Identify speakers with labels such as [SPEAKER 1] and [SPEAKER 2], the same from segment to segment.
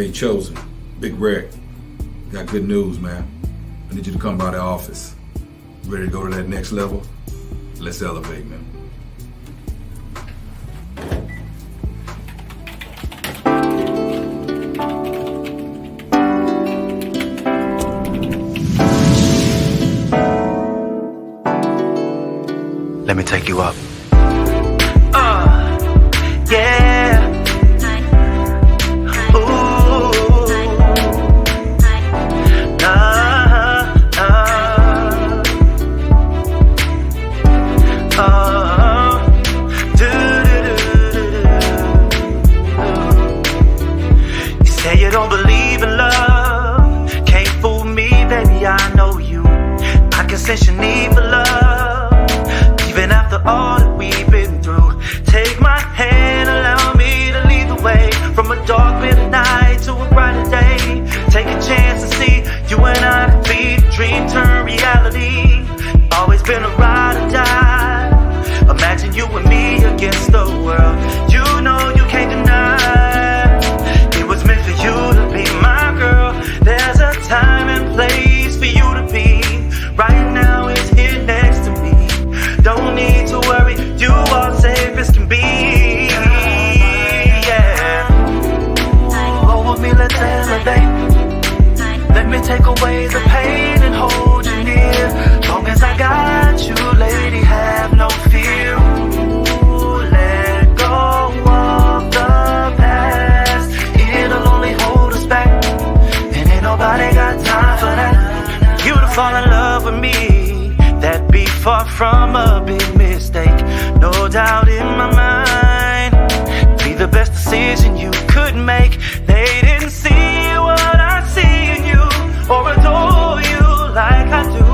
[SPEAKER 1] Hey, Chosen, Big Reg, got good news, man. I need you to come by the office. Ready to go to that next level? Let's elevate, man.
[SPEAKER 2] Let me take you up.
[SPEAKER 3] Yeah. Ooh. You say you don't believe in love. Can't fool me, baby, I know you. I can sense your need for love. Even after all that we've been through, take my hand, allow me to lead the way. From a dark, bitter night to a brighter day. Take a chance and see you and I could be the dream turn reality. Always been a ride or die. Imagine you and me against the world. You know you can't deny it was meant for you to be my girl. There's a time and place for you to be. Right now it's here next to me. Don't need to worry, you are safe as can be. Yeah. Roll with me, let's elevate. Let me take away the pain and hold you near. Long as I got you, lady, have no fear. Ooh, let go of the past. It'll only hold us back, and ain't nobody got time for that. You to fall in love with me, that'd be far from a big mistake. No doubt in my mind, be the best decision you could make. They didn't see what I see in you, or adore you like I do.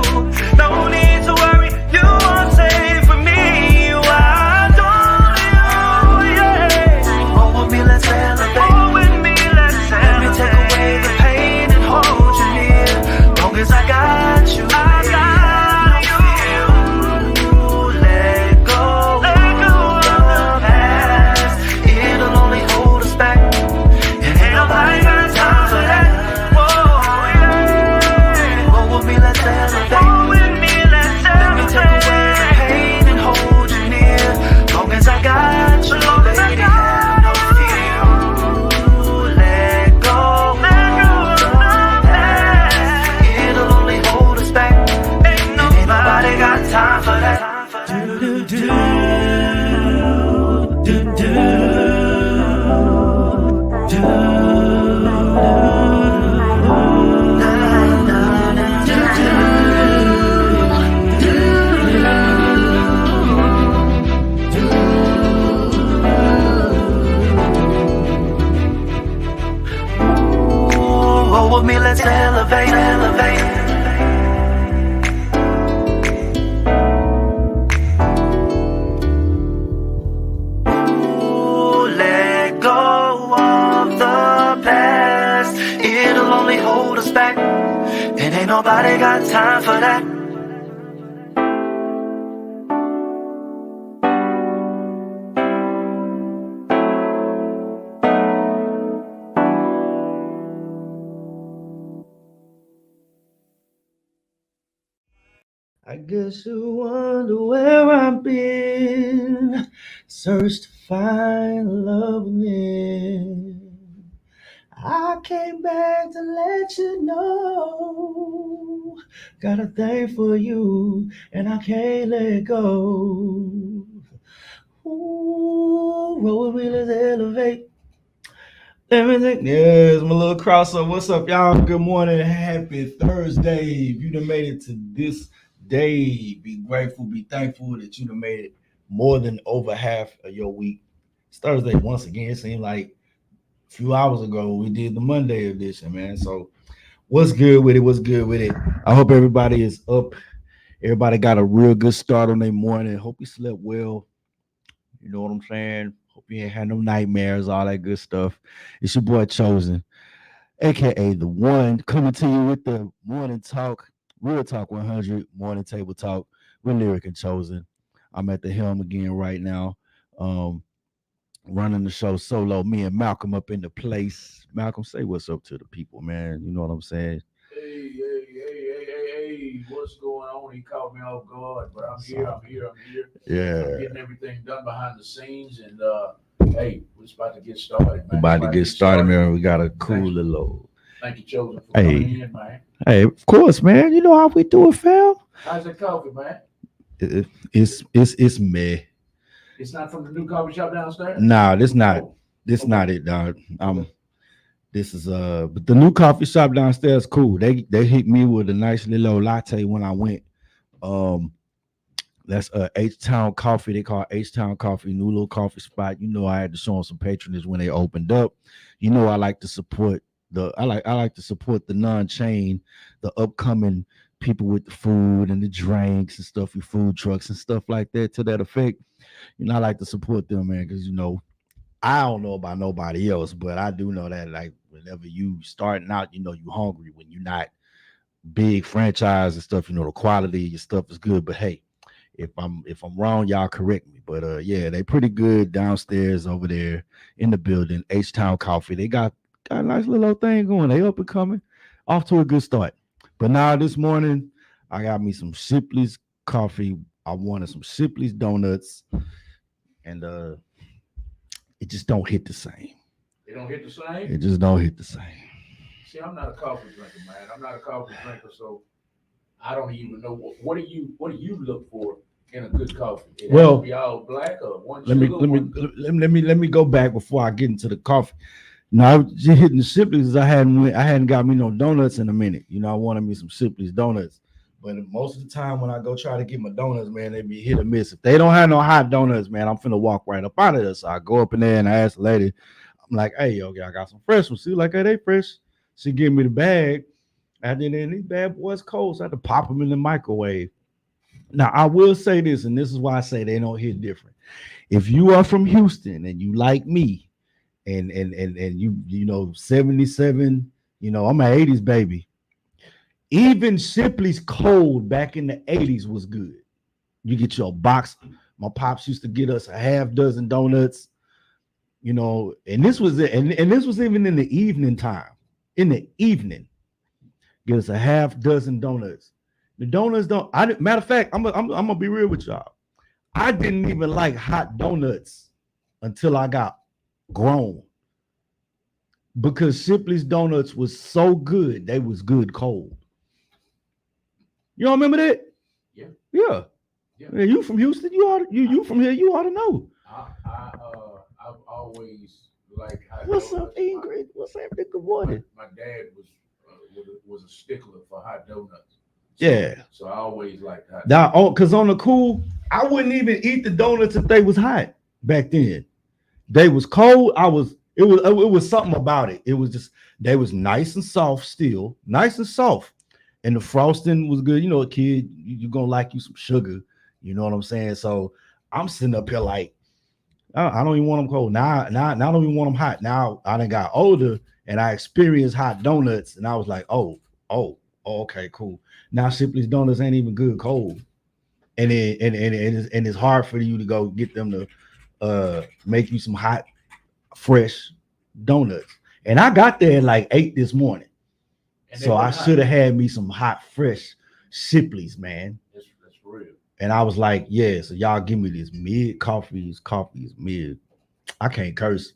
[SPEAKER 3] No need to worry, you are safe for me. Why don't you, yeah. Roll with me, let's elevate. Roll with me, let's elevate. Let me take away the pain and hold you near. Long as I got you, I got you. Let go of the past. It'll only hold us back, and ain't nobody got time for that. Roll with me, let's elevate, elevate. Ooh, let go of the past. It'll only hold us back, and ain't nobody got time for that.
[SPEAKER 4] I guess you wonder where I've been. Searched to find love again. I came back to let you know. Got a thing for you, and I can't let go. Ooh, roll with me, let's elevate. Let me think. Yes, my little crossover. What's up, y'all? Good morning. Happy Thursday. If you done made it to this day, be grateful, be thankful that you done made it more than over half of your week. It's Thursday once again. It seemed like a few hours ago we did the Monday edition, man. So what's good with it? What's good with it? I hope everybody is up. Everybody got a real good start on their morning. Hope you slept well. You know what I'm saying? Hope you ain't had no nightmares, all that good stuff. It's your boy Chosen, aka the one, coming to you with the morning talk, Real Talk 100, morning table talk with Lyric and Chosen. I'm at the helm again right now. running the show solo. Me and Malcolm up in the place. Malcolm, say what's up to the people, man. You know what I'm saying?
[SPEAKER 2] Hey, what's going on? He caught me off guard, but I'm here. I'm here. I'm
[SPEAKER 4] Yeah.
[SPEAKER 2] getting everything done behind the scenes, and hey, we're just about to get started,
[SPEAKER 4] We're
[SPEAKER 2] man.
[SPEAKER 4] about to get started, man. We got a cool little.
[SPEAKER 2] Thank you, Chosen, for
[SPEAKER 4] Hey.
[SPEAKER 2] coming in, man.
[SPEAKER 4] Hey, of course, man. You know how we do it, fam.
[SPEAKER 2] How's that coffee, man?
[SPEAKER 4] It's meh.
[SPEAKER 2] It's not from the new coffee shop downstairs?
[SPEAKER 4] Nah, this not
[SPEAKER 2] Oh,
[SPEAKER 4] this
[SPEAKER 2] okay.
[SPEAKER 4] not it, dog.
[SPEAKER 2] Okay.
[SPEAKER 4] This is but the new coffee shop downstairs cool. They hit me with a nice little latte when I went. Um that's H Town Coffee. They call it H Town Coffee, new little coffee spot. You know, I had to show them some patronage when they opened up. You know, I like to support I like to support the non-chain, the upcoming people with the food and the drinks and stuff, with food trucks and stuff like that to that effect. You know, I like to support them, man, because you know, I don't know about nobody else, but I do know that like whenever you starting out, you know you hungry when you're not big franchise and stuff, you know, the quality of your stuff is good. But hey, if I'm wrong, y'all correct me. But yeah, they pretty good downstairs over there in the building. H Town Coffee. They got a nice little thing going. They up and coming, off to a good start. But now this morning, I got me some Shipley's coffee. I wanted some Shipley's donuts, and it just don't hit the same.
[SPEAKER 2] They don't hit the same?
[SPEAKER 4] It just don't hit the same.
[SPEAKER 2] See, I'm not a coffee drinker, man. I'm not a coffee drinker, so I don't even know what do you look for in a good coffee? It has to be all black or one
[SPEAKER 4] let me
[SPEAKER 2] sugar,
[SPEAKER 4] let me go back before I get into the coffee. Now I was just hitting the Shipley's. I hadn't got me no donuts in a minute. You know, I wanted me some Shipley's donuts. But most of the time when I go try to get my donuts, man, they be hit or miss. If they don't have no hot donuts, man, I'm finna walk right up out of there. So I go up in there and I ask the lady, I'm like, hey, yo, I got some fresh ones. She like, hey, they fresh. She give me the bag. And then these bad boys cold, so I had to pop them in the microwave. Now, I will say this, and this is why I say they don't hit different. If you are from Houston and you like me, and you know 77, you know I'm an 80s baby. Even Shipley's cold back in the 80s was good. You get your box. My pops used to get us a half dozen donuts, you know, and this was it, and this was even in the evening time. In the evening, get us a half dozen donuts. The donuts don't. Matter of fact, I'm gonna be real with y'all. I didn't even like hot donuts until I got grown, because Shipley's donuts was so good. They was good cold. You don't remember that?
[SPEAKER 2] Yeah.
[SPEAKER 4] Yeah. Yeah. You from Houston? You from here? You ought to know.
[SPEAKER 2] I've always liked hot
[SPEAKER 4] What's
[SPEAKER 2] donuts.
[SPEAKER 4] up, Ingrid? What's happening? Good morning.
[SPEAKER 2] My dad was a stickler for hot donuts.
[SPEAKER 4] Yeah.
[SPEAKER 2] So I always liked hot
[SPEAKER 4] Now,
[SPEAKER 2] donuts.
[SPEAKER 4] because on the cool, I wouldn't even eat the donuts if they was hot back then. They was cold. It was something about it. It was just they was nice and soft still, nice and soft. And the frosting was good. You know, a kid, you're gonna like you some sugar. You know what I'm saying? So I'm sitting up here like, I don't even want them cold. Now I don't even want them hot. Now I done got older and I experienced hot donuts, and I was like, oh, okay, cool. Now Shipley's donuts ain't even good cold. And it's hard for you to go get them to make you some hot, fresh donuts. And I got there at like 8 this morning. So I should have had me some hot, fresh Shipley's, man.
[SPEAKER 2] That's real.
[SPEAKER 4] And I was like, yeah, so y'all give me this mid coffees mid. I can't curse.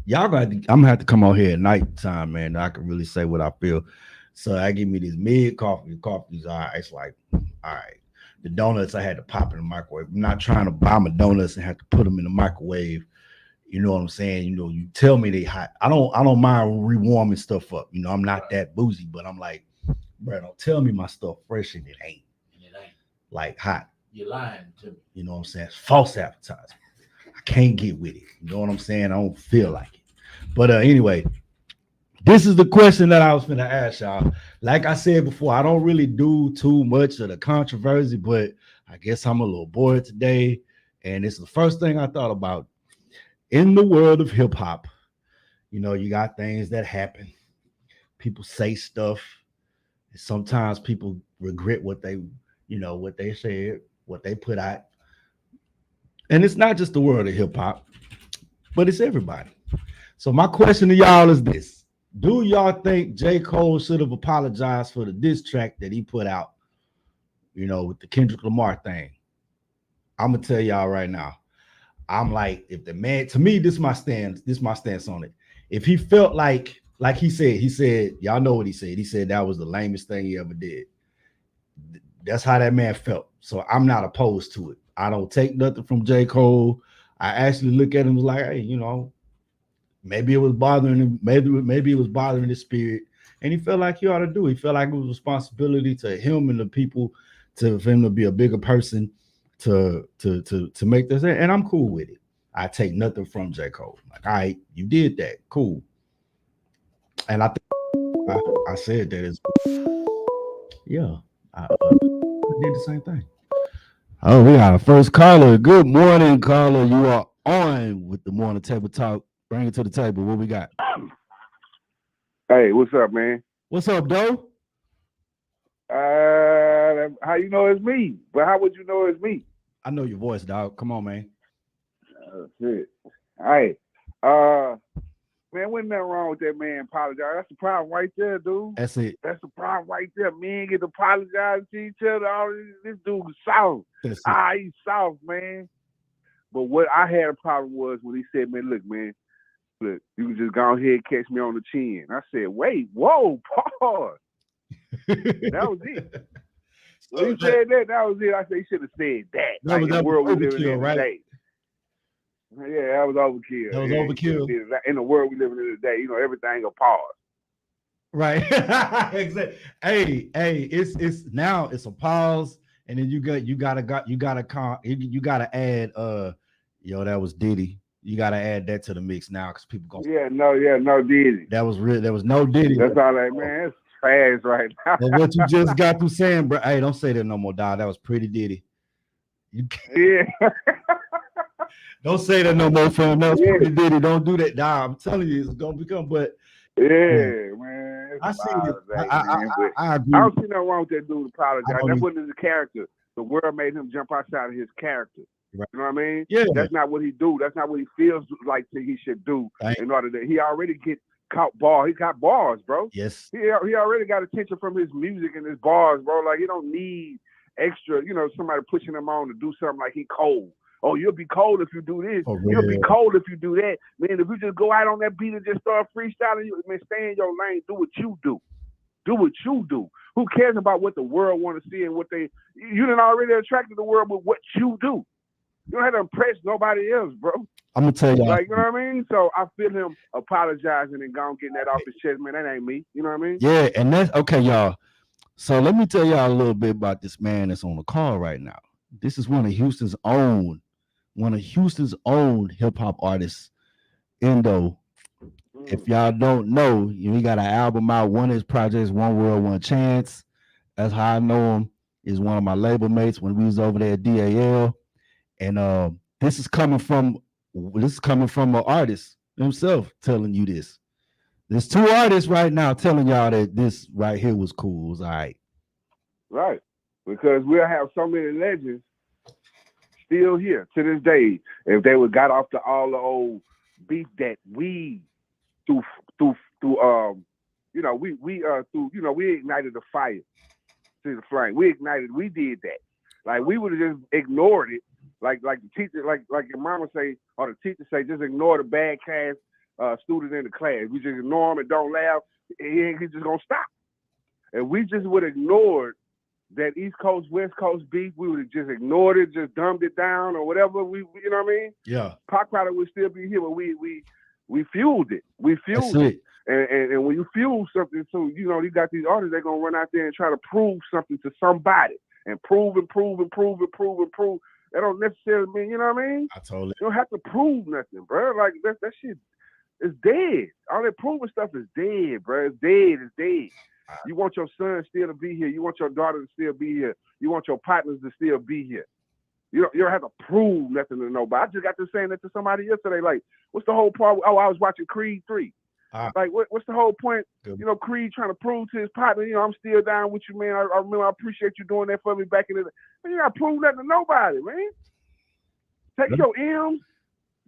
[SPEAKER 4] Y'all I'm gonna have to come out here at nighttime, man. I can really say what I feel. So I give me this mid coffee. Coffee's all right. It's like, all right. The donuts I had to pop in the microwave. I'm not trying to buy my donuts and have to put them in the microwave. You know what I'm saying? You know, you tell me they hot. I don't mind rewarming stuff up. You know, I'm not that bougie, but I'm like, bro, don't tell me my stuff fresh and it ain't.
[SPEAKER 2] And it ain't.
[SPEAKER 4] Like hot.
[SPEAKER 2] You're lying to me.
[SPEAKER 4] You know what I'm saying? It's false advertising. I can't get with it. You know what I'm saying? I don't feel like it. But anyway, this is the question that I was going to ask y'all. Like I said before, I don't really do too much of the controversy, but I guess I'm a little bored today. And it's the first thing I thought about. In the world of hip hop, you know, you got things that happen. People say stuff. Sometimes people regret what they said, what they put out. And it's not just the world of hip hop. but it's everybody. So my question to y'all is this: do y'all think J. Cole should have apologized for the diss track that he put out? You know, with the Kendrick Lamar thing. I'm gonna tell y'all right now. I'm like, if the man, to me, this is my stance. This is my stance on it. If he felt like he said, y'all know what he said. He said that was the lamest thing he ever did. That's how that man felt. So I'm not opposed to it. I don't take nothing from J. Cole. I actually look at him like, hey, you know, maybe it was bothering him. Maybe it was bothering his spirit, and he felt like he ought to do. He felt like it was a responsibility to him and the people, for him to be a bigger person, to make this. And I'm cool with it. I take nothing from J. Cole. Like, all right, you did that, cool. And I think I said that as yeah. I did the same thing. Oh, we got a first caller. Good morning, caller. You are on with the Morning Table Talk. Bring it to the table. What we got?
[SPEAKER 5] Hey, what's up, man?
[SPEAKER 4] What's up, Doe?
[SPEAKER 5] How you know it's me? But how would you know it's me?
[SPEAKER 4] I know your voice, dog. Come on, man.
[SPEAKER 5] Shit. Hey, man, wasn't nothing wrong with that man apologize. That's the problem right there, dude.
[SPEAKER 4] That's it.
[SPEAKER 5] That's the problem right there. Men get to apologize to each other. All this dude is soft. He's soft, man. But what I had a problem was when he said, man, look, you can just go ahead and catch me on the chin. I said, wait, whoa, pause. That was it. When he said that was it. I said, he should have said that.
[SPEAKER 4] That was
[SPEAKER 5] the world we living in
[SPEAKER 4] right?
[SPEAKER 5] today. Yeah, that was overkill.
[SPEAKER 4] That was overkill.
[SPEAKER 5] In the world we living in today, you know, everything a pause.
[SPEAKER 4] Right. Exactly. Hey, it's now it's a pause, and then you gotta add that was Diddy. You gotta add that to the mix now because people go.
[SPEAKER 5] No Diddy.
[SPEAKER 4] That was real. There was no Diddy.
[SPEAKER 5] That's all that, man. It's fast right now.
[SPEAKER 4] But what you just got through saying, bro? Hey, don't say that no more, dog. That was pretty Diddy.
[SPEAKER 5] Yeah.
[SPEAKER 4] Don't say that no more, fam. That was pretty Diddy. Don't do that, dog. I'm telling you, it's gonna become. But
[SPEAKER 5] man.
[SPEAKER 4] I see it.
[SPEAKER 5] I
[SPEAKER 4] agree.
[SPEAKER 5] I don't see nothing wrong with that dude apologize. That wasn't his character. The world made him jump outside of his character.
[SPEAKER 4] Right.
[SPEAKER 5] You know what I mean?
[SPEAKER 4] Yeah.
[SPEAKER 5] That's not what he do. That's not what he feels like he should do. In order to, he already get caught ball. He got bars, bro.
[SPEAKER 4] Yes.
[SPEAKER 5] He already got attention from his music and his bars, bro. Like, he don't need extra, somebody pushing him on to do something like he cold. Oh, you'll be cold if you do this. You'll be cold if you do that. Man, if you just go out on that beat and just start freestyling, man, stay in your lane. Do what you do. Do what you do. Who cares about what the world want to see and what you done already attracted the world with what you do. You don't have to impress nobody else, bro.
[SPEAKER 4] I'm gonna tell you,
[SPEAKER 5] like, you know what I mean? So I feel him apologizing and going getting that off his chest, man. That ain't me. You know what I mean?
[SPEAKER 4] Yeah, and that's okay, y'all. So let me tell y'all a little bit about this man that's on the call right now. This is one of Houston's own hip hop artists, Endo. If y'all don't know, he got an album out. One of his projects, One World, One Chance. That's how I know him. Is one of my label mates when we was over there at DAL. And this is coming from an artist himself telling you this. There's two artists right now telling y'all that this right here was cool. It was all right.
[SPEAKER 5] Right. Because we'll have so many legends still here to this day. If they would got off to all the old beef that we we ignited the fire to the flame. We did that. Like, we would have just ignored it. Like the teacher, like your mama say, or the teacher say, just ignore the bad class student in the class. We just ignore him and don't laugh. He's just gonna stop. And we just would have ignored that East Coast, West Coast beef. We would have just ignored it, just dumbed it down or whatever. We you know what I mean?
[SPEAKER 4] Yeah.
[SPEAKER 5] Pop product would still be here, but we fueled it. We fueled it. And when you fuel something, so you got these artists, they're gonna run out there and try to prove something to somebody and prove. That don't necessarily mean, you know what I mean?
[SPEAKER 4] I totally.
[SPEAKER 5] You don't have to prove nothing, bro. Like, that shit is dead. All that proving stuff is dead, bro. It's dead. It's dead. You want your son still to be here. You want your daughter to still be here. You want your partners to still be here. You don't have to prove nothing to nobody. I just got to saying that to somebody yesterday. Like, what's the whole part? Oh, I was watching Creed 3. Like, what's the whole point? Good. Creed trying to prove to his partner, I'm still down with you, man. I remember, I appreciate you doing that for me back in the day. Man, you got to prove that to nobody, man. Take your M's,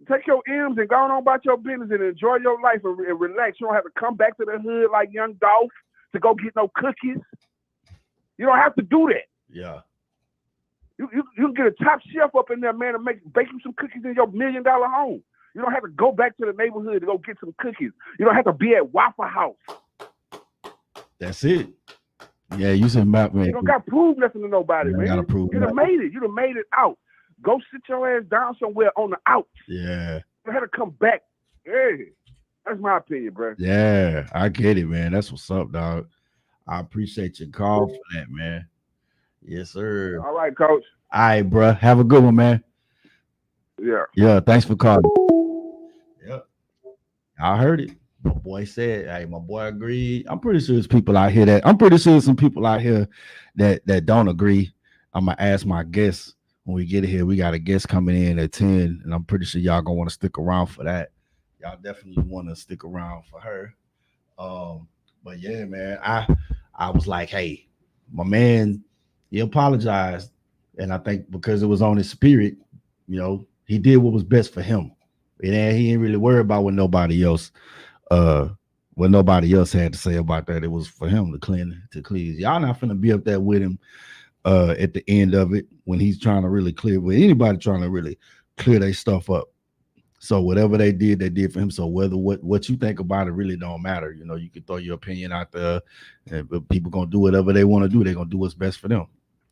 [SPEAKER 5] Take your M's and go on about your business and enjoy your life and relax. You don't have to come back to the hood like young Dolph to go get no cookies. You don't have to do that.
[SPEAKER 4] Yeah.
[SPEAKER 5] You can get a top chef up in there, man, and bake you some cookies in your $1 million home. You don't have to go back to the neighborhood to go get some cookies. You don't have to be at Waffle House.
[SPEAKER 4] That's it. Yeah, you said man.
[SPEAKER 5] You don't got to prove nothing to nobody, man.
[SPEAKER 4] Gotta prove
[SPEAKER 5] you done made it. You done made it out. Go sit your ass down somewhere on the out.
[SPEAKER 4] Yeah.
[SPEAKER 5] You had to come back. Hey, that's my opinion, bro.
[SPEAKER 4] Yeah, I get it, man. That's what's up, dog. I appreciate your call for that, man. Yes, sir.
[SPEAKER 5] All right, coach.
[SPEAKER 4] All right, bro. Have a good one, man.
[SPEAKER 5] Yeah.
[SPEAKER 4] Yeah, thanks for calling. Yep. I heard it. My boy said, hey, my boy agreed. I'm pretty sure there's people out here I'm pretty sure there's some people out here that don't agree. I'm gonna ask my guests when we get here. We got a guest coming in at 10, and I'm pretty sure y'all gonna want to stick around for that. Y'all definitely want to stick around for her. But yeah, man, I was like, hey, my man, he apologized, and I think because it was on his spirit, you know, he did what was best for him. And he ain't really worried about what nobody else had to say about that. It was for him to clean. Y'all not finna be up there with him at the end of it when he's trying to really clear, with anybody trying to really clear their stuff up. So whatever they did for him. So whether what you think about it really don't matter. You know, you can throw your opinion out there, but people gonna do whatever they want to do. They're gonna do what's best for them,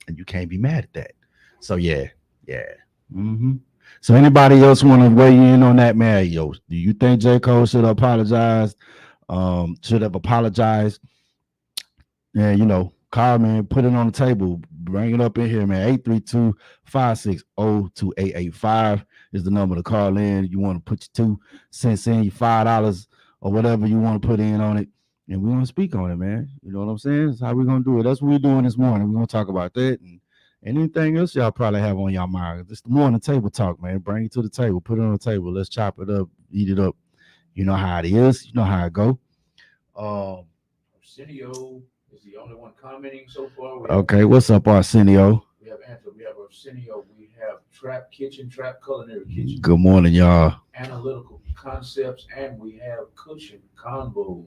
[SPEAKER 4] and you can't be mad at that. So yeah. Mm-hmm. So anybody else want to weigh in on that, man? Yo, do you think J. Cole should have apologized? Should have apologized? Yeah, you know, call, man, put it on the table, bring it up in here, man. 832-560-2885 is the number to call in. You want to put your 2 cents in, your $5 or whatever you want to put in on it, and we want to speak on it, man. You know what I'm saying? That's how we're gonna do it. That's what we're doing this morning. We're gonna talk about that and anything else y'all probably have on y'all mind. It's the morning table talk, man. Bring it to the table, put it on the table. Let's chop it up, eat it up. You know how it is. You know how it go.
[SPEAKER 2] Arsenio is the only one commenting so far.
[SPEAKER 4] Okay, what's up, Arsenio?
[SPEAKER 2] We have Angela. We have Arsenio. We have Trap Culinary Kitchen.
[SPEAKER 4] Good morning, y'all.
[SPEAKER 2] Analytical Concepts, and we have Cushion Combos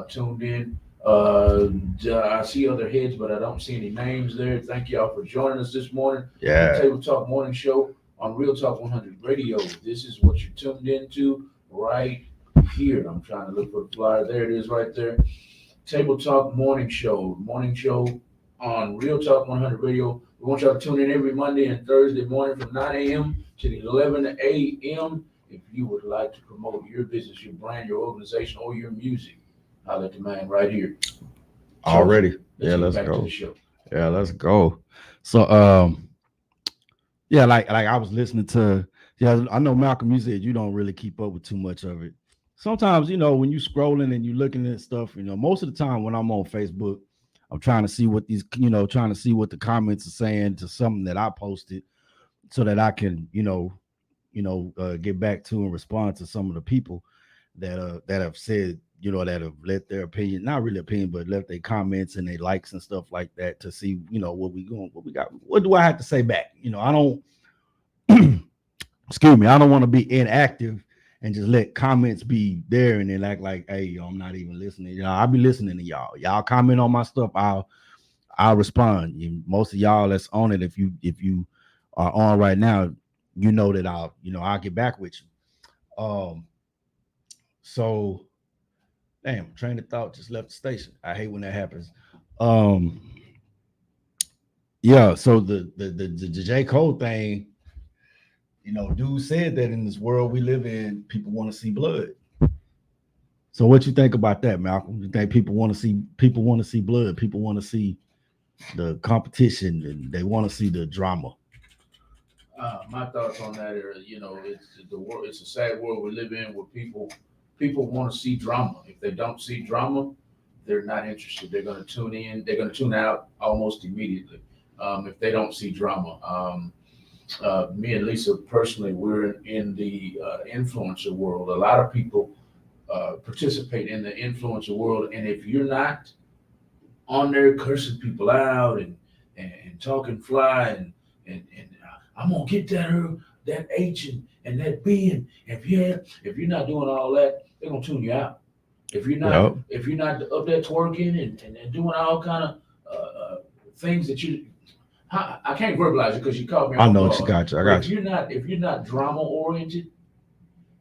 [SPEAKER 2] tuned in. I see other heads, but I don't see any names there. Thank y'all for joining us this morning.
[SPEAKER 4] Yeah.
[SPEAKER 2] The Table Talk Morning Show on Real Talk 100 Radio. This is what you're tuned into right here. I'm trying to look for the flyer. There it is right there. Table Talk Morning Show on Real Talk 100 Radio. We want y'all to tune in every Monday and Thursday morning from 9 a.m. to 11 a.m. If you would like to promote your business, your brand, your organization, or your music, I'll let the man right here.
[SPEAKER 4] Already. Let's go. Yeah, let's go. So yeah, like I was listening to, I know Malcolm, you said you don't really keep up with too much of it. Sometimes, you know, when you scrolling and you looking at stuff, you know, most of the time when I'm on Facebook, I'm trying to see what the comments are saying to something that I posted so that I can, get back to and respond to some of the people that have said, that have let their opinion, not really opinion, but left their comments and their likes and stuff like that to see, what we got. What do I have to say back? I don't, excuse me, I don't want to be inactive and just let comments be there and then act like, hey, I'm not even listening. I'll be listening to y'all. Y'all comment on my stuff, I'll respond. Most of y'all that's on it, if you are on right now, that I'll get back with you. So damn, train of thought just left the station. I hate when that happens. Yeah, so the J. Cole thing, dude said that in this world we live in, people want to see blood. So what you think about that, Malcolm? You think people want to see blood? People want to see the competition and they want to see the drama.
[SPEAKER 2] My thoughts on that are, it's the world. It's a sad world we live in where people want to see drama. If they don't see drama, they're not interested. They're going to tune in. They're going to tune out almost immediately if they don't see drama. Me and Lisa personally, we're in the influencer world. A lot of people participate in the influencer world, and if you're not on there cursing people out and talking fly and I'm gonna get that her, that H and that B, and if you're not doing all that, they're gonna tune you out. If you're not up there twerking and doing all kind of things that I can't verbalize it because you called me.
[SPEAKER 4] I know what you got. I got
[SPEAKER 2] you. If you're not drama oriented,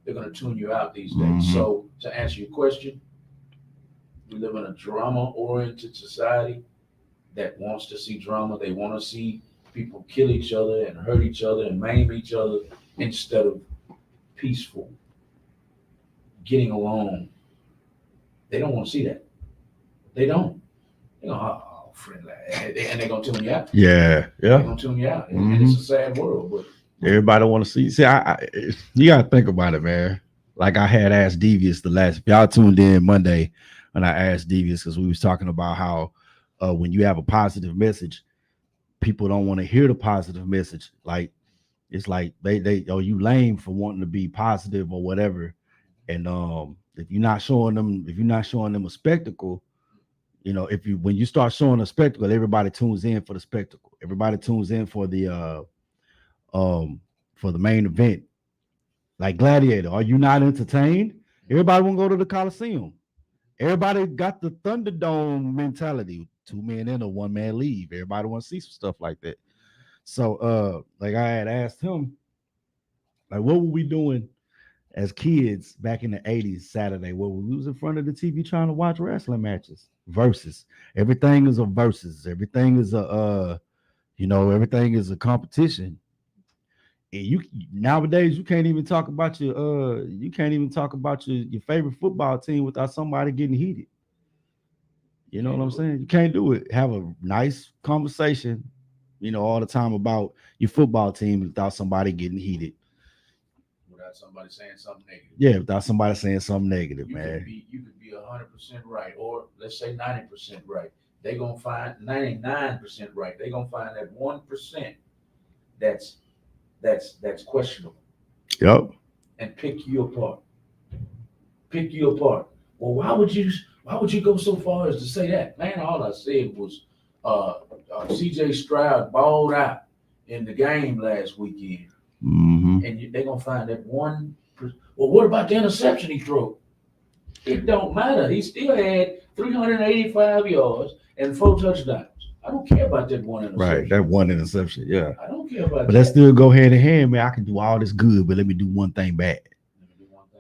[SPEAKER 2] they're gonna tune you out these days.
[SPEAKER 4] Mm-hmm.
[SPEAKER 2] So to answer your question, we live in a drama oriented society that wants to see drama. They want to see people kill each other and hurt each other and maim each other instead of peaceful getting along. They don't want to see that. They don't. They're gonna, oh, friendly, and they're gonna tune you out.
[SPEAKER 4] Yeah.
[SPEAKER 2] They're gonna tune you out, and it's a sad world. But
[SPEAKER 4] everybody want to see. See, you gotta think about it, man. Like I had asked Devious if y'all tuned in Monday, and I asked Devious because we was talking about how when you have a positive message, people don't want to hear the positive message. Like it's like they you lame for wanting to be positive or whatever. And if you're not showing them a spectacle, when you start showing a spectacle, everybody tunes in for the spectacle. Everybody tunes in for the main event. Like Gladiator, are you not entertained? Everybody want to go to the Coliseum. Everybody got the Thunderdome mentality. 2 men in, a 1 man leave. Everybody want to see some stuff like that. So like I had asked him, like, what were we doing as kids back in the 80s Saturday? Well, we was in front of the TV trying to watch wrestling matches. Versus. Everything is a versus. Everything is everything is a competition. And nowadays you can't even talk about your favorite football team without somebody getting heated. You know what I'm saying? You can't do it. Have a nice conversation, all the time about your football team without somebody getting heated.
[SPEAKER 2] Without somebody saying something negative.
[SPEAKER 4] Yeah, without somebody saying something negative,
[SPEAKER 2] you
[SPEAKER 4] man.
[SPEAKER 2] You could be 100% right, or let's say 90% right. They're gonna find 99% right. They're gonna find that 1% that's questionable.
[SPEAKER 4] Yep.
[SPEAKER 2] And pick you apart. Well, why would you go so far as to say that? Man, all I said was CJ Stroud balled out in the game last weekend.
[SPEAKER 4] Mm-hmm.
[SPEAKER 2] And they're gonna find that one. Well, what about the interception he threw? It don't matter. He still had 385 yards and 4 touchdowns. I don't care about that one interception.
[SPEAKER 4] Right, that one interception. Yeah,
[SPEAKER 2] I don't care about that.
[SPEAKER 4] But let's still go hand in hand, man. I can do all this good, but let me do one thing bad.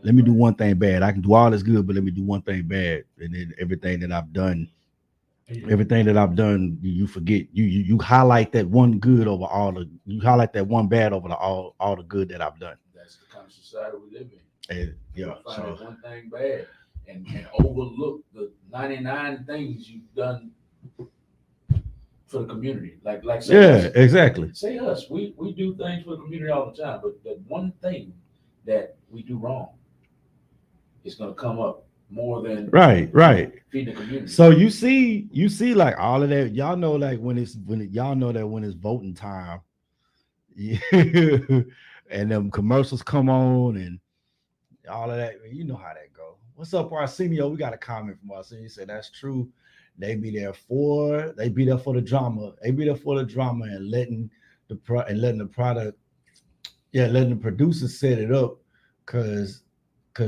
[SPEAKER 4] Let me do one thing bad. I can do all this good, but let me do one thing bad. And then everything that I've done, you forget. You highlight that one good over you highlight that one bad over all the good that I've done.
[SPEAKER 2] That's the kind of society we live in.
[SPEAKER 4] And, yeah.
[SPEAKER 2] Find that one thing bad and overlook the 99 things you've done for the community. Like say us.
[SPEAKER 4] Exactly.
[SPEAKER 2] Say us. We do things for the community all the time, but the one thing that we do wrong is going to come up more than
[SPEAKER 4] right
[SPEAKER 2] feeding the community.
[SPEAKER 4] So you see like all of that. Y'all know like when it's voting time, and them commercials come on and all of that. You know how that go. What's up, Arsenio? We got a comment from Arsenio. He said that's true. They be there for the drama. They be there for the drama and letting the producers set it up because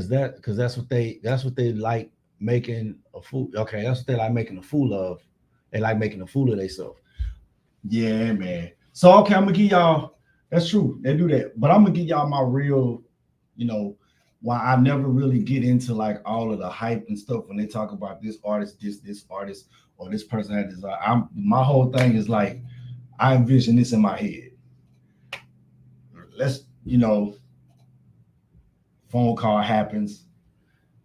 [SPEAKER 4] that's what they like making a fool. Okay, that's what they like making a fool of. They like making a fool of themselves. Yeah, man. So okay, I'm gonna give y'all. That's true. They do that, but I'm gonna give y'all my real. Why I never really get into like all of the hype and stuff when they talk about this artist, this artist, or this person had this. My whole thing is like I envision this in my head. Let's phone call happens,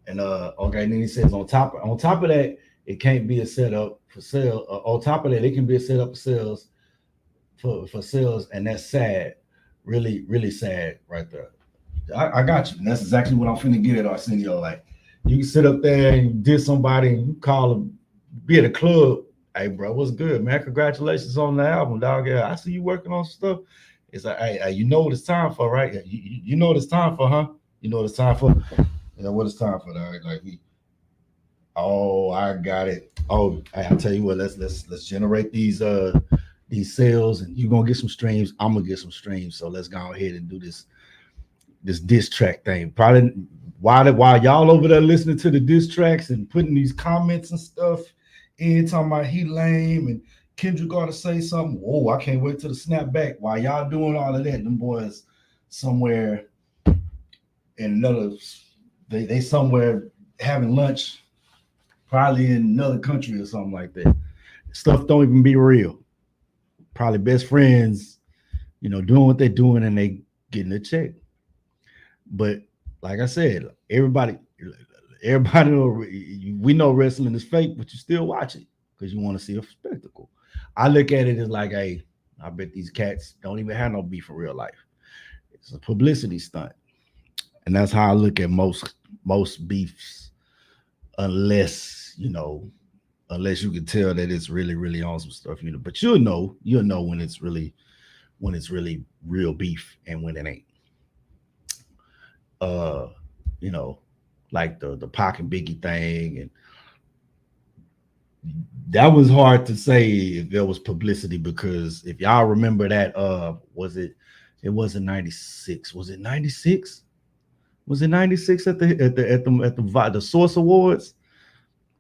[SPEAKER 4] and okay. And then he says on top of that, it can't be a setup for sale. On top of that, it can be a setup for sales, for sales, and that's sad, really, really sad right there. I got you. And that's exactly what I'm finna get at, Arsenio. Like you can sit up there and you diss somebody and you call them, be at a club. Hey, bro, what's good, man? Congratulations on the album, dog. Yeah, I see you working on stuff. It's like, hey, you know what it's time for, right? You know what it's time for, huh? You know what it's time for? Yeah, what it's time for, dog? Like I got it. Oh, I'll tell you what. Let's generate these these sales, and you're gonna get some streams. I'm gonna get some streams. So let's go ahead and do this diss track thing. Probably while y'all over there listening to the diss tracks and putting these comments and stuff in, talking about he lame and Kendrick ought to say something. Oh, I can't wait till the snap back. While y'all doing all of that, them boys somewhere in another, they somewhere having lunch, probably in another country or something like that. Stuff don't even be real. Probably best friends, doing what they're doing and they getting a check. But like I said, everybody we know wrestling is fake, but you still watch it because you want to see a spectacle. I look at it as like, hey, I bet these cats don't even have no beef in real life. It's a publicity stunt. And that's how I look at most beefs, unless you can tell that it's really, really on some stuff, But you'll know when it's really real beef and when it ain't. Like the Pac and Biggie thing, and that was hard to say if there was publicity, because if y'all remember that, it wasn't 96. Was it 96? Was it 96 at the Source Awards?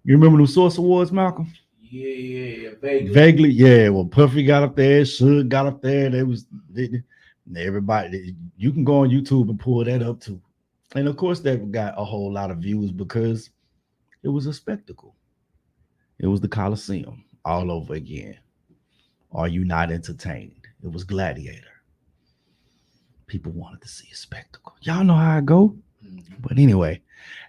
[SPEAKER 4] You remember the Source Awards, Malcolm?
[SPEAKER 2] Yeah, vaguely.
[SPEAKER 4] Vaguely, yeah. Well, Puffy got up there, Suge got up there. Everybody. You can go on YouTube and pull that up too. And of course, they got a whole lot of views because it was a spectacle. It was the Coliseum all over again. Are you not entertained? It was Gladiator. People wanted to see a spectacle. Y'all know how I go. Mm-hmm. But anyway,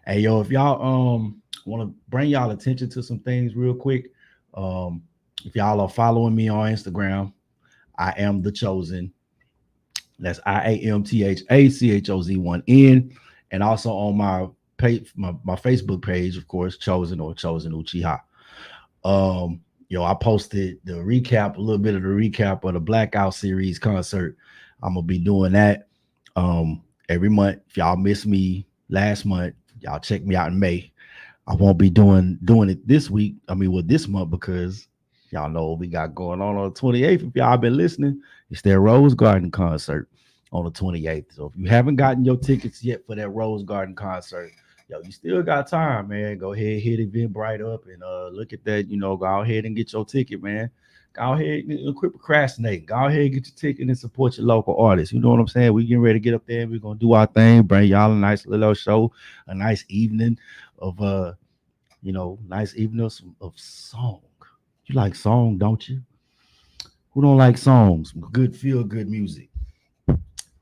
[SPEAKER 4] hey, yo, if y'all want to bring y'all attention to some things real quick, if y'all are following me on Instagram, I am The Chosen. That's IAMTHACHOZ1N. And also on my page, my Facebook page, of course, Chosen or Chosen Uchiha. I posted a little bit of the recap of the Blackout Series concert. I'm gonna be doing that every month. If y'all missed me last month, y'all check me out in May. I won't be doing it this week. This month, because y'all know what we got going on the 28th. If y'all been listening, it's their Rose Garden concert on the 28th. So if you haven't gotten your tickets yet for that Rose Garden concert, you still got time, man. Go ahead, hit Eventbrite up and look at that. Go ahead and get your ticket, man. Go ahead and quit procrastinating. Go ahead and get your ticket and support your local artists. You know what I'm saying? We getting ready to get up there and we're gonna do our thing, bring y'all a nice little show, a nice evening of nice evening of song. You like song, don't you? Who don't like songs? Good feel good music.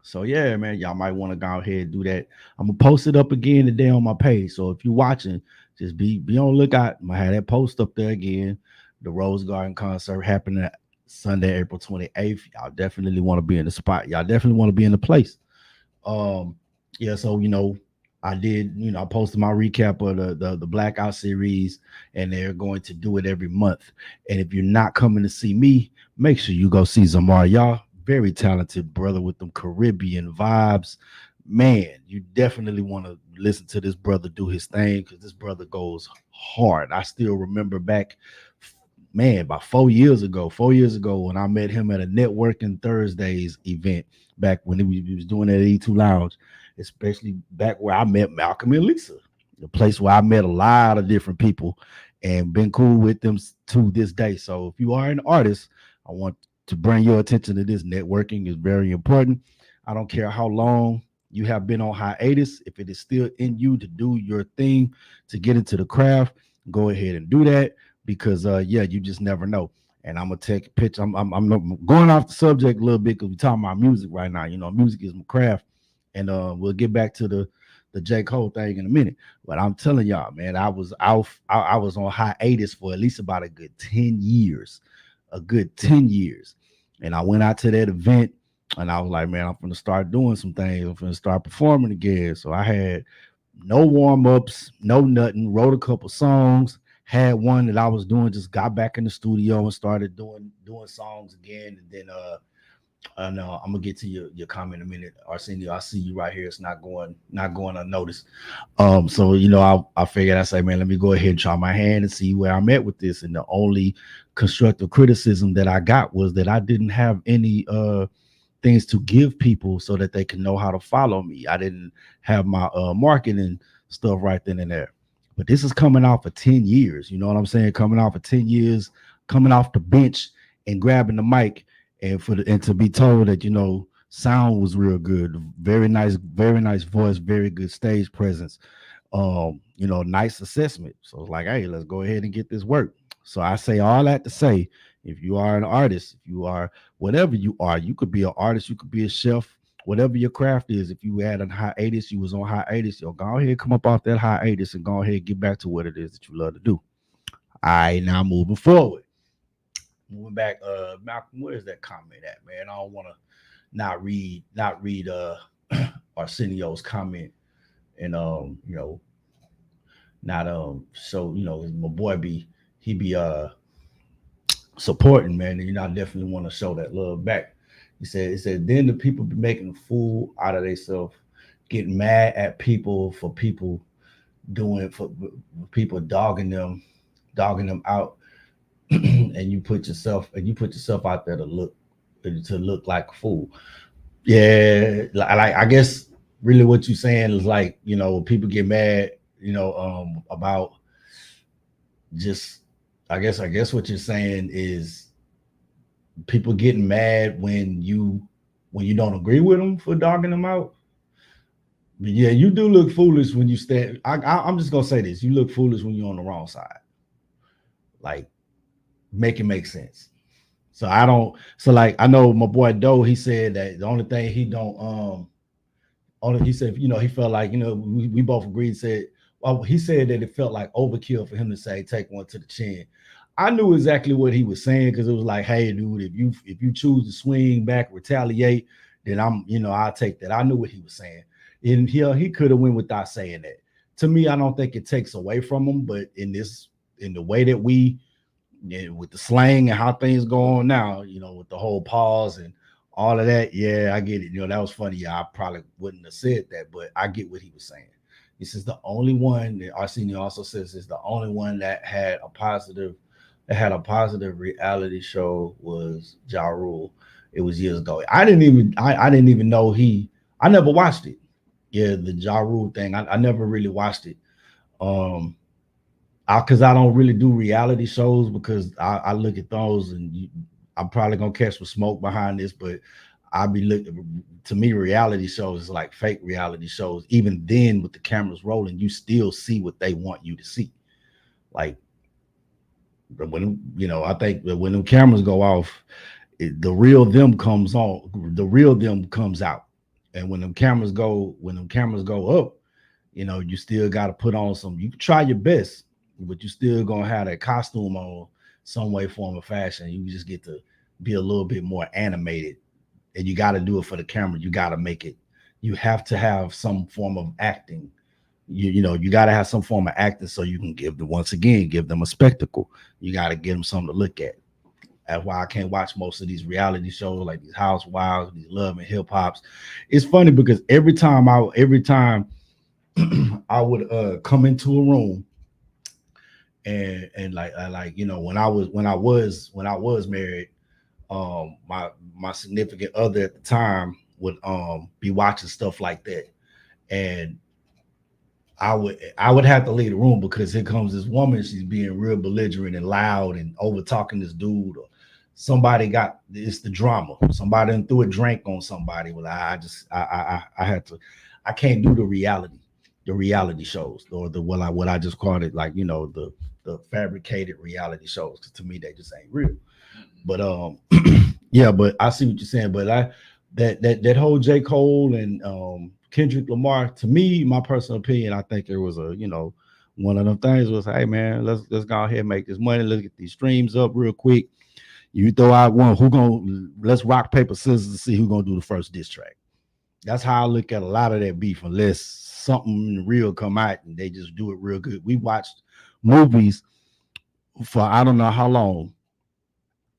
[SPEAKER 4] So yeah, man, y'all might want to go ahead and do that. I'm gonna post it up again today on my page. So if you're watching, just be on the lookout. I'm gonna have that post up there again. The Rose Garden concert happening Sunday, April 28th. Y'all definitely want to be in the spot. Y'all definitely want to be in the place. So I did, I posted my recap of the Blackout Series, and they're going to do it every month. And if you're not coming to see me, make sure you go see Zamar. Y'all, very talented brother with them Caribbean vibes. Man, you definitely want to listen to this brother do his thing, because this brother goes hard. I still remember back, about 4 years ago when I met him at a Networking Thursdays event back when he was doing that E2 Lounge, especially back where I met Malcolm and Lisa, the place where I met a lot of different people and been cool with them to this day. So if you are an artist, I want to bring your attention to this. Networking is very important. I don't care how long you have been on hiatus. If it is still in you to do your thing, to get into the craft, go ahead and do that, because you just never know. And I'm gonna take a picture. I'm going off the subject a little bit because we're talking about music right now. Music is my craft, and we'll get back to the J. Cole thing in a minute. But I'm telling y'all, man, I was on hiatus for at least about a good 10 years. And I went out to that event and I was like, man, I'm going to start doing some things. I'm going to start performing again. So I had no warm-ups, no nothing, wrote a couple songs, had one that I was doing, just got back in the studio and started doing songs again. And then No, I'm gonna get to your comment in a minute, Arsenio. I see you right here. It's not going unnoticed. So I figured I say, man, let me go ahead and try my hand and see where I'm at with this. And the only constructive criticism that I got was that I didn't have any things to give people so that they can know how to follow me. I didn't have my marketing stuff right then and there. But this is coming off for 10 years. You know what I'm saying? Coming off for 10 years, coming off the bench and grabbing the mic and to be told that sound was real good, very nice voice, very good stage presence, nice assessment. So it's like, hey, let's go ahead and get this work. So I say all that to say, if you are an artist, if you are whatever you are, you could be an artist, you could be a chef, whatever your craft is. If you had a hiatus, you was on hiatus, go ahead, come up off that hiatus and go ahead and get back to what it is that you love to do. All right, now moving forward. Moving back, Malcolm, where's that comment at, man? I don't want to not read Arsenio's comment and not so my boy be supporting, man, and I definitely want to show that love back. He said then the people be making a fool out of themselves, getting mad at people for people doing for people dogging them out, and you put yourself out there to look like a fool. Yeah, like I guess really what you're saying is like, people get mad, about just I guess what you're saying is people getting mad when you don't agree with them for dogging them out. But yeah, you do look foolish when you stand. I'm just gonna say this: you look foolish when you're on the wrong side. Like, make it make sense. So I don't. So like, I know my boy Doe. He said that the only thing he don't only he said, he felt like, we both agreed. Said, well, he said that it felt like overkill for him to say take one to the chin. I knew exactly what he was saying because it was like, hey, dude, if you choose to swing back, retaliate, then I'll take that. I knew what he was saying, and he could have went without saying that. To me, I don't think it takes away from him, but in the way that with the slang and how things go on now, with the whole pause and all of that, yeah, I get it. That was funny. Yeah, I probably wouldn't have said that, but I get what he was saying. This is the only one that Arsenio also says is the only one that had a positive reality show was Ja Rule. It was years ago. I didn't even know I never watched it. Yeah, the Ja Rule thing. I never really watched it. Because I don't really do reality shows because I look at those and I'm probably gonna catch some smoke behind this, but I'll be looking. To me, reality shows is like fake reality shows. Even then, with the cameras rolling, you still see what they want you to see. Like when I think that when the cameras go off, the real them comes on. The real them comes out, and when them cameras go up, you still got to put on some. You can try your best, but you still gonna have that costume on some way, form, or fashion. You just get to be a little bit more animated, and you got to do it for the camera. You got to make it. You have to have some form of acting. You got to have some form of acting so you can give them a spectacle. You got to give them something to look at. That's why I can't watch most of these reality shows like these Housewives, these Love and Hip Hops. It's funny because every time I would come into a room and like when I was married, my significant other at the time would be watching stuff like that, and I would have to leave the room because here comes this woman. She's being real belligerent and loud and over talking this dude, or it's the drama. Somebody done threw a drink on somebody. Well, I had to. I can't do the reality shows, or what I just called it, like the fabricated reality shows. Because to me, they just ain't real. But yeah. But I see what you're saying. But that whole J. Cole and Kendrick Lamar, to me, my personal opinion, I think it was one of them things was, hey man, let's go ahead and make this money. Let's get these streams up real quick. You throw out one, let's rock, paper, scissors to see who's gonna do the first diss track. That's how I look at a lot of that beef, unless something real come out and they just do it real good. We watched movies for I don't know how long,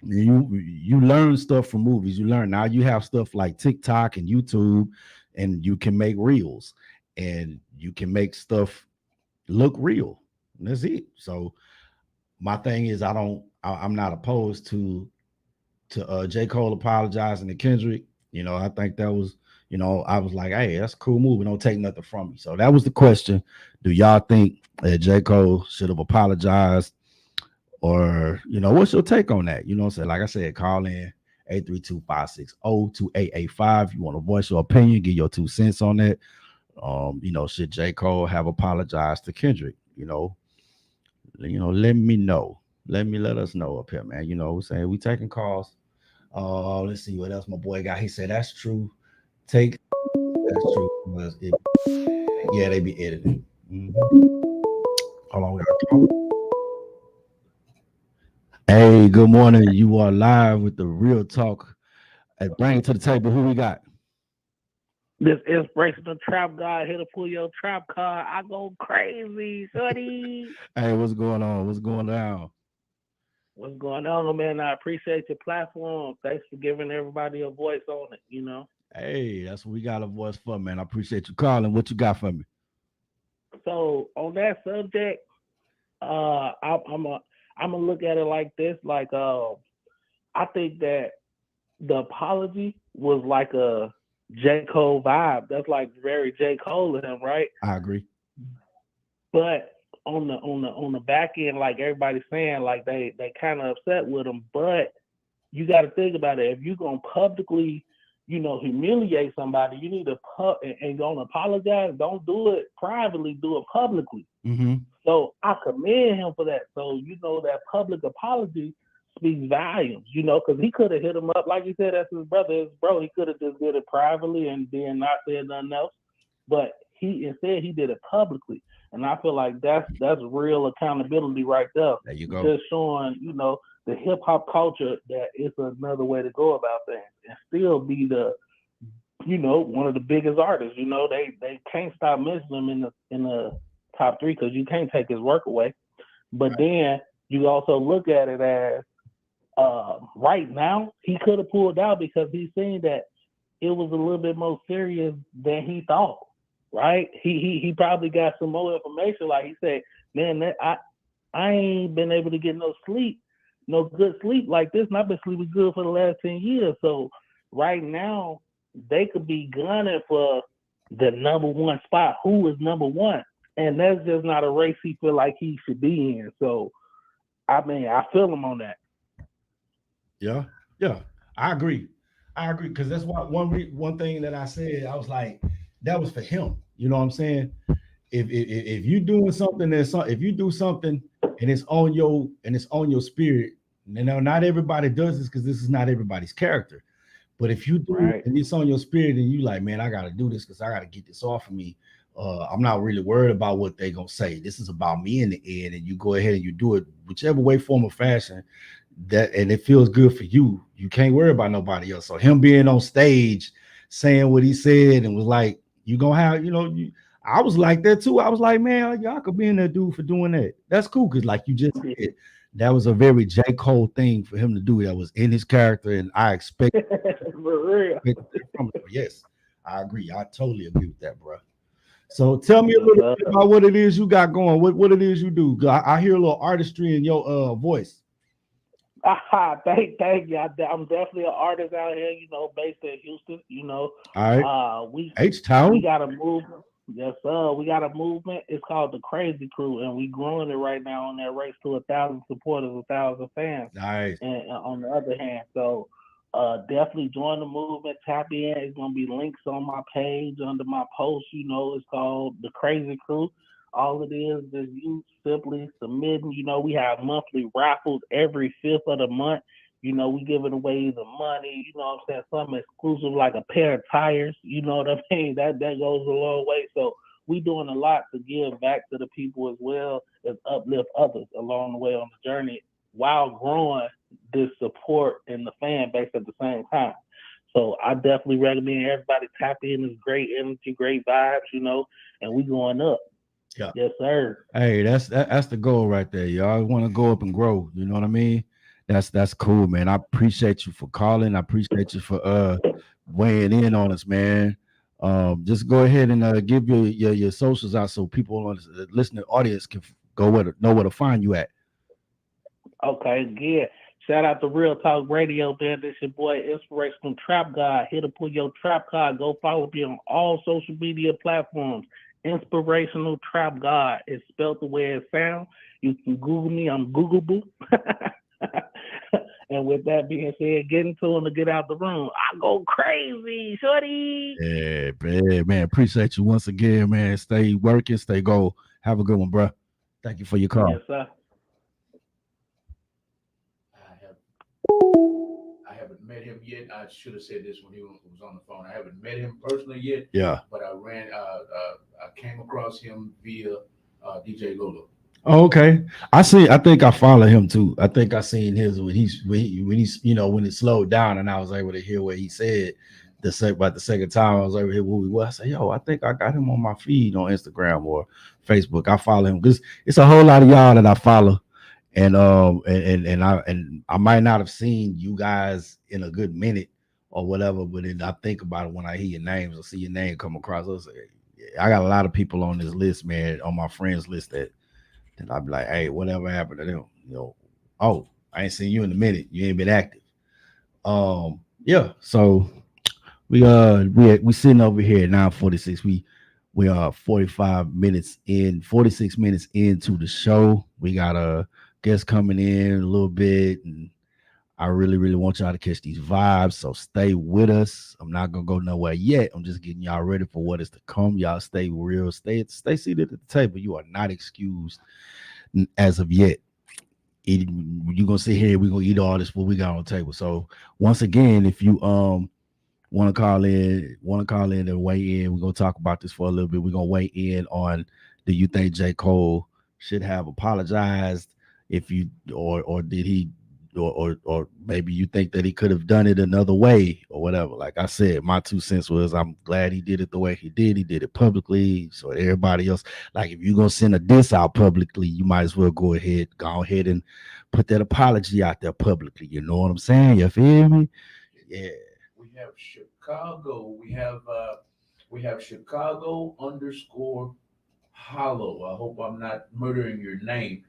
[SPEAKER 4] You learn stuff from movies. You learn now. You have stuff like TikTok and YouTube, and you can make reels, and you can make stuff look real. And that's it. So my thing is, I'm not opposed to J. Cole apologizing to Kendrick. I think that was, I was like, hey, that's a cool move. Don't take nothing from me. So that was the question. Do y'all think that J. Cole should have apologized? Or, what's your take on that? What I'm saying? Like I said, call in 832-560-2885. You want to voice your opinion, give your 2 cents on that. Should J. Cole have apologized to Kendrick? Let me know. Let us know up here, man. We're saying we taking calls. Let's see what else my boy got. He said that's true. That's true. Yeah, they be editing. Hold on, we got a call. Hey, good morning. You are live with the Real Talk. Hey, bring it to the table. Who we got?
[SPEAKER 6] This inspirational trap guy here to pull your trap card. I go crazy, shorty.
[SPEAKER 4] Hey, what's going on? What's going down?
[SPEAKER 6] What's going on, man? I appreciate your platform. Thanks for giving everybody a voice on it,
[SPEAKER 4] Hey, that's what we got a voice for, man. I appreciate you calling. What you got for me?
[SPEAKER 6] So on that subject, I'm gonna look at it like this. Like, I think that the apology was like a J. Cole vibe. That's like very J. Cole of him, right?
[SPEAKER 4] I agree.
[SPEAKER 6] But on the back end, like everybody's saying, like they kind of upset with him. But you got to think about it. If you're gonna publicly, humiliate somebody, you need to and gonna apologize. Don't do it privately. Do it publicly.
[SPEAKER 4] Mm-hmm.
[SPEAKER 6] So I commend him for that. So that public apology speaks volumes, because he could have hit him up, like he said, that's his brother, his bro. He could have just did it privately and then not said nothing else. But instead he did it publicly. And I feel like that's real accountability right there.
[SPEAKER 4] There you go.
[SPEAKER 6] Just showing, the hip hop culture that it's another way to go about things and still be the, one of the biggest artists. They can't stop mentioning him in the top 3 because you can't take his work away. But then you also look at it as right now he could have pulled out because he's seen that it was a little bit more serious than he thought. Right? He probably got some more information. Like he said, man, I ain't been able to get no sleep, no good sleep like this, and I've been sleeping good for the last 10 years. So right now they could be gunning for the number 1 spot. Who is number 1? And that's just not a race he feel like he should be in. So, I feel him on that.
[SPEAKER 4] Yeah, I agree because that's why one thing that I said, I was like, that was for him. You know what I'm saying? If you doing something if you do something and it's on your spirit, not everybody does this because this is not everybody's character. But if you do it and it's on your spirit and you like, man, I got to do this because I got to get this off of me. I'm not really worried about what they're gonna say. This is about me in the end, and you go ahead and you do it whichever way, form, or fashion and it feels good for you. You can't worry about nobody else. So him being on stage saying what he said and was like, you gonna have, I was like that too. I was like, man, y'all could be in there dude for doing that. That's cool because like you just said, that was a very J. Cole thing for him to do. That was in his character, and I expect from it. Yes, I agree. I totally agree with that, bro. So tell me a little bit about what it is you got going. What it is you do. I hear a little artistry in your voice.
[SPEAKER 6] Thank you. I'm definitely an artist out here, based in Houston.
[SPEAKER 4] All right.
[SPEAKER 6] H-Town. We got a movement. Yes, sir. We got a movement. It's called the Crazy Crew, and we growing it right now on that race to 1,000 supporters, 1,000 fans.
[SPEAKER 4] Nice.
[SPEAKER 6] And on the other hand, so definitely join the movement. Tap in. It's gonna be links on my page under my post. It's called the Crazy Crew. All it is you simply submitting. We have monthly raffles every 5th of the month. We giving away the money, something exclusive like a pair of tires, you know what I mean? That goes a long way. So we doing a lot to give back to the people as well as uplift others along the way on the journey while growing this support in the fan base at the same time. So I definitely recommend everybody tap in. It's great energy, great vibes, and we going up.
[SPEAKER 4] Yeah.
[SPEAKER 6] Yes, sir.
[SPEAKER 4] Hey, that's the goal right there. Y'all want to go up and grow. You know what I mean? That's cool, man. I appreciate you for calling. I appreciate you for weighing in on us, man. Just go ahead and give your socials out so people on the listening audience can go where to know where to find you at.
[SPEAKER 6] Okay, yeah. Shout out to Real Talk Radio, man. This your boy, Inspirational Trap God. Here to pull your trap card. Go follow me on all social media platforms. Inspirational Trap God. It's spelled the way it sounds. You can Google me. I'm Googleable. And with that being said, get into him to get out the room. I go crazy, shorty.
[SPEAKER 4] Yeah, man. Appreciate you once again, man. Stay working, stay go. Have a good one, bro. Thank you for your call.
[SPEAKER 6] Yes, sir.
[SPEAKER 2] I haven't met him yet. I should have said this when he was on the phone. I haven't met him personally yet.
[SPEAKER 4] Yeah.
[SPEAKER 2] But I came across him via DJ Lolo.
[SPEAKER 4] Oh, okay. I think I follow him too. I think I seen his when he's when it slowed down and I was able to hear what he said about the second time I was able to hear what we was. I said, yo, I think I got him on my feed on Instagram or Facebook. I follow him because it's a whole lot of y'all that I follow. And I might not have seen you guys in a good minute or whatever, but then I think about it when I hear your names or see your name come across. I got a lot of people on this list, man, on my friends list that I'd be like, hey, whatever happened to them? Oh, I ain't seen you in a minute. You ain't been active. Yeah. So we sitting over here at 9:46. We are 46 minutes into the show. We got a guest coming in a little bit, and I really, really want y'all to catch these vibes. So stay with us. I'm not gonna go nowhere yet. I'm just getting y'all ready for what is to come. Y'all stay real, stay seated at the table. You are not excused as of yet. You're gonna sit here, we're gonna eat all this what we got on the table. So once again, if you want to call in and weigh in, we're gonna talk about this for a little bit. We're gonna weigh in on, do you think J. Cole should have apologized? If you or did he or maybe you think that he could have done it another way or whatever. Like I said, my 2 cents was I'm glad he did it the way he did. He did it publicly, so everybody else, like if you're gonna send a diss out publicly, you might as well go ahead and put that apology out there publicly. You know what I'm saying? You feel me? Yeah.
[SPEAKER 2] We have Chicago. We have Chicago _ Hollow. I hope I'm not murdering your name.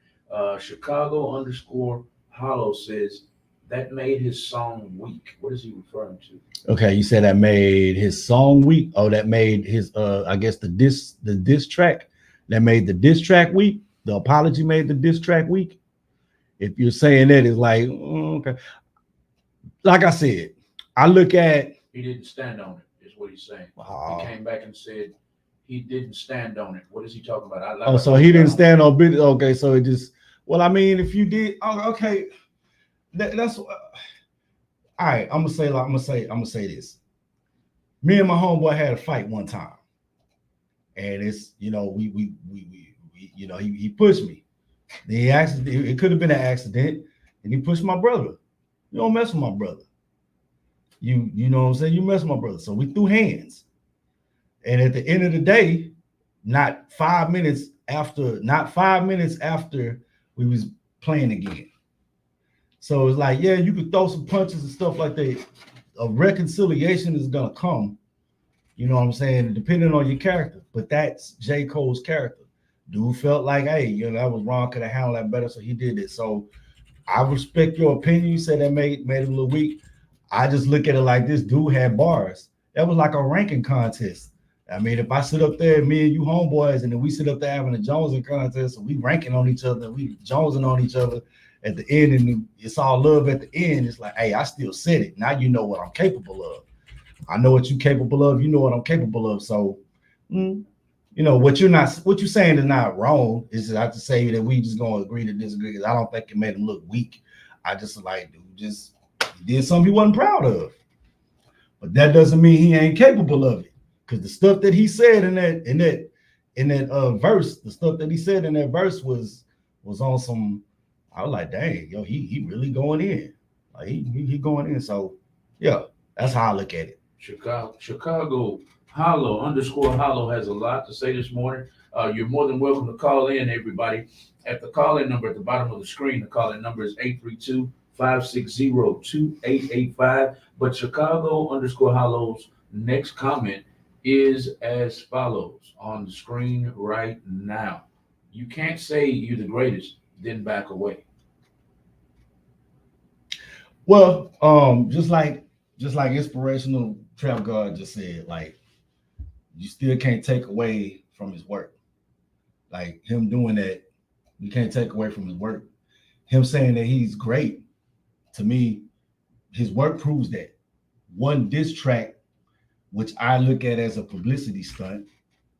[SPEAKER 2] Chicago _ Hollow says that made his song weak. What is he referring to?
[SPEAKER 4] Okay, you said that made his song weak. Oh, that made his I guess the diss track. That made the diss track weak. The apology made the diss track weak. If you're saying that, it's like, okay. Like I said, I look at,
[SPEAKER 2] he didn't stand on it, is what he's saying. He came back and said he didn't stand on it. What is he talking about?
[SPEAKER 4] So he didn't stand on business. Okay, so it just, well, I mean, if you did, okay, that's all right. I'm gonna say this. Me and my homeboy had a fight one time, and it's we he pushed me. The accident, it could have been an accident, and he pushed my brother. You don't mess with my brother. You know what I'm saying? You mess with my brother. So we threw hands. And at the end of the day, not 5 minutes after we was playing again. So it's like, yeah, you could throw some punches and stuff like that. A reconciliation is gonna come, you know what I'm saying, depending on your character. But that's J. Cole's character. Dude felt like, hey, that was wrong, could have handled that better, so he did it. So I respect your opinion. You said that made him a little weak. I just look at it like this dude had bars. That was like a ranking contest. I mean, if I sit up there, me and you homeboys, and then we sit up there having a Jonesing contest, and we ranking on each other, we Jonesing on each other at the end, and it's all love at the end. It's like, hey, I still said it. Now you know what I'm capable of. I know what you're capable of. You know what I'm capable of. So, what you're saying is not wrong. It's just I have to say that we just gonna agree to disagree, because I don't think it made him look weak. I just like, dude, just he did something he wasn't proud of. But that doesn't mean he ain't capable of it. Because the stuff that he said in that verse, the stuff that he said in that verse was on some. I was like, dang, yo, he really going in. Like he going in. So yeah, that's how I look at it.
[SPEAKER 2] Chicago Hollow _ Hollow has a lot to say this morning. You're more than welcome to call in, everybody. At the call-in number at the bottom of the screen, the call-in number is 560-2885. But Chicago_Hollows next comment is as follows on the screen right now. You can't say you're the greatest, then back away.
[SPEAKER 4] Well, just like inspirational Trap God just said, like you still can't take away from his work. Like him doing that, you can't take away from his work. Him saying that he's great, to me, his work proves that. One diss track, which I look at as a publicity stunt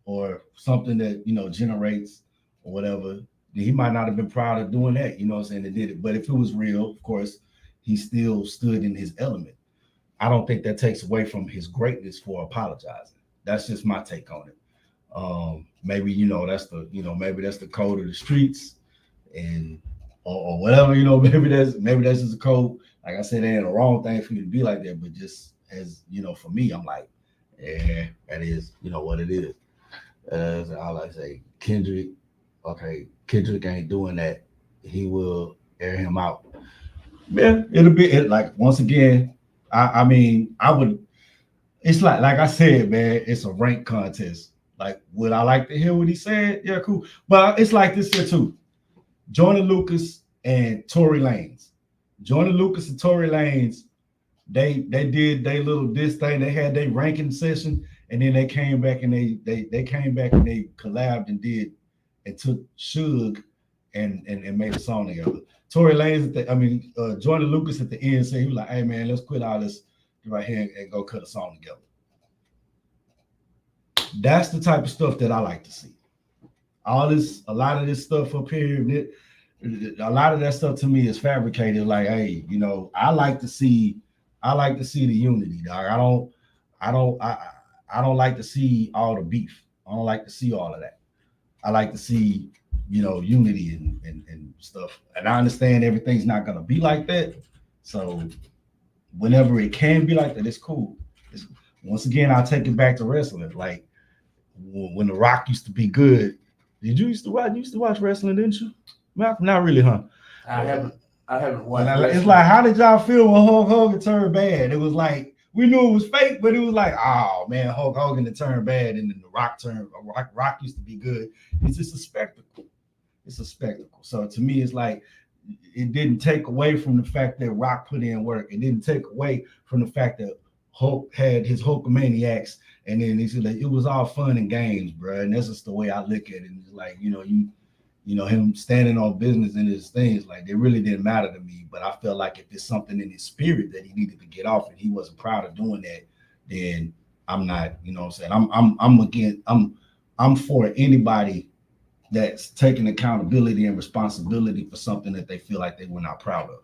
[SPEAKER 4] or something that, generates or whatever, he might not have been proud of doing that, that did it. But if it was real, of course, he still stood in his element. I don't think that takes away from his greatness for apologizing. That's just my take on it. Maybe maybe that's the code of the streets, and or whatever. Maybe that's just a code. Like I said, it ain't a wrong thing for you to be like that, but just as for me, I'm like, yeah, that is what it is. That's all I say. Kendrick ain't doing that. He will air him out. Yeah, it'll be like once again. I mean, I would. It's like I said, man. It's a rank contest. Like, would I like to hear what he said? Yeah, cool. But it's like this here too. Joyner Lucas and Tory Lanez. Joyner Lucas and Tory Lanez, they did their little diss thing. They had their ranking session, and then they came back and they collabed and took Suge and made a song together. Tory Lanez, Joyner Lucas at the end said, he was like, hey man, let's quit all this right here and go cut a song together. That's the type of stuff that I like to see. A lot of this stuff up here, a lot of that stuff to me is fabricated. Like, hey, I like to see the unity, dog. I don't like to see all the beef. I don't like to see all of that. I like to see, unity and stuff. And I understand everything's not gonna be like that. So whenever it can be like that, it's cool. Once again, I'll take it back to wrestling. Like when The Rock used to be good. Did you used to watch wrestling, didn't you? Not really, huh?
[SPEAKER 2] I haven't watched.
[SPEAKER 4] It's like, how did y'all feel when Hulk Hogan turned bad? It was like we knew it was fake, but it was like, oh man, Hulk Hogan to turn bad, and then The Rock turned. Rock used to be good. It's just a spectacle. It's a spectacle. So to me, it's like it didn't take away from the fact that Rock put in work. It didn't take away from the fact that Hulk had his Hulkamaniacs, and then he said like, it was all fun and games, bro. And that's just the way I look at it. It's like, him standing on business and his things, like they really didn't matter to me. But I felt like if there's something in his spirit that he needed to get off and he wasn't proud of doing that, then I'm not, what I'm saying? I'm for anybody that's taking accountability and responsibility for something that they feel like they were not proud of.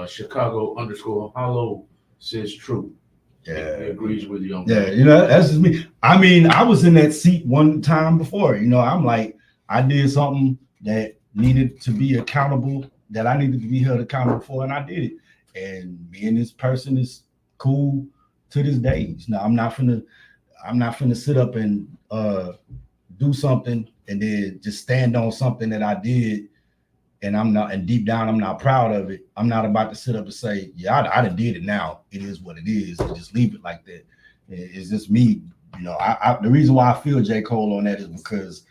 [SPEAKER 2] Chicago_Hollow says true.
[SPEAKER 4] Yeah,
[SPEAKER 2] he agrees with you on
[SPEAKER 4] that.
[SPEAKER 2] Yeah,
[SPEAKER 4] that's just me. I mean, I was in that seat one time before. I'm like, I did something that needed to be accountable, that I needed to be held accountable for, and I did it. And me and this person is cool to this day. Now, I'm not finna sit up and do something and then just stand on something that I did. And deep down, I'm not proud of it. I'm not about to sit up and say, yeah, I done did it now. It is what it is. And just leave it like that. It's just me. The reason why I feel J. Cole on that is because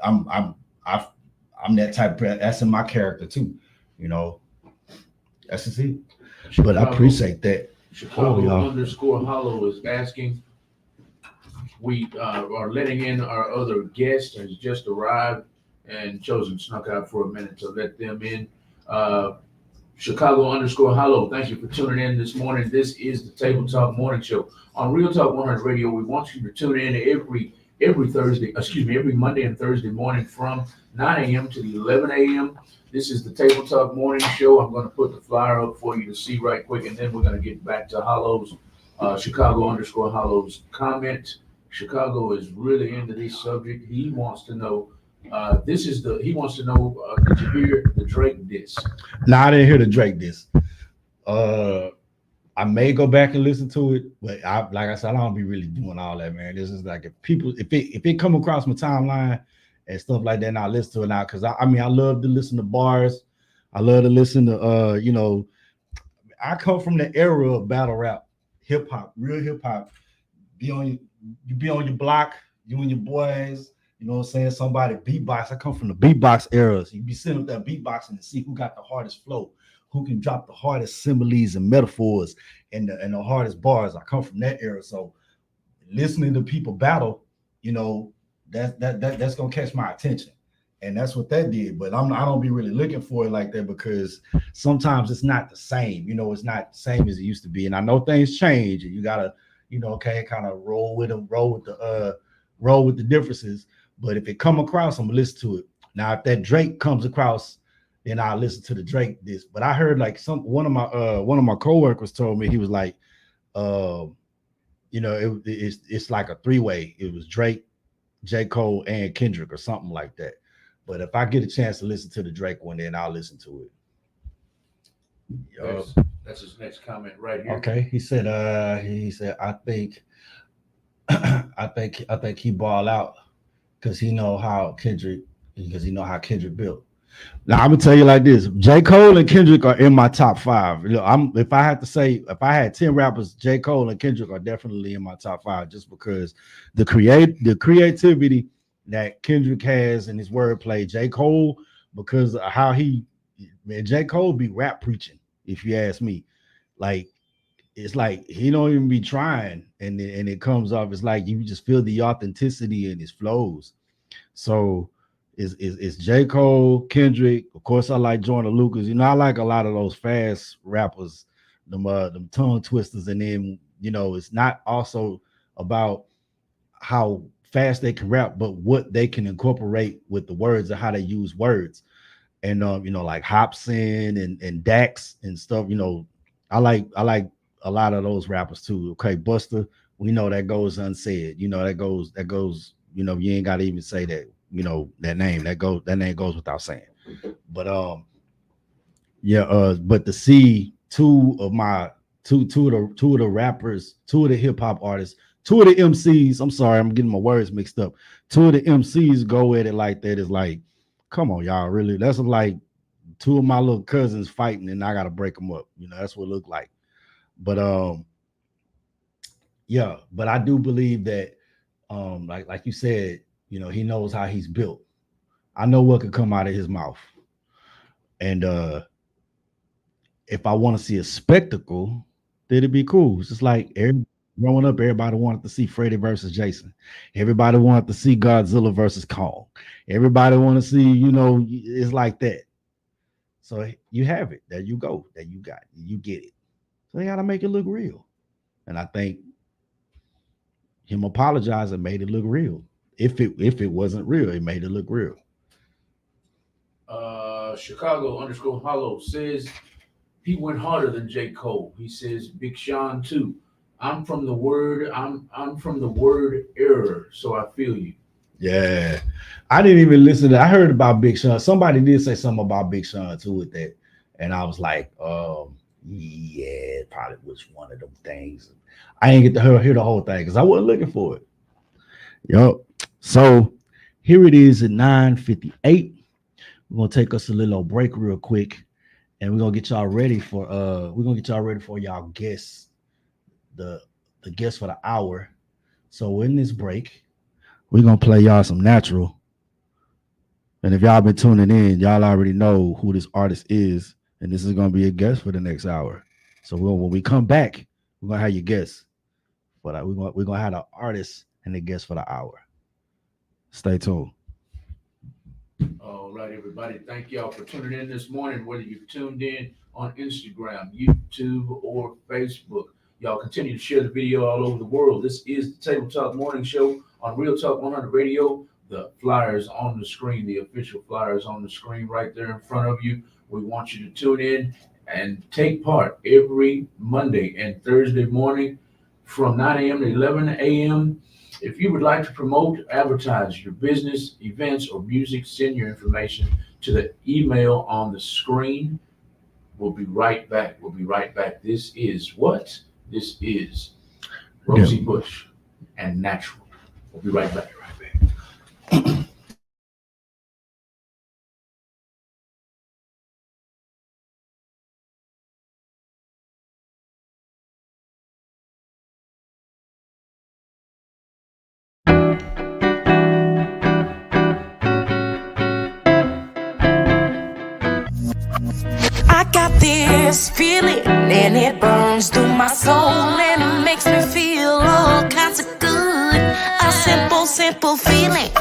[SPEAKER 4] I'm that type of, that's in my character too. That's just it. But I appreciate that.
[SPEAKER 2] Chicago_Hollow is asking. We are letting in our other guest has just arrived and chosen snuck out for a minute to let them in. Chicago_Hollow, thank you for tuning in this morning. This is the Table Talk Morning Show on Real Talk 100 Radio. We want you to tune in every Monday and Thursday morning from 9 a.m. to 11 a.m. This is the Table Talk Morning Show. I'm going to put the flyer up for you to see right quick, and then we're going to get back to Hollow's, Chicago_Hollow's comment. Chicago is really into this subject. He wants to know. He wants to know, did you hear the Drake diss?
[SPEAKER 4] No, I didn't hear the Drake diss. I may go back and listen to it, but like I said, I don't be really doing all that, man. This is like if it come across my timeline and stuff like that, and I listen to it now, because I love to listen to bars. I love to listen to I come from the era of battle rap, hip hop, real hip hop. You be on your block, you and your boys, you know what I'm saying? Somebody beatbox. I come from the beatbox era. So you be sitting up there beatboxing and see who got the hardest flow, who can drop the hardest similes and metaphors and the hardest bars. I come from that era. So listening to people battle, you know, that's gonna catch my attention. And that's what that did. But I don't be really looking for it like that because sometimes it's not the same. You know, it's not the same as it used to be. And I know things change, and you gotta, okay, kind of roll with the differences. But if it come across, I'm gonna listen to it. Now, if that Drake comes across, then I'll listen to the Drake this. But I heard like one of my coworkers told me, he was like, uh, it's like a three-way. It was Drake, J. Cole, and Kendrick or something like that. But if I get a chance to listen to the Drake one, then I'll listen to it.
[SPEAKER 2] That's his next comment right here.
[SPEAKER 4] Okay. He said, I think I think he ball out because he know how Kendrick built. Now I'm gonna tell you like this: J. Cole and Kendrick are in my top five. If I had to say, if I had 10 rappers, J. Cole and Kendrick are definitely in my top five, just because the creativity that Kendrick has in his wordplay. J. Cole, because of how J. Cole be rap preaching. If you ask me, like it's like he don't even be trying, and it comes off. It's like you just feel the authenticity in his flows. So it's J. Cole, Kendrick. Of course, I like Joyner Lucas. I like a lot of those fast rappers, them tongue twisters, and then it's not also about how fast they can rap, but what they can incorporate with the words and how they use words. And like Hobson and Dax and stuff. I like a lot of those rappers too. Okay, Buster, we know that goes unsaid. That goes. You ain't got to even say that. That name goes without saying. But yeah. But to see two of the rappers, two of the hip hop artists, two of the MCs. I'm sorry, I'm getting my words mixed up. Two of the MCs go at it like that is like, come on, y'all, really? That's like two of my little cousins fighting, and I gotta break them up. That's what it looked like. But yeah, but I do believe that like you said, he knows how he's built. I know what could come out of his mouth. And if I want to see a spectacle, then it'd be cool. It's just like growing up, everybody wanted to see Freddy versus Jason. Everybody wanted to see Godzilla versus Kong. Everybody want to see, it's like that. So you have it. There you go. There you got it. You get it. So they gotta make it look real. And I think him apologizing made it look real. If it wasn't real, it made it look real.
[SPEAKER 2] Chicago _ Hollow says he went harder than J. Cole. He says Big Sean too. I'm from the word error, so I feel you.
[SPEAKER 4] Yeah. I didn't even listen I heard about Big Sean. Somebody did say something about Big Sean too with that. And I was like, yeah, it probably was one of them things. I didn't get to hear the whole thing because I wasn't looking for it. Yep. So here it is at 9:58. We're gonna take us a little break real quick, and we're gonna get y'all ready for y'all guests, the guests for the hour. So in this break, we're gonna play y'all some natural. And if y'all been tuning in, y'all already know who this artist is, and this is gonna be a guest for the next hour. So when we come back, we're gonna have your guests. But we're gonna have the artist and the guest for the hour. Stay tuned.
[SPEAKER 2] All right, everybody. Thank y'all for tuning in this morning, whether you've tuned in on Instagram, YouTube, or Facebook. Y'all continue to share the video all over the world. This is the Table Talk Morning Show on Real Talk 100 Radio. The flyers on the screen, the official flyers on the screen right there in front of you. We want you to tune in and take part every Monday and Thursday morning from 9 a.m. to 11 a.m. If you would like to promote, advertise your business, events, or music, send your information to the email on the screen. We'll be right back. This is what? This is Rosie Bush and Natural. We'll be right back.
[SPEAKER 7] this feeling, and it burns through my soul, and it makes me feel all kinds of good. A simple, simple feeling,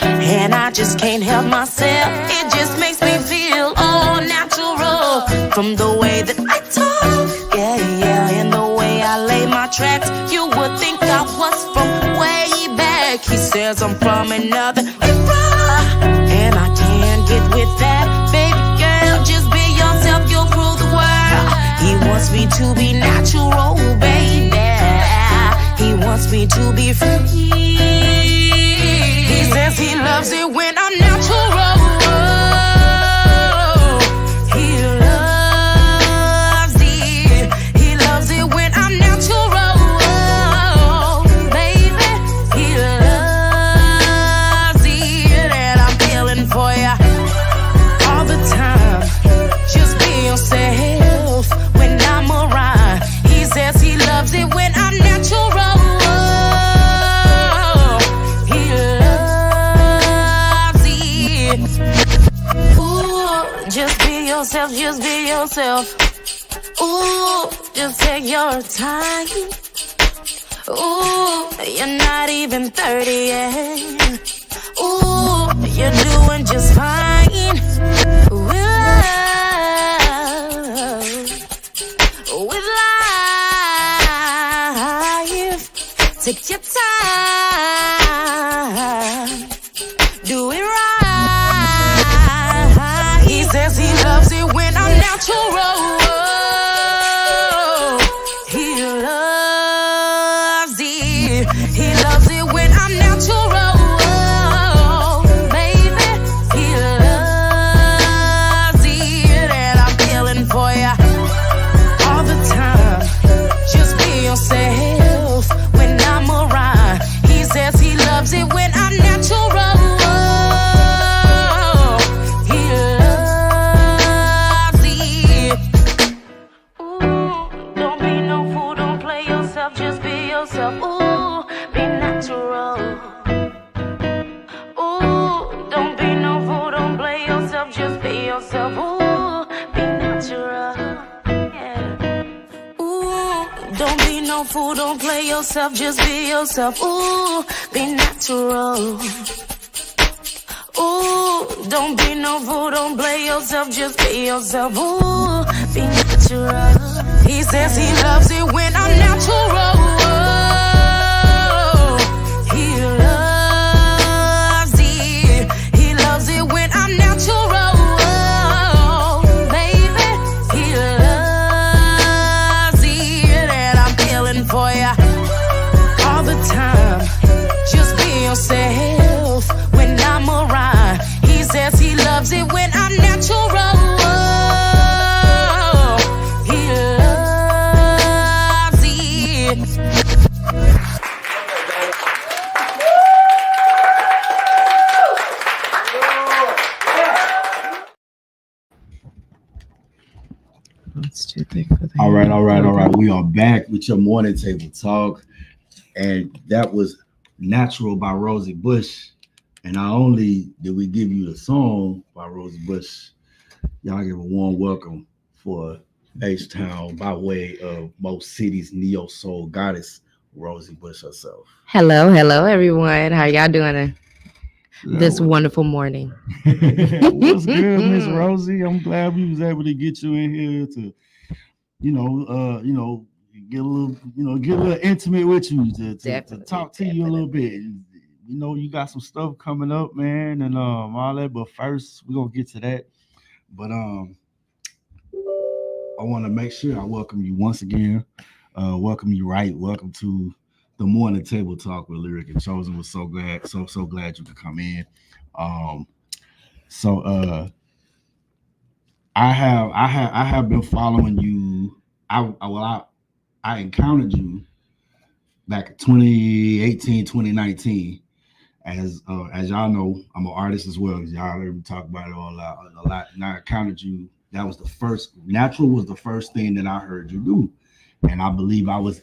[SPEAKER 7] and I just can't help myself. It just makes me feel all natural. From the way that I talk, yeah, and the way I lay my tracks, you would think I was from way back. He says I'm from another era, and I can't get with that. Baby girl, just be yourself, you'll rule the world. He wants me to be natural, baby. He wants me to be free. He says he loves it when I'm natural. He loves it. He loves it when I'm natural, baby. He loves it, and I'm feeling for ya all the time. Just be yourself when I'm around. He says he loves it when I'm natural. He loves it. Ooh, just be yourself, just be yourself. Ooh, just take your time. Ooh, you're not even 30 yet. Ooh, you're doing just fine. With life, take your time, do it right. He says he loves it when I'm natural. He loves it. He loves it when I'm natural, baby. He loves it, and I'm feeling for ya all the time. Just be yourself when I'm around. He says he loves it when I'm natural. He loves it. Ooh, don't be no fool, don't play yourself, just be yourself. Ooh, be natural. Ooh, don't be no fool, don't play yourself, just be yourself. Ooh, be natural. Yeah. Ooh, don't be no fool, don't play yourself, just be yourself. Ooh, be natural. Ooh, don't be no fool, don't play yourself, just be yourself. Ooh, be natural. He says he loves it when I'm natural. He loves it. He loves it when I'm natural, baby. He loves it, and I'm feeling for ya all the time. Just be yourself when I'm around. He says he loves it when I'm natural. He loves it.
[SPEAKER 4] All right. We are back with your morning table talk, and that was "Natural" by Rosie Bush. And not only did we give you the song by Rosie Bush, y'all give a warm welcome for H-Town by way of most cities neo soul goddess Rosie Bush herself.
[SPEAKER 8] Hello, everyone. How y'all doing this wonderful morning?
[SPEAKER 4] What's good, Miss Rosie? I'm glad we was able to get you in here to, get a little intimate with you to talk to you a little bit. You know, you got some stuff coming up, man, and all that. But first, we're gonna get to that. But I want to make sure I welcome you once again. Welcome you right. Welcome to the morning table talk with Lyric and Chosen. We're so glad you could come in. I have been following you. I encountered you back in 2018, 2019. As y'all know, I'm an artist as well. Y'all heard me talk about it a lot. And I encountered you. That was the first. Natural was the first thing that I heard you do, and I believe I was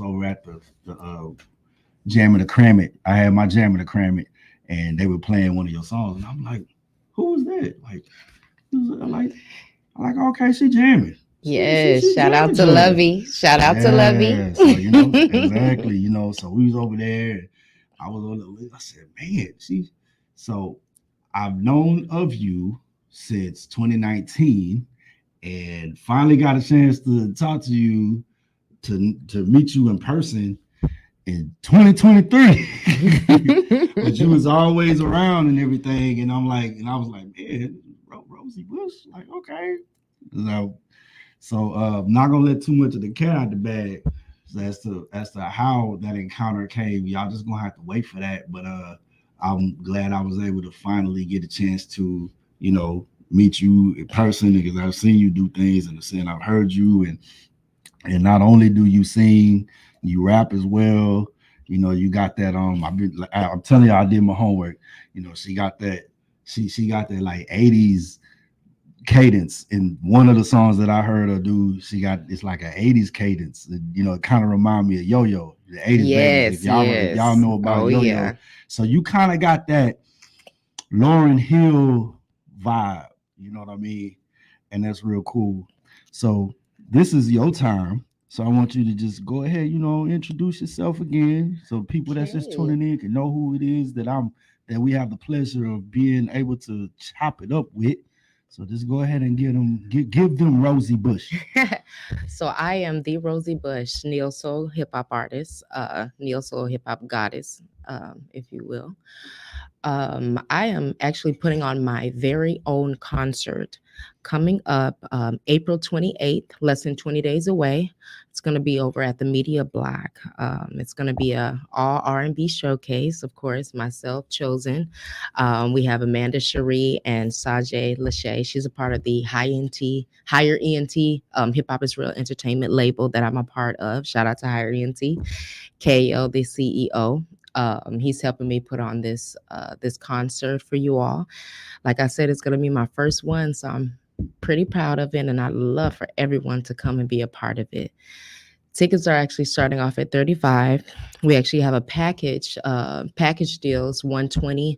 [SPEAKER 4] over at the Jamming to Cram It. I had my Jamming to Cram It, and they were playing one of your songs, and I'm like, who was that? Like, I'm like, okay, she jamming.
[SPEAKER 8] Yes,
[SPEAKER 4] She
[SPEAKER 8] shout out
[SPEAKER 4] jamming,
[SPEAKER 8] to
[SPEAKER 4] jamming.
[SPEAKER 8] Lovey. Shout out to Lovey.
[SPEAKER 4] Yeah, so exactly, so we was over there. I was on the list. I said, man, so I've known of you since 2019 and finally got a chance to talk to you to meet you in person in 2023. But you was always around and everything. And I was like, man, Rosie Bush, like, okay. So I'm not gonna let too much of the cat out the bag as to how that encounter came. Y'all just gonna have to wait for that. But I'm glad I was able to finally get a chance to, meet you in person because I've seen you do things and I've heard you and not only do you sing, you rap as well. You got that I'm telling you, I did my homework. She got that she got that like 80s cadence in one of the songs that I heard her do. It's like an 80s cadence. It kind of remind me of Yo-Yo, the 80s
[SPEAKER 8] Yes,
[SPEAKER 4] babies. If y'all know about Yo-Yo.
[SPEAKER 8] Yeah.
[SPEAKER 4] So you kind of got that Lauryn Hill vibe, you know what I mean? And that's real cool. So this is your time. So I want you to just go ahead, introduce yourself again. So people that's just tuning in can know who it is that we have the pleasure of being able to chop it up with. So just go ahead and give them Rosie Bush.
[SPEAKER 8] So I am the Rosie Bush, neo soul hip hop artist, neo soul hip hop goddess, if you will. I am actually putting on my very own concert coming up April 28th, less than 20 days away. It's going to be over at the Media Block. It's going to be a all R&B showcase, of course, myself chosen. We have Amanda Cherie and Sajay Lachey. She's a part of the Higher ENT Hip Hop is Real Entertainment label that I'm a part of. Shout out to Higher ENT. KO, the CEO. He's helping me put on this concert for you all. Like I said, it's going to be my first one, so I'm pretty proud of it, and I'd love for everyone to come and be a part of it. Tickets are actually starting off at $35. We actually have a package deals, $120.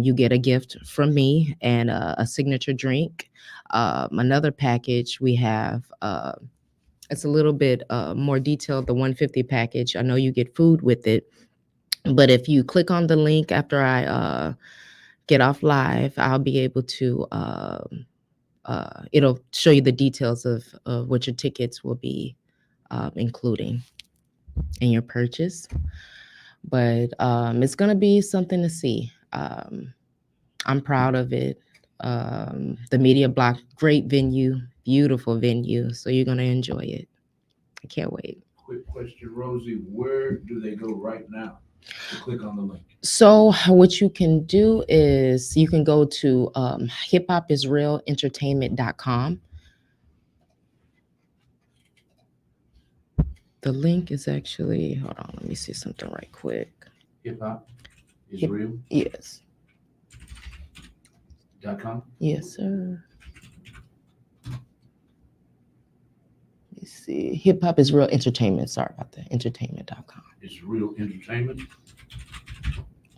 [SPEAKER 8] You get a gift from me and a signature drink. Another package we have, it's a little bit more detailed, the $150 package. I know you get food with it, but if you click on the link after I get off live, I'll be able to, it'll show you the details of what your tickets will be including in your purchase. But it's going to be something to see. I'm proud of it. The Media Block, great venue, beautiful venue. So you're going to enjoy it. I can't wait.
[SPEAKER 2] Quick question, Rosie. Where do they go right now to click on the link?
[SPEAKER 8] So what you can do is you can go to hiphopisrealentertainment.com. The link is actually, hold on, let me see something right quick.
[SPEAKER 2] Hip hop is real?
[SPEAKER 8] Yes.
[SPEAKER 2] .com?
[SPEAKER 8] Yes, sir. Let me see. Hip Hop is Real Entertainment. Sorry about that. Entertainment.com.
[SPEAKER 2] It's Real Entertainment.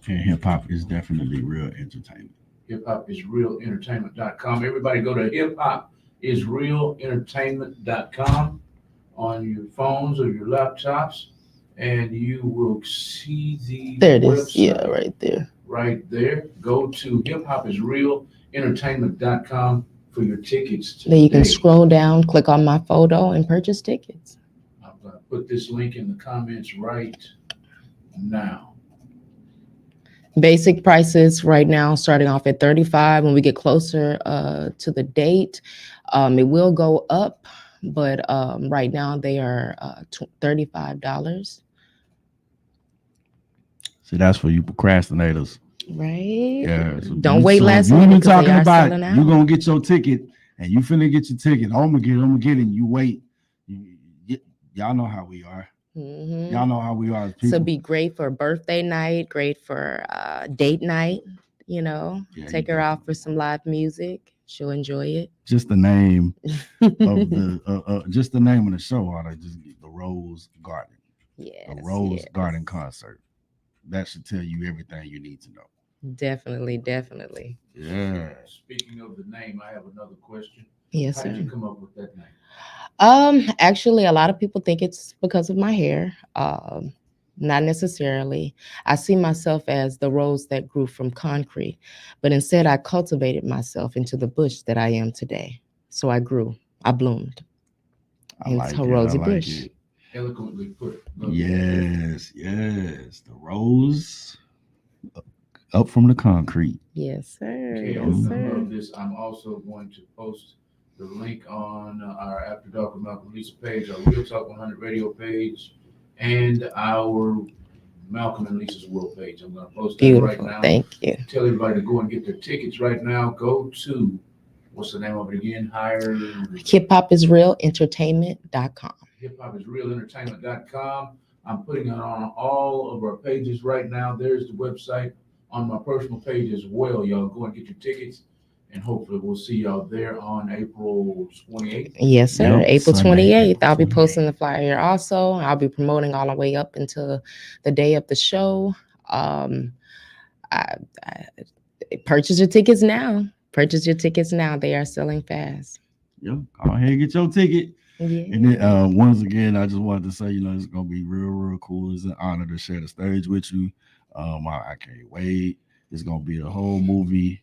[SPEAKER 4] And hip hop is definitely real entertainment.
[SPEAKER 2] Hip hop is Real Entertainment.com. Everybody go to hip hop is Real Entertainment.com on your phones or your laptops, and you will see the
[SPEAKER 8] There it
[SPEAKER 2] website.
[SPEAKER 8] is. Yeah, right there.
[SPEAKER 2] Right there. Go to hip hop is Real Entertainment.com for your tickets today.
[SPEAKER 8] Then you can scroll down, click on my photo, and purchase tickets.
[SPEAKER 2] I'm going to put this link in the comments right now.
[SPEAKER 8] Basic prices right now starting off at $35. When we get closer to the date, it will go up, but right now they are $35.
[SPEAKER 4] See, that's for you procrastinators.
[SPEAKER 8] Right.
[SPEAKER 4] Yeah. So
[SPEAKER 8] don't wait last minute because they are selling out.
[SPEAKER 4] You're gonna get your ticket and you finna get your ticket. I'm gonna get it, and you wait. Y'all know how we are.
[SPEAKER 8] Mm-hmm.
[SPEAKER 4] Y'all know how we are as people.
[SPEAKER 8] So be great for birthday night, great for date night, take her out for some live music. She'll enjoy it.
[SPEAKER 4] Just the name of the name of the show ought to just get the Rose Garden.
[SPEAKER 8] Yes.
[SPEAKER 4] The Rose Garden concert. That should tell you everything you need to know.
[SPEAKER 8] Definitely.
[SPEAKER 4] Yeah.
[SPEAKER 2] Speaking of the name, I have another question.
[SPEAKER 8] Yes,
[SPEAKER 2] How did
[SPEAKER 8] sir.
[SPEAKER 2] you come up with that name?
[SPEAKER 8] Actually, a lot of people think it's because of my hair. Not necessarily. I see myself as the rose that grew from concrete, but instead I cultivated myself into the bush that I am today. So I grew, I bloomed.
[SPEAKER 4] I
[SPEAKER 8] Hence
[SPEAKER 4] like
[SPEAKER 8] her
[SPEAKER 4] it. I
[SPEAKER 8] rosy
[SPEAKER 4] like
[SPEAKER 8] bush.
[SPEAKER 4] it.
[SPEAKER 2] Eloquently put. Love it.
[SPEAKER 4] Yes, yes. The rose up from the concrete.
[SPEAKER 8] Yes, sir.
[SPEAKER 2] Okay,
[SPEAKER 8] Yes,
[SPEAKER 2] on the
[SPEAKER 8] sir.
[SPEAKER 2] of this, I'm also going to post the link on our After Dark with Malcolm Lisa page, our Real Talk 100 radio page, and our Malcolm and Lisa's World page. I'm going to post that right
[SPEAKER 8] Beautiful.
[SPEAKER 2] now.
[SPEAKER 8] Thank you.
[SPEAKER 2] Tell everybody to go and get their tickets right now. Go to, what's the name of it again?
[SPEAKER 8] HipHopIsRealEntertainment.com.
[SPEAKER 2] HipHopIsRealEntertainment.com. I'm putting it on all of our pages right now. There's the website on my personal page as well. Y'all go and get your tickets, and hopefully we'll see y'all there on April 28th.
[SPEAKER 8] Yes, sir.
[SPEAKER 4] Yep,
[SPEAKER 8] April
[SPEAKER 4] Sunday,
[SPEAKER 8] 28th.
[SPEAKER 4] April
[SPEAKER 8] I'll be
[SPEAKER 4] 28th.
[SPEAKER 8] posting the flyer also. I'll be promoting all the way up until the day of the show. I purchase your tickets now. Purchase your tickets now. They are selling fast.
[SPEAKER 4] Yep. Go ahead and get your ticket.
[SPEAKER 8] Yeah.
[SPEAKER 4] And then once again, I just wanted to say, it's gonna be real cool. It's an honor to share the stage with you. I can't wait. It's gonna be a whole movie.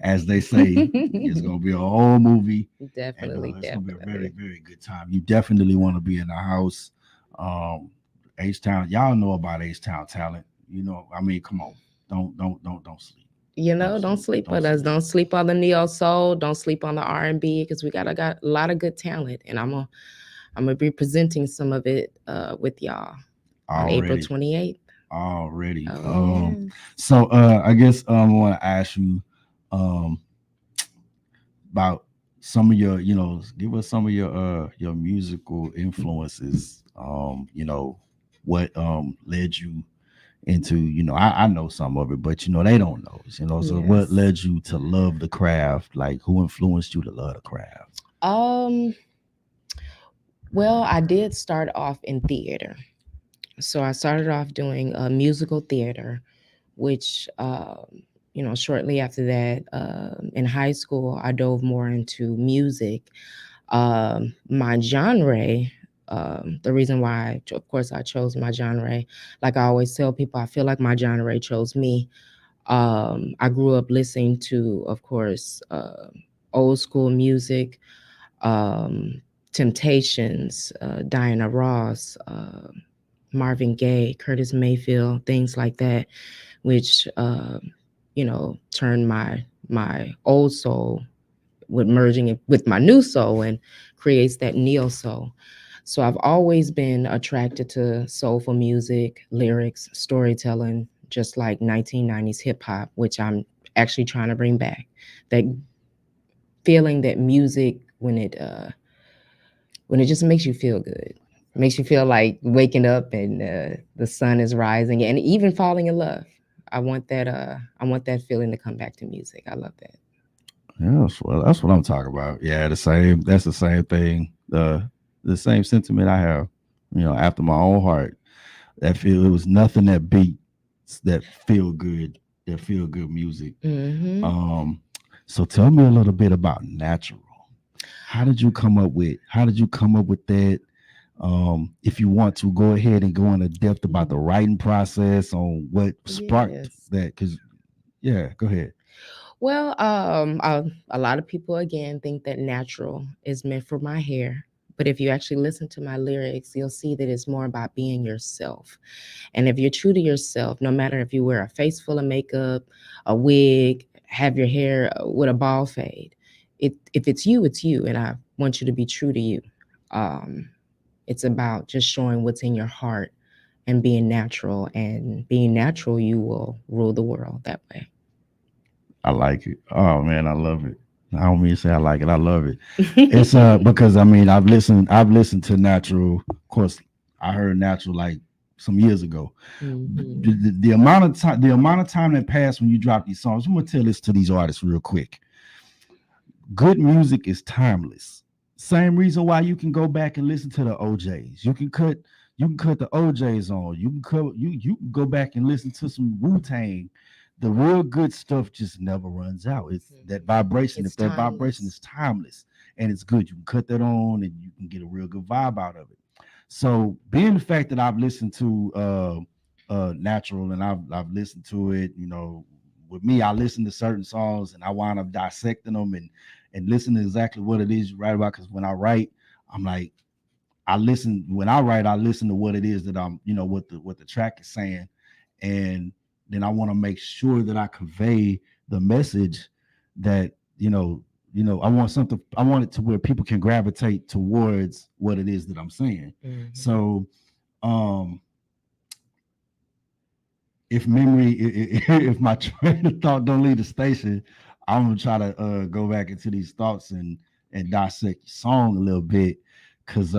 [SPEAKER 4] As they say, it's gonna be a whole movie.
[SPEAKER 8] Definitely,
[SPEAKER 4] And it's gonna be a very,
[SPEAKER 8] definitely.
[SPEAKER 4] very good time. You definitely want to be in the house. H-Town, y'all know about H-Town talent. I mean, come on. Don't sleep.
[SPEAKER 8] Don't sleep with us. Don't sleep on the neo soul. Don't sleep on the R&B because we got a lot of good talent, and I'm gonna be presenting some of it with y'all on April 28th.
[SPEAKER 4] Already.
[SPEAKER 8] Oh,
[SPEAKER 4] So I guess I want to ask you about some of your, give us some of your musical influences. What led you into, I know some of it, but they don't know. So what
[SPEAKER 8] yes.
[SPEAKER 4] led you to love the craft? Like, who influenced you to love the craft?
[SPEAKER 8] Well, I did start off in theater. So I started off doing musical theater, which shortly after that, in high school, I dove more into music. My genre, the reason why, of course, I chose my genre, like I always tell people, I feel like my genre chose me. I grew up listening to, of course, old school music, um, Temptations, Diana Ross, Marvin Gaye, Curtis Mayfield, things like that, which turned my old soul with merging it with my new soul and creates that neo soul. So I've always been attracted to soulful music, lyrics, storytelling, just like 1990s hip hop, which I'm actually trying to bring back. That feeling that music when it just makes you feel good, makes you feel like waking up and the sun is rising and even falling in love. I want that feeling to come back to music. I love that.
[SPEAKER 4] Yes, well, that's what I'm talking about. Yeah, that's the same thing. The same sentiment I have, after my own heart. It was nothing that beats that feel good music.
[SPEAKER 8] Mm-hmm.
[SPEAKER 4] So tell me a little bit about natural. How did you come up with that? If you want to go ahead and go into depth about the writing process on what sparked
[SPEAKER 8] Yes.
[SPEAKER 4] that, because go ahead.
[SPEAKER 8] Well, a lot of people again think that natural is meant for my hair. But if you actually listen to my lyrics, you'll see that it's more about being yourself. And if you're true to yourself, no matter if you wear a face full of makeup, a wig, have your hair with a ball fade, if it's you, it's you. And I want you to be true to you. It's about just showing what's in your heart and being natural. And being natural, you will rule the world that way.
[SPEAKER 4] I like it. Oh man, I love it. I don't mean to say I like it. I love it. It's because I mean I've listened to natural. Of course, I heard natural like some years ago.
[SPEAKER 8] Mhm.
[SPEAKER 4] The amount of time that passed when you drop these songs. I'm gonna tell this to these artists real quick. Good music is timeless. Same reason why you can go back and listen to the OJs. You can cut the OJs on. You can go back and listen to some Wu Tang. the real good stuff just never runs out. It's that vibration.
[SPEAKER 8] It's
[SPEAKER 4] If that vibration
[SPEAKER 8] timeless.
[SPEAKER 4] is timeless and it's good, you can cut that on and you can get a real good vibe out of it. So being the fact that I've listened to Natural and I've listened to it, with me, I listen to certain songs and I wind up dissecting them and listen to exactly what it is you write about. Because when I write, I'm like, I listen to what it is that I'm, what the track is saying. And then I want to make sure that I convey the message that, I want it to where people can gravitate towards what it is that I'm saying. So, um, if my train of thought don't leave the station, I'm gonna try to go back into these thoughts and dissect the song a little bit, because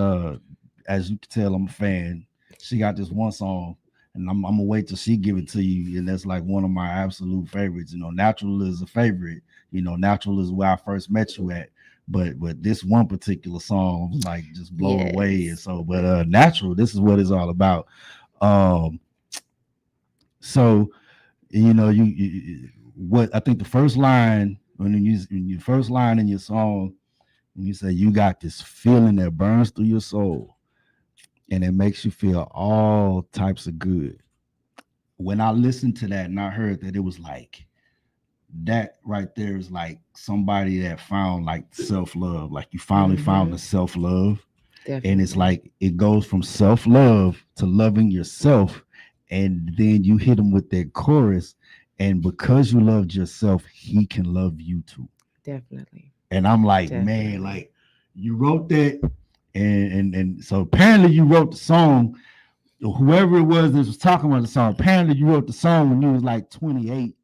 [SPEAKER 4] as you can tell, I'm a fan. She got this one song, and I'm gonna wait till she give it to you, and that's like one of my absolute favorites. Natural is a favorite. Natural is where I first met you at. But this one particular song was like just blown away, and so. But Natural, this is what it's all about. So what I think the first line when you first line in your song, when you say you got this feeling that burns through your soul and it makes you feel all types of good. When I listened to that and I heard that, it was like that right there is like somebody that found like self-love, like you finally found the self-love.
[SPEAKER 8] Definitely.
[SPEAKER 4] And it's like it goes from self-love to loving yourself, and then you hit him with that chorus, and because you loved yourself, he can love you too.
[SPEAKER 8] Definitely.
[SPEAKER 4] And I'm like, man, like you wrote that, and so apparently you wrote the song. Whoever it was that was talking about the song, apparently you wrote the song when you was like 28,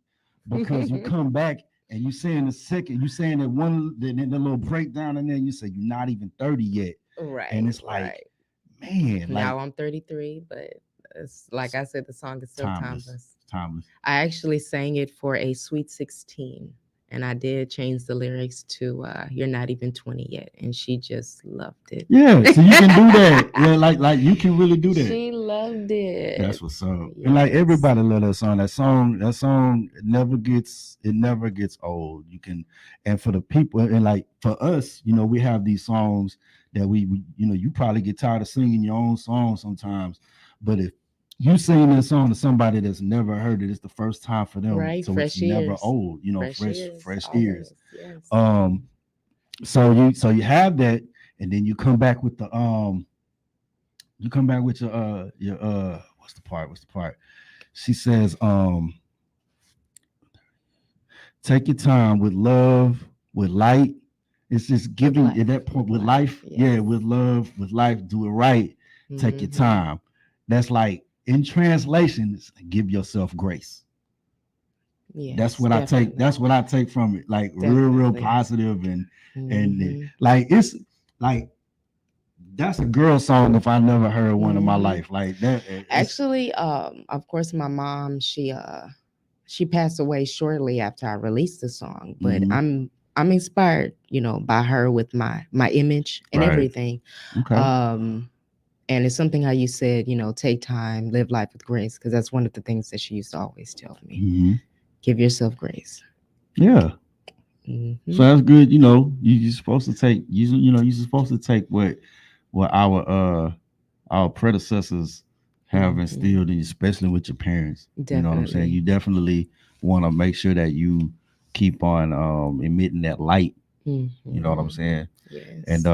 [SPEAKER 4] because you come back and you saying that one, the little breakdown, and then you say you're not even 30 yet,
[SPEAKER 8] right?
[SPEAKER 4] And it's like, man,
[SPEAKER 8] now I'm 33, but it's like I said, the song is still timeless.
[SPEAKER 4] Timeless.
[SPEAKER 8] I actually sang it for a Sweet 16, and I did change the lyrics to "You're not even 20 yet," and she just loved it.
[SPEAKER 4] Yeah, so you can do that. Yeah, like you can really do that.
[SPEAKER 8] She loved it.
[SPEAKER 4] That's what's up. Yes. And like everybody love that song. That song never gets old. You can, and for the people, and like for us, we have these songs that we you probably get tired of singing your own song sometimes, but if you sing that song to somebody that's never heard it, it's the first time for them.
[SPEAKER 8] Right,
[SPEAKER 4] so
[SPEAKER 8] fresh
[SPEAKER 4] it's
[SPEAKER 8] ears.
[SPEAKER 4] Never old, fresh ears.
[SPEAKER 8] Yes.
[SPEAKER 4] So you have that, and then you come back with the your what's the part? She says, take your time with love, with light. It's just giving at that point with life. Yes. Yeah, with love, with life, do it right. Take your time. That's like, in translation, give yourself grace. Yeah, that's what definitely. I take. That's what I take from it. Like definitely. real positive and like it's like that's a girl song if I never heard one in my life. Like that.
[SPEAKER 8] Actually, of course, my mom she passed away shortly after I released the song, but I'm inspired, by her with my image and everything. Okay. And it's something how you said, take time, live life with grace, because that's one of the things that she used to always tell me. Give yourself grace.
[SPEAKER 4] Yeah. So that's good. You're supposed to take. You're supposed to take what our predecessors have instilled in you, especially with your parents. Definitely. You know what I'm saying? You definitely want to make sure that you keep on emitting that light. You know what I'm saying? Yes. And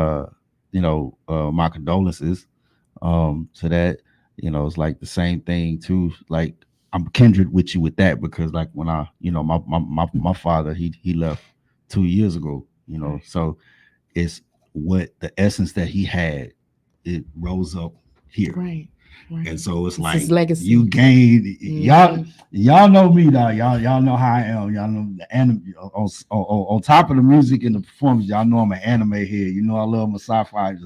[SPEAKER 4] my condolences. So that it's like the same thing too. Like I'm kindred with you with that, because like when I my father he left 2 years ago. So it's what the essence that he had, it rose up here. Right. And so it's like you gained y'all know me now. Y'all know how I am. Y'all know the anime on top of the music and the performance. Y'all know I'm an anime head. I love my sci-fi.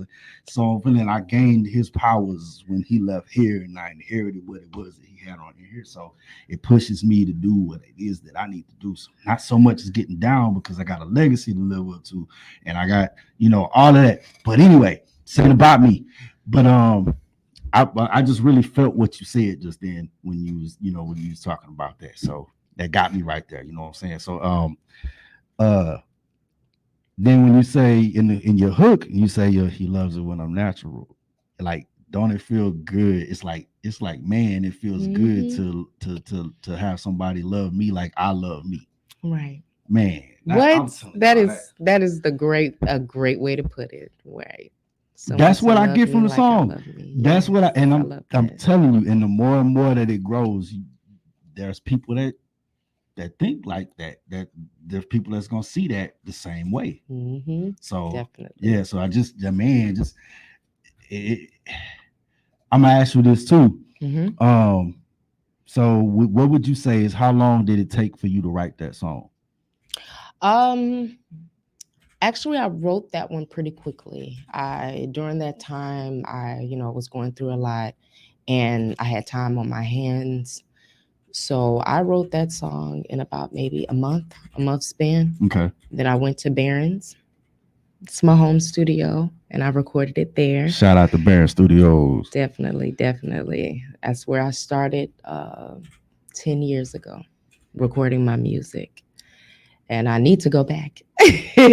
[SPEAKER 4] So I'm feeling I gained his powers when he left here, and I inherited what it was that he had on here. So it pushes me to do what it is that I need to do. So not so much as getting down, because I got a legacy to live up to, and I got all of that. But anyway, saying about me. But I just really felt what you said just then when you was talking about that. So that got me right there. You know what I'm saying? So then when you say in your hook, you say he loves it when I'm natural. Like, don't it feel good? It's like man, it feels good to have somebody love me like I love me.
[SPEAKER 8] Right.
[SPEAKER 4] Man,
[SPEAKER 8] that is a great way to put it. Right.
[SPEAKER 4] That's what I get from the song. That's what I'm telling you. And the more and more that it grows, there's people that think like that. That there's people that's gonna see that the same way.
[SPEAKER 8] Mm-hmm.
[SPEAKER 4] So
[SPEAKER 8] definitely,
[SPEAKER 4] yeah. So I'm gonna ask you this too.
[SPEAKER 8] Mm-hmm.
[SPEAKER 4] So what would you say is how long did it take for you to write that song?
[SPEAKER 8] Actually, I wrote that one pretty quickly. During that time, I was going through a lot, and I had time on my hands. So I wrote that song in about maybe a month span.
[SPEAKER 4] Okay.
[SPEAKER 8] Then I went to Barron's. It's my home studio, and I recorded it there.
[SPEAKER 4] Shout out to Barron Studios.
[SPEAKER 8] Definitely. That's where I started 10 years ago, recording my music. And I need to go back. But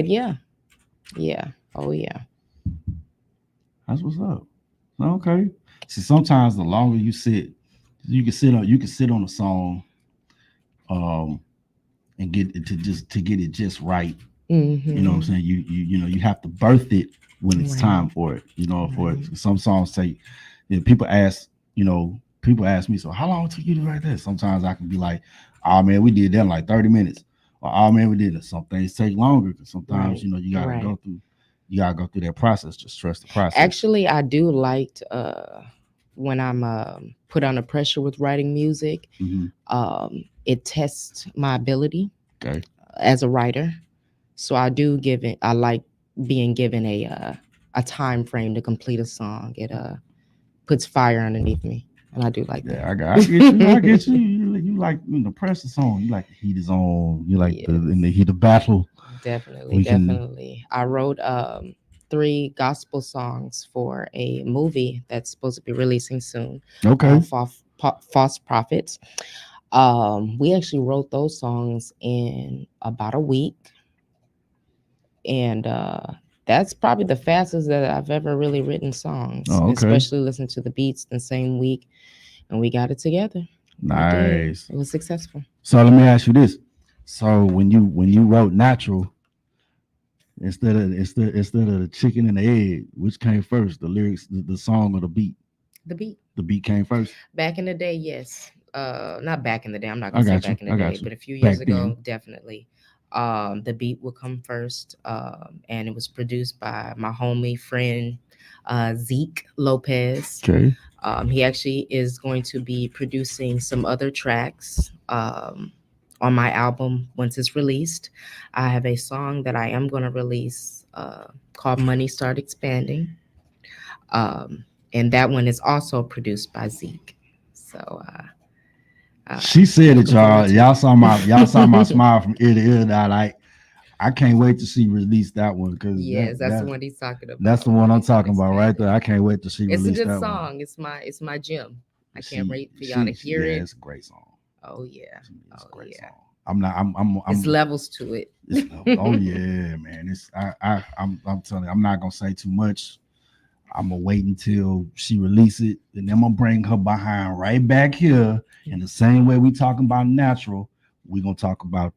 [SPEAKER 8] yeah. Oh yeah.
[SPEAKER 4] That's what's up. Okay. See, sometimes the longer you can sit on a song, and get it to get it just right.
[SPEAKER 8] Mm-hmm.
[SPEAKER 4] You know what I'm saying? You have to birth it when it's time for it. For it. Some songs take. People ask me, so how long it took you to write that? Sometimes I can be like, oh man, we did that in like 30 minutes. Or oh man, we did it. Some things take longer because sometimes you gotta go through. You gotta go through that process. Just trust the process.
[SPEAKER 8] Actually, I do like when I'm put under pressure with writing music.
[SPEAKER 4] Mm-hmm.
[SPEAKER 8] It tests my ability
[SPEAKER 4] okay.
[SPEAKER 8] As a writer. So I do give it. I like being given a time frame to complete a song. It puts fire underneath me, and I do like that.
[SPEAKER 4] I get you. I get you. You like the pressure song. You like the heat is on. You like in the heat of battle.
[SPEAKER 8] Definitely. I wrote 3 gospel songs for a movie that's supposed to be releasing soon.
[SPEAKER 4] Okay.
[SPEAKER 8] False Prophets. We actually wrote those songs in about a week, and that's probably the fastest that I've ever really written songs.
[SPEAKER 4] Oh, okay.
[SPEAKER 8] Especially listen to the beats the same week, and we got it together.
[SPEAKER 4] Nice.
[SPEAKER 8] It was successful.
[SPEAKER 4] So let me ask you this: so when you wrote Natural, instead of the chicken and the egg, which came first, the lyrics, the song, or the beat?
[SPEAKER 8] The beat.
[SPEAKER 4] The beat came first.
[SPEAKER 8] Back in the day, yes. Not back in the day. I'm not gonna say back in the day, but a few years ago, definitely. The beat would come first, and it was produced by my homie friend Zeke Lopez.
[SPEAKER 4] Okay.
[SPEAKER 8] He actually is going to be producing some other tracks on my album once it's released. I have a song that I am going to release called Money Start Expanding. And that one is also produced by Zeke. So
[SPEAKER 4] she said it, y'all. Y'all saw my smile from ear to ear. That I can't wait to see release that one because
[SPEAKER 8] that's the one he's talking about.
[SPEAKER 4] That's the one I'm talking about right there. I can't wait to see release that one.
[SPEAKER 8] It's a good song. It's my gem. I can't wait for y'all to hear it.
[SPEAKER 4] It's a great song.
[SPEAKER 8] Oh yeah,
[SPEAKER 4] it's a great song. I'm.
[SPEAKER 8] It's levels to it.
[SPEAKER 4] Oh yeah, man. I'm telling you, I'm not gonna say too much. I'm gonna wait until she release it, and then I'm gonna bring her behind right back here. In the same way we talking about Natural, we're gonna talk about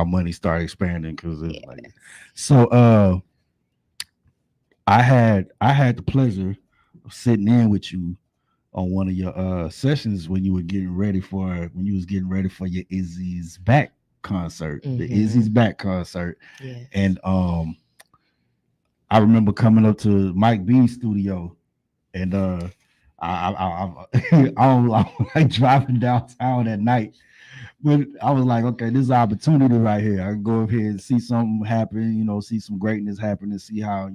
[SPEAKER 4] Money Start Expanding because it's like so. I had the pleasure of sitting in with you on one of your sessions when you was getting ready for your Izzy's Back concert, the Izzy's Back concert, and I remember coming up to Mike B's studio, and I like driving downtown at night, but I was like, okay, this is an opportunity right here. I can go up here and see something happen, see some greatness happen, and see how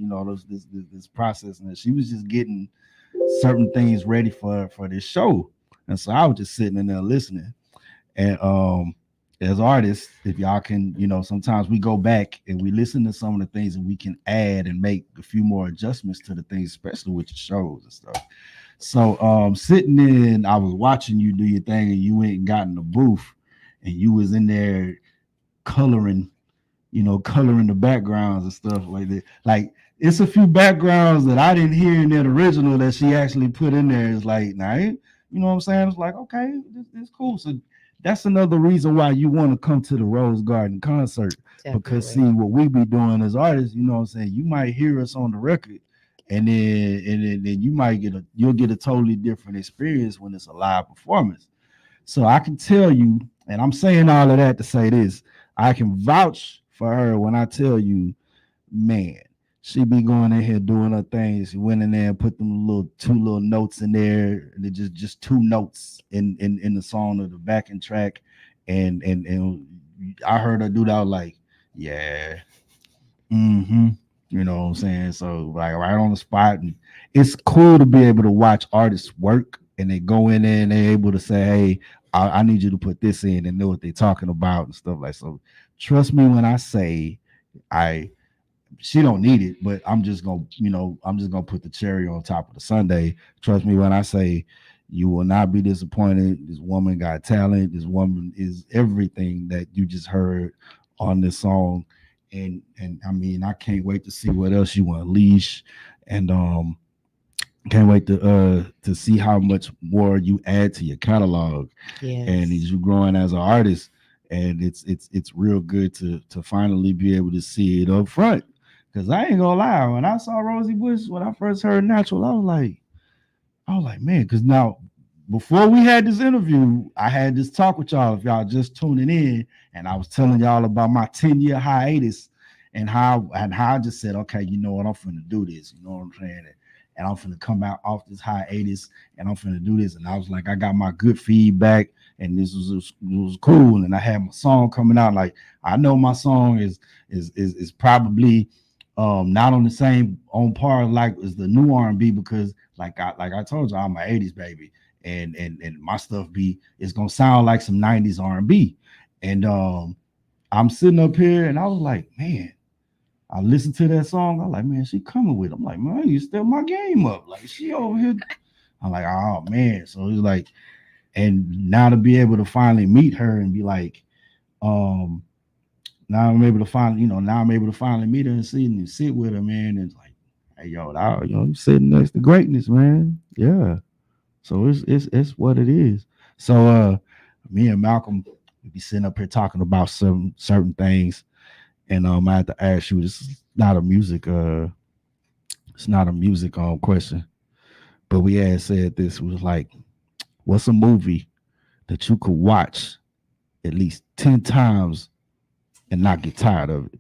[SPEAKER 4] this process. And she was just getting certain things ready for this show, and so I was just sitting in there listening. And as artists, if y'all can, sometimes we go back and we listen to some of the things and we can add and make a few more adjustments to the things, especially with the shows and stuff. So sitting in, I was watching you do your thing, and you went and got in the booth, and you was in there coloring, coloring the backgrounds and stuff like that. Like it's a few backgrounds that I didn't hear in that original that she actually put in there. It's like, nah, you know what I'm saying? It's like, okay, this cool. So that's another reason why you want to come to the Rose Garden concert. Because see what we be doing as artists, you know what I'm saying? You might hear us on the record, and then you might you'll get a totally different experience when it's a live performance. So I can tell you, and I'm saying all of that to say this, I can vouch for her when I tell you, man, she be going in here doing her things. She went in there and put them two little notes in there, and just two notes in the song of the backing track, and I heard her do that. I was like, yeah, you know what I'm saying? So like right on the spot, and it's cool to be able to watch artists work, and they go in there and they're able to say, hey, I need you to put this in and know what they're talking about and stuff like so. Trust me when I say she don't need it, but I'm just gonna put the cherry on top of the sundae. Trust me when I say you will not be disappointed. This woman got talent. This woman is everything that you just heard on this song. And I mean, I can't wait to see what else you want to unleash, and can't wait to see how much more you add to your catalog.
[SPEAKER 8] Yes.
[SPEAKER 4] And as you growing as an artist, and it's real good to finally be able to see it up front. Because I ain't gonna lie, when I saw Rosie Bush, when I first heard Natural, I was like, man, because now before we had this interview, I had this talk with y'all. If y'all just tuning in, and I was telling y'all about my 10-year hiatus and how I just said, okay, you know what, I'm finna do this. You know what I'm saying? And I'm finna come out off this hiatus, and I'm finna do this. And I was like, I got my good feedback, and this was cool. And I had my song coming out. Like I know my song is probably not on the same on par like as the new R&B, because like I told you, I'm an 80s baby, and my stuff it's gonna sound like some 90s R&B. And I'm sitting up here and I was like, man, I listened to that song. I'm like, man, she coming with it. I'm like, man, I need to step my game up. Like she over here. I'm like, oh man. So it's like, and now to be able to finally meet her and be like, now I'm able to finally meet her and sit with her, man. And it's like, hey, yo, you sitting next to greatness, man. Yeah. So it's what it is. So me and Malcolm, we be sitting up here talking about some certain things. And I had to ask you, this is not a music question. But we had said this was like, what's a movie that you could watch at least 10 times and not get tired of it?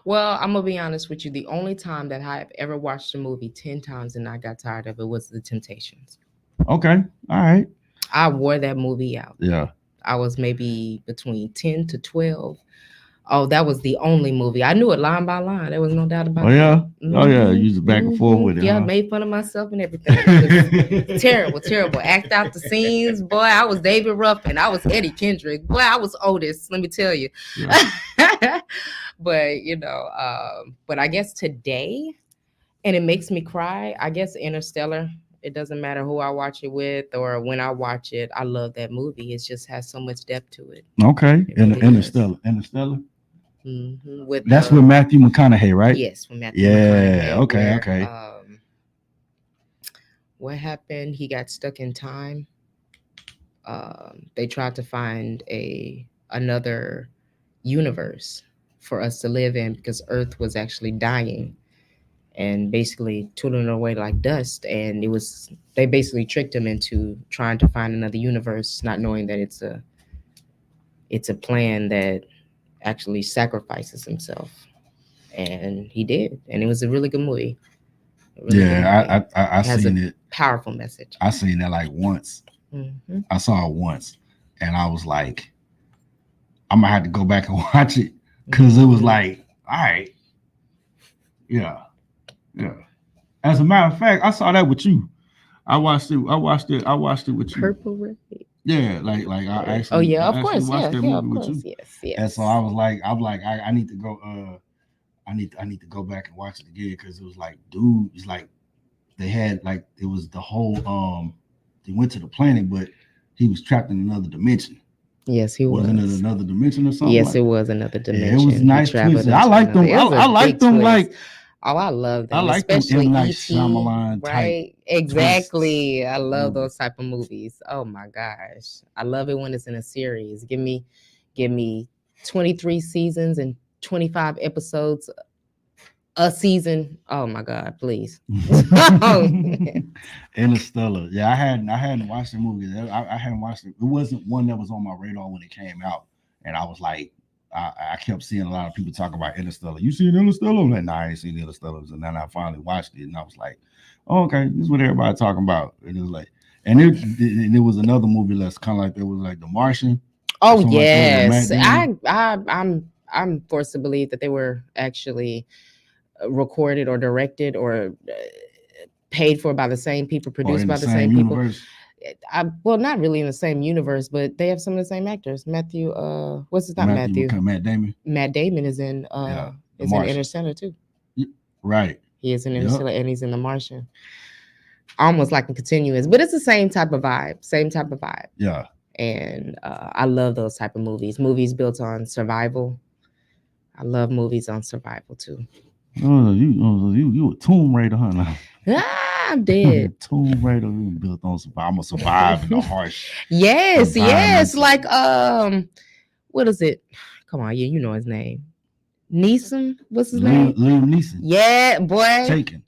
[SPEAKER 8] Well, I'm gonna be honest with you. The only time that I've ever watched a movie 10 times and I got tired of it was The Temptations.
[SPEAKER 4] Okay. All right.
[SPEAKER 8] I wore that movie out.
[SPEAKER 4] Yeah.
[SPEAKER 8] I was maybe between 10 to 12. Oh, that was the only movie. I knew it line by line. There was no doubt about it.
[SPEAKER 4] Yeah? Mm-hmm. Oh, yeah. You just back and forth with it.
[SPEAKER 8] Yeah,
[SPEAKER 4] huh?
[SPEAKER 8] Made fun of myself and everything. Terrible. Act out the scenes. Boy, I was David Ruffin. I was Eddie Kendrick. Boy, I was Otis. Let me tell you. Yeah. But, but I guess today, and it makes me cry, I guess Interstellar. It doesn't matter who I watch it with or when I watch it. I love that movie. It just has so much depth to it.
[SPEAKER 4] Okay.
[SPEAKER 8] Really
[SPEAKER 4] Interstellar.
[SPEAKER 8] Mm-hmm.
[SPEAKER 4] That's with Matthew McConaughey, right?
[SPEAKER 8] Yes, with Matthew McConaughey.
[SPEAKER 4] Okay.
[SPEAKER 8] What happened? He got stuck in time. They tried to find another universe for us to live in because Earth was actually dying and basically tooling away like dust. And they basically tricked him into trying to find another universe, not knowing that it's a plan that actually sacrifices himself. And he did. And it was a really good movie.
[SPEAKER 4] I seen it.
[SPEAKER 8] Powerful message.
[SPEAKER 4] I seen that like once.
[SPEAKER 8] Mm-hmm.
[SPEAKER 4] I saw it once and I was like, I'm gonna have to go back and watch it because it was like, all right. Yeah. As a matter of fact, I saw that with you. I watched it with you.
[SPEAKER 8] Purple Rain.
[SPEAKER 4] Yeah, like I actually.
[SPEAKER 8] Oh yeah, of course.
[SPEAKER 4] Watched that movie with you.
[SPEAKER 8] Yes.
[SPEAKER 4] And so I was like, I need to go. I need to go back and watch it again because it was like, dude, it's like they had like it was the whole they went to the planet, but he was trapped in another dimension.
[SPEAKER 8] Yes, he was.
[SPEAKER 4] Wasn't it another dimension or something?
[SPEAKER 8] Yes,
[SPEAKER 4] like
[SPEAKER 8] it was another dimension.
[SPEAKER 4] Yeah, it was nice twisted. I like them. I like them like.
[SPEAKER 8] Oh, I love them.
[SPEAKER 4] I like
[SPEAKER 8] especially
[SPEAKER 4] them M. Night
[SPEAKER 8] E.T.
[SPEAKER 4] Shyamalan
[SPEAKER 8] Right? Exactly.
[SPEAKER 4] twists.
[SPEAKER 8] I love those type of movies. Oh my gosh, I love it when it's in a series. Give me 23 seasons and 25 episodes a season. Oh my God, please.
[SPEAKER 4] Interstellar. Yeah, I hadn't watched the movie. I hadn't watched it. It wasn't one that was on my radar when it came out, and I was like, I kept seeing a lot of people talk about Interstellar. You seen Interstellar? I'm like, nah, I ain't seen Interstellar. And then I finally watched it, and I was like, oh, okay, this is what everybody talking about. And it was like, and it was another movie that's kind of like it was like The Martian.
[SPEAKER 8] Oh yes, I'm forced to believe that they were actually recorded or directed or paid for by the same people, produced by the same people. Well, not really in the same universe, but they have some of the same actors. Matthew, what's his name? Matthew.
[SPEAKER 4] Matt Damon.
[SPEAKER 8] Matt Damon is in in Interstellar too.
[SPEAKER 4] Right.
[SPEAKER 8] He is in Interstellar and he's in The Martian. Almost like a continuous, but it's the same type of vibe.
[SPEAKER 4] Yeah.
[SPEAKER 8] And I love those type of movies. Movies built on survival. I love movies on survival too.
[SPEAKER 4] Oh, you a Tomb Raider, huh? Now?
[SPEAKER 8] I'm dead.
[SPEAKER 4] Tomb Raider built on survival. I'm gonna survive in the harsh.
[SPEAKER 8] Yes. Like what is it? Come on, you know his name. Neeson. What's his name?
[SPEAKER 4] Liam Neeson.
[SPEAKER 8] Yeah, boy.
[SPEAKER 4] Taken.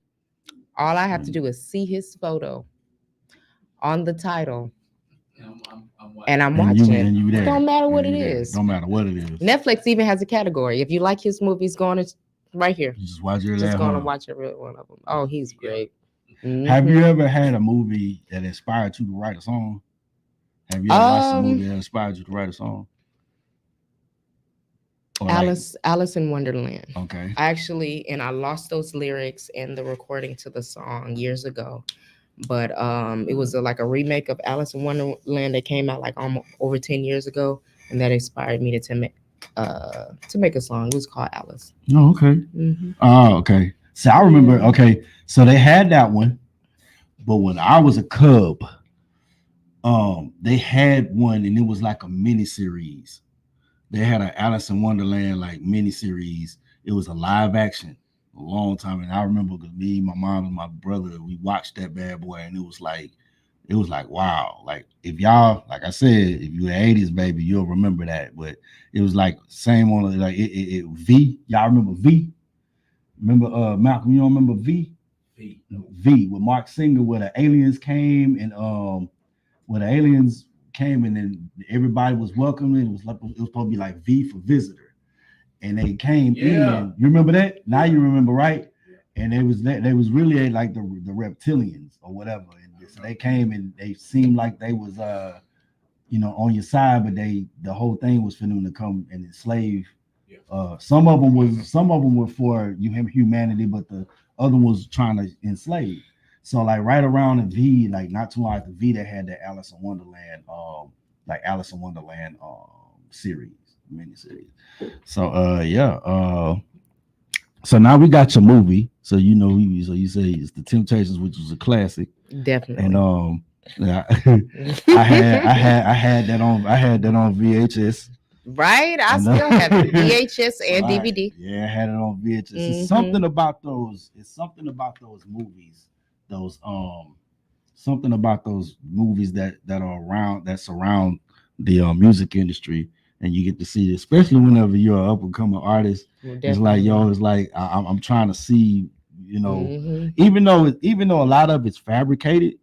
[SPEAKER 8] All I have to do is see his photo on the title. And I'm watching it. Don't matter what it is.
[SPEAKER 4] Don't matter what it is.
[SPEAKER 8] Netflix even has a category. If you like his movies, go on it right here.
[SPEAKER 4] You just watch it.
[SPEAKER 8] Just go on and watch every one of them. Oh, he's great. Mm-hmm.
[SPEAKER 4] Have you ever had a movie that inspired you to write a song? Have you ever watched a movie that inspired you to write a song?
[SPEAKER 8] Alice in Wonderland.
[SPEAKER 4] Okay.
[SPEAKER 8] I lost those lyrics and the recording to the song years ago. But it was like a remake of Alice in Wonderland that came out like almost over 10 years ago, and that inspired me to make a song. It was called Alice.
[SPEAKER 4] Oh, okay.
[SPEAKER 8] Mm-hmm.
[SPEAKER 4] Oh, okay. So I remember. Okay, so they had that one, but when I was a cub, they had one, and it was like a mini series. They had an Alice in Wonderland like mini series. It was a live action. A long time, and I remember because me, my mom, and my brother, we watched that bad boy, and it was like wow. Like if y'all, like I said, if you're an 80s baby, you'll remember that. But it was like same on like it V. Y'all remember V? Remember Malcolm? You don't remember V? V with Mark Singer, where the aliens came and then everybody was welcome. It was supposed to be like V for visitor. And they came in. You remember that? Now you remember, right? And they was really like the reptilians or whatever. And so they came and they seemed like they was on your side, but the whole thing was for them to come and enslave. Some of them were for humanity, but the other was trying to enslave. So like right around the V, like not too long after V, they had the Alice in Wonderland, series. Miniseries. So so now we got your movie. So you say it's The Temptations, which was a classic.
[SPEAKER 8] Definitely.
[SPEAKER 4] And I had that on VHS.
[SPEAKER 8] Right, I still have it. VHS and DVD.
[SPEAKER 4] Yeah, I had it on VHS. Mm-hmm. It's something about those movies, something about those movies that are around, that surround the music industry. And you get to see it, especially whenever you're an up and coming artist. It's like I'm trying to see, even though a lot of it's fabricated,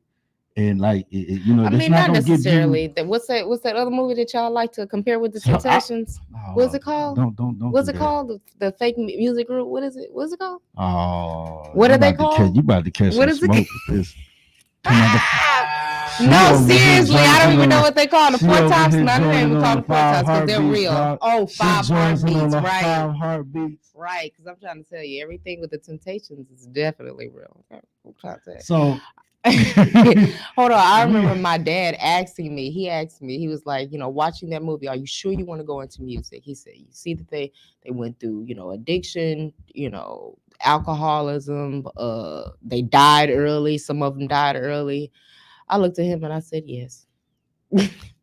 [SPEAKER 4] and like
[SPEAKER 8] I mean, not necessarily. What's that other movie that y'all like to compare with The Temptations? What's it called?
[SPEAKER 4] Don't.
[SPEAKER 8] What's it called? The fake music group. What is it? What's it called?
[SPEAKER 4] Oh,
[SPEAKER 8] what are they called?
[SPEAKER 4] You about to catch some smoke with this.
[SPEAKER 8] No, seriously, I don't even know what they call the Four Tops. No, they don't even call the Four Tops because they're real. Oh, 5 heartbeats, right?
[SPEAKER 4] 5 heartbeats,
[SPEAKER 8] right? Because I'm trying to tell you, everything with The Temptations is definitely real. Okay, I'm trying to tell you.
[SPEAKER 4] So
[SPEAKER 8] Hold on. I remember my dad asking me, he was like, watching that movie, are you sure you want to go into music? He said, you see that they went through, addiction, alcoholism, they died early. Some of them died early. I looked at him and I said, yes.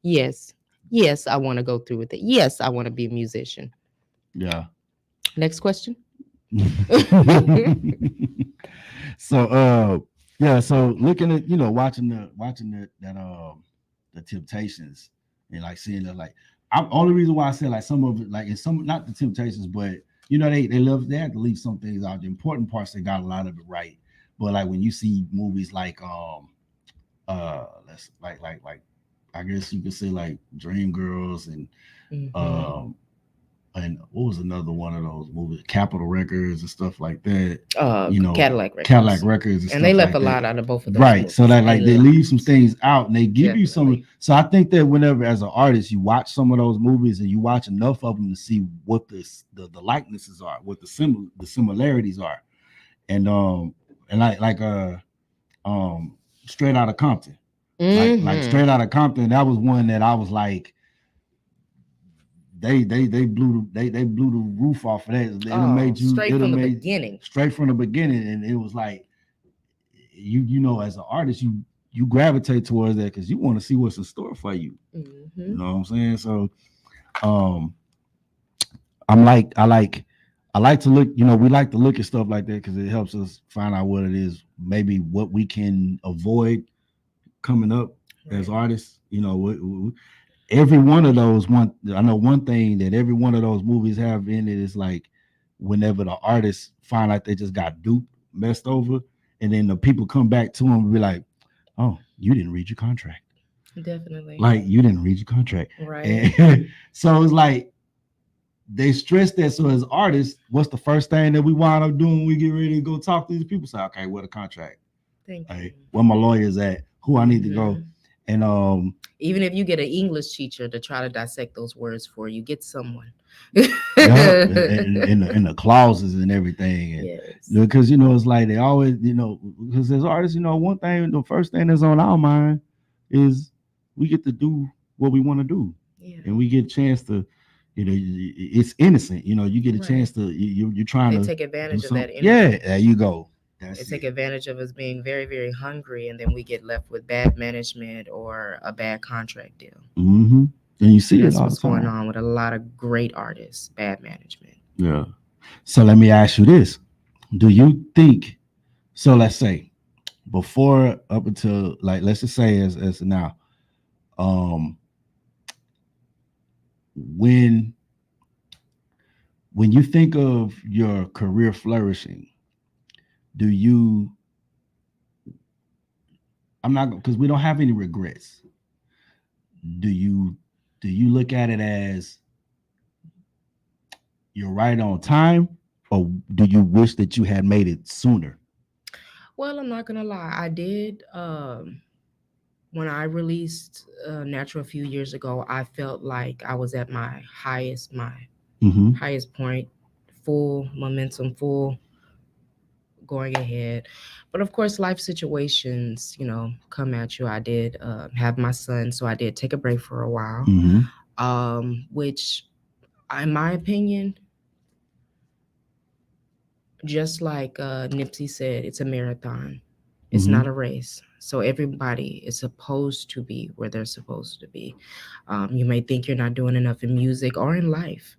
[SPEAKER 8] Yes, I want to go through with it. Yes, I want to be a musician.
[SPEAKER 4] Yeah.
[SPEAKER 8] Next question.
[SPEAKER 4] So so looking at watching the Temptations and like seeing the only reason why I said like some of it like in some not the Temptations but they had to leave some things out. The important parts they got a lot of it right, but like when you see movies like let's like I guess you could say like Dreamgirls and what was another one of those movies? Capitol Records and stuff like that.
[SPEAKER 8] Cadillac Records.
[SPEAKER 4] Cadillac Records,
[SPEAKER 8] and they left a lot out of both of those.
[SPEAKER 4] Right,
[SPEAKER 8] movies.
[SPEAKER 4] so that like they leave some things out and they give you some. So I think that whenever, as an artist, you watch some of those movies and you watch enough of them to see what the likenesses are, what the similarities are, and Straight Outta Compton, like Straight Outta Compton. That was one that I was like. They blew the roof off of that. It made you
[SPEAKER 8] straight from the beginning.
[SPEAKER 4] Straight from the beginning, and it was like as an artist, you gravitate towards that because you want to see what's in store for you.
[SPEAKER 8] Mm-hmm.
[SPEAKER 4] You know what I'm saying? So, I like to look. We like to look at stuff like that because it helps us find out what it is, maybe what we can avoid coming up as artists. Every one of those I know one thing that every one of those movies have in it is like whenever the artists find out they just got duped, messed over, and then the people come back to them and be like, "Oh, you didn't read your contract."
[SPEAKER 8] Definitely.
[SPEAKER 4] Like you didn't read your contract.
[SPEAKER 8] Right.
[SPEAKER 4] And so it's like they stress that. So as artists, what's the first thing that we wind up doing when we get ready to go talk to these people? Say, okay, what a contract.
[SPEAKER 8] Thank you.
[SPEAKER 4] Where my lawyer's at, who I need to go. And
[SPEAKER 8] even if you get an English teacher to try to dissect those words for you, get someone.
[SPEAKER 4] in the clauses and everything. And,
[SPEAKER 8] yes.
[SPEAKER 4] Because it's like they always, because as artists, one thing, the first thing that's on our mind is we get to do what we want to do.
[SPEAKER 8] Yeah.
[SPEAKER 4] And we get a chance to, it's innocent. You get a chance to you're trying to
[SPEAKER 8] take advantage of that.
[SPEAKER 4] Yeah, there you go.
[SPEAKER 8] They take advantage of us being very, very hungry, and then we get left with bad management or a bad contract deal.
[SPEAKER 4] Mm-hmm. And you see
[SPEAKER 8] that's
[SPEAKER 4] it all
[SPEAKER 8] what's going on with a lot of great artists, bad management.
[SPEAKER 4] Yeah. So let me ask you this. Do you think, so let's say, before up until, like, let's just say as now, when you think of your career flourishing, I'm not, because we don't have any regrets. Do you look at it as you're right on time, or do you wish that you had made it sooner?
[SPEAKER 8] Well, I'm not gonna lie. I did. When I released Natural a few years ago, I felt like I was at my highest point, full momentum, full going ahead. But of course, life situations, come at you. I did have my son, so I did take a break for a while, which, in my opinion, just like Nipsey said, it's a marathon. It's not a race. So everybody is supposed to be where they're supposed to be. You may think you're not doing enough in music or in life.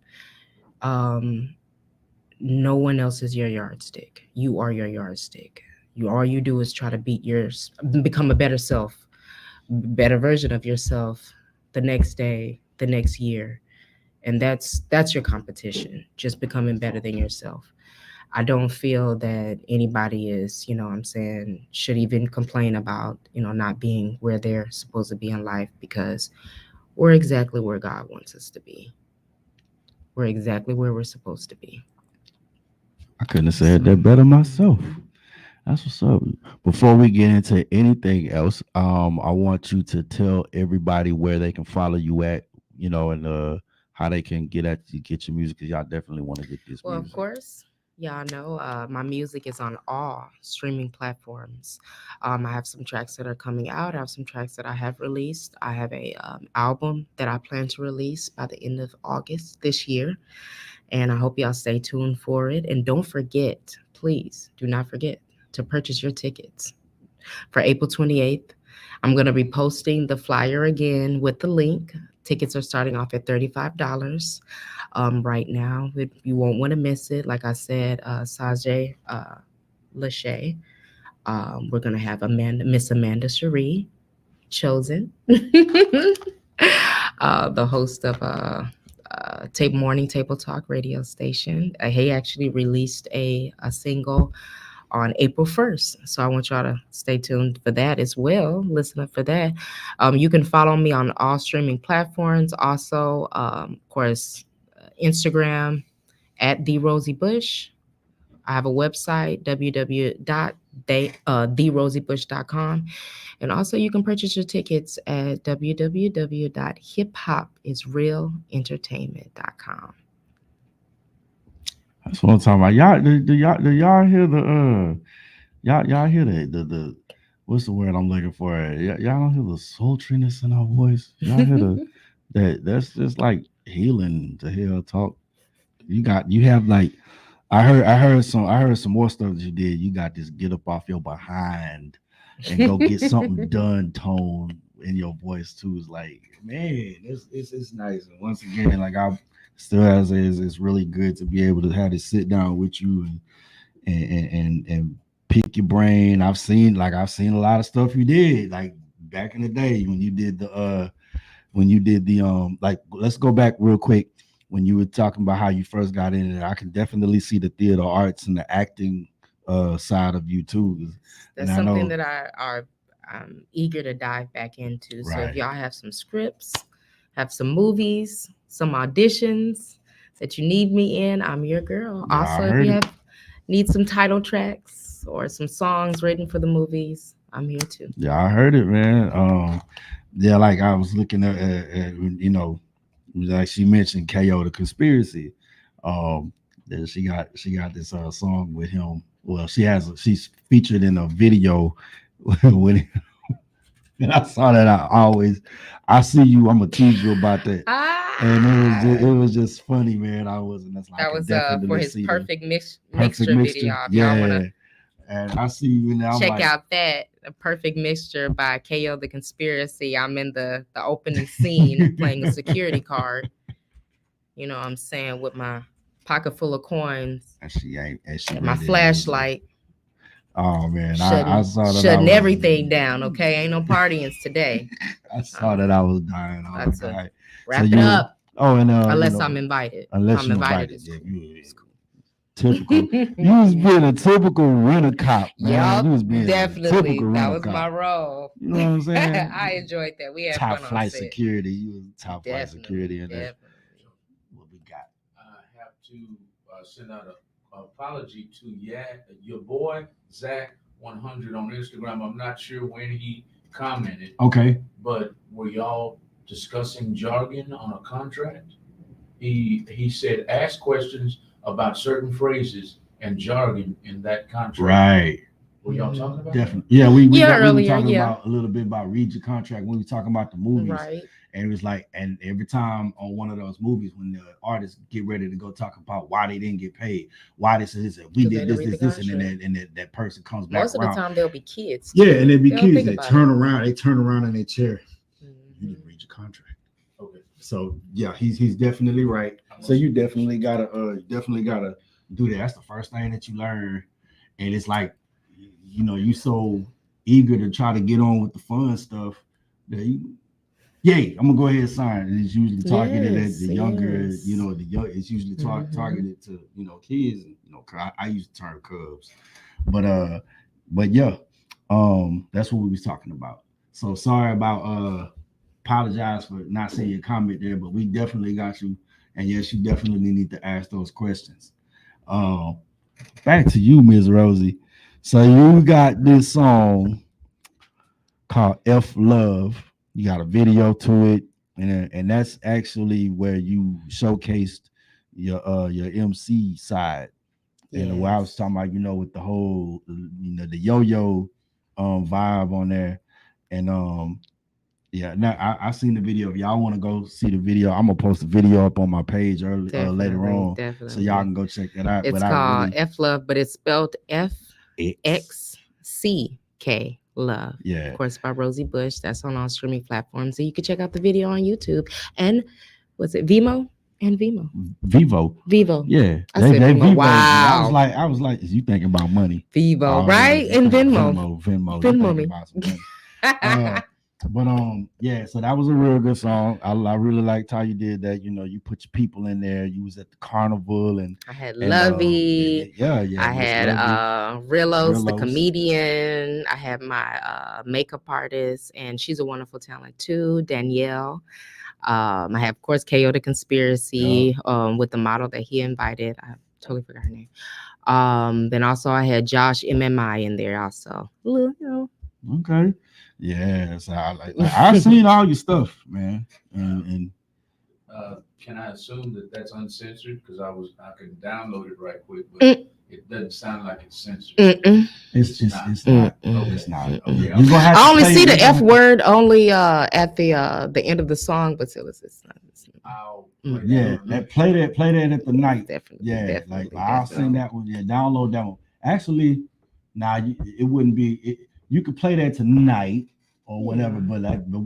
[SPEAKER 8] No one else is your yardstick. You are your yardstick. All you do is try to become a better self, better version of yourself the next day, the next year. And that's your competition, just becoming better than yourself. I don't feel that anybody is, should even complain about, not being where they're supposed to be in life, because we're exactly where God wants us to be. We're exactly where we're supposed to be.
[SPEAKER 4] I couldn't have said that better myself. That's what's up. Before we get into anything else, I want you to tell everybody where they can follow you at, and how they can get your music, because y'all definitely want to get this music.
[SPEAKER 8] Of course, Y'all know my music is on all streaming platforms. I have some tracks that are coming out. I have some tracks that I have released. I have a album that I plan to release by the end of August this year, and I hope y'all stay tuned for it. And don't forget, please do not forget to purchase your tickets for April 28th. I'm going to be posting the flyer again with the link. Tickets are starting off at $35 right now. You won't want to miss it. Like I said, Sajay Lachey. We're going to have Miss Amanda Cherie, chosen, the host of Morning Table Talk radio station. He actually released a single on April 1st. So I want y'all to stay tuned for that as well. Listen up for that. You can follow me on all streaming platforms. Also, of course, Instagram at The Rosie Bush. I have a website, www.therosiebush.com. And also you can purchase your tickets at www.hiphopIsrealentertainment.com.
[SPEAKER 4] That's what I'm talking about. Y'all, do y'all hear the y'all hear the what's the word I'm looking for? Y'all don't hear the sultriness in our voice. Y'all hear that's just like healing to hear her talk. You have like I heard some more stuff that you did. You got this get up off your behind and go get something done tone in your voice too. It's like, man, it's nice. And once again, like I still as is, it's really good to be able to have to sit down with you and pick your brain. I've seen a lot of stuff you did like back in the day when you did the like let's go back real quick when you were talking about how you first got in it. I can definitely see the theater arts and the acting side of you too.
[SPEAKER 8] That's something that I'm eager to dive back into. So if y'all have some scripts, have some movies, some auditions that you need me in, I'm your girl.
[SPEAKER 4] Yeah,
[SPEAKER 8] also, if you need some title tracks or some songs written for the movies, I'm here too.
[SPEAKER 4] Yeah, I heard it, man. Yeah, like I was looking at like she mentioned KO the Conspiracy. That she got this song with him. Well, she's featured in a video with him. And I saw that. I see you. I'm gonna tease you about that. And it was just funny, man. That was
[SPEAKER 8] for his perfect mixture video. If y'all wanna
[SPEAKER 4] and I see you now.
[SPEAKER 8] Check out that A Perfect Mixture by KO the Conspiracy. I'm in the opening scene playing a security card. You know what I'm saying, with my pocket full of coins. And my flashlight.
[SPEAKER 4] Oh man, I saw that.
[SPEAKER 8] Shutting everything down. Okay, ain't no partying today.
[SPEAKER 4] I saw that. I was dying.
[SPEAKER 8] Wrap it up.
[SPEAKER 4] Oh, and
[SPEAKER 8] unless I'm invited.
[SPEAKER 4] Unless
[SPEAKER 8] I'm invited.
[SPEAKER 4] Typical. You was being a typical renter cop, man.
[SPEAKER 8] Yep,
[SPEAKER 4] You was being
[SPEAKER 8] definitely. That was
[SPEAKER 4] cop.
[SPEAKER 8] my role.
[SPEAKER 4] You know what I'm saying?
[SPEAKER 8] I enjoyed that. We had
[SPEAKER 4] top
[SPEAKER 8] fun
[SPEAKER 4] flight
[SPEAKER 8] on set.
[SPEAKER 4] security. You was top flight security, and what we got.
[SPEAKER 2] I have to send out an apology to your boy Zach 100 on Instagram. I'm not sure when he commented.
[SPEAKER 4] Okay.
[SPEAKER 2] But were y'all discussing jargon on a contract? He said ask questions about certain phrases and jargon in that contract.
[SPEAKER 4] Right.
[SPEAKER 2] Were y'all talking about
[SPEAKER 4] definitely? Yeah, we were talking
[SPEAKER 8] about
[SPEAKER 4] a little bit about read your contract when we were talking about the movies.
[SPEAKER 8] Right.
[SPEAKER 4] And it was like, and every time on one of those movies, when the artists get ready to go talk about why they didn't get paid, why this is we did this, and then that person comes back.
[SPEAKER 8] Most of the time, they'll be kids.
[SPEAKER 4] Yeah, and they'll be kids. They turn around in their chair. You didn't read your contract.
[SPEAKER 2] Okay.
[SPEAKER 4] So yeah, he's definitely right. So you definitely gotta do that. That's the first thing that you learn, and it's like, you so eager to try to get on with the fun stuff that I'm gonna go ahead and sign. And it's usually targeted at the younger, it's usually targeted to kids. I used to turn Cubs, but yeah, that's what we was talking about. So sorry about apologize for not seeing your comment there, but we definitely got you. And yes, you definitely need to ask those questions. Back to you, Ms. Rosie. So you got this song called F Love. You got a video to it, and that's actually where you showcased your MC side. And what I was talking about, with the whole, the yo-yo vibe on there. And yeah, now I seen the video. If y'all want to go see the video, I'm gonna post the video up on my page later on, so y'all can go check that out.
[SPEAKER 8] It's
[SPEAKER 4] but
[SPEAKER 8] called F Love, but it's spelled FXCK Love.
[SPEAKER 4] Yeah,
[SPEAKER 8] of course, by Rosie Bush. That's on all streaming platforms, so you can check out the video on YouTube. And was it Vimo? And Vivo.
[SPEAKER 4] Yeah,
[SPEAKER 8] I said Vimo.
[SPEAKER 4] Vivo.
[SPEAKER 8] Wow.
[SPEAKER 4] I was like, is you thinking about money?
[SPEAKER 8] Vivo, right? And Venmo.
[SPEAKER 4] Venmo me. About some money. But yeah, so that was a real good song. I really liked how you did that. You put your people in there. You was at the carnival, and
[SPEAKER 8] I had Lovey.
[SPEAKER 4] Yeah.
[SPEAKER 8] I had Rillos, the comedian. I had my makeup artist, and she's a wonderful talent too, Danielle. I have, of course, KO the Conspiracy with the model that he invited. I totally forgot her name. Then also I had Josh MMI in there also.
[SPEAKER 4] Okay. Yeah, so I've seen all your stuff, man. And
[SPEAKER 2] can I assume that that's uncensored? Because I can download it right quick, but it doesn't sound like it's censored.
[SPEAKER 4] It's not. It's not. Okay.
[SPEAKER 8] I only see the F word only at the end of the song, but still it's not.
[SPEAKER 4] Yeah, play that at the night.
[SPEAKER 8] Definitely.
[SPEAKER 4] Like I'll sing that one. Yeah, download that one. Actually, it wouldn't be. You could play that tonight or whatever, but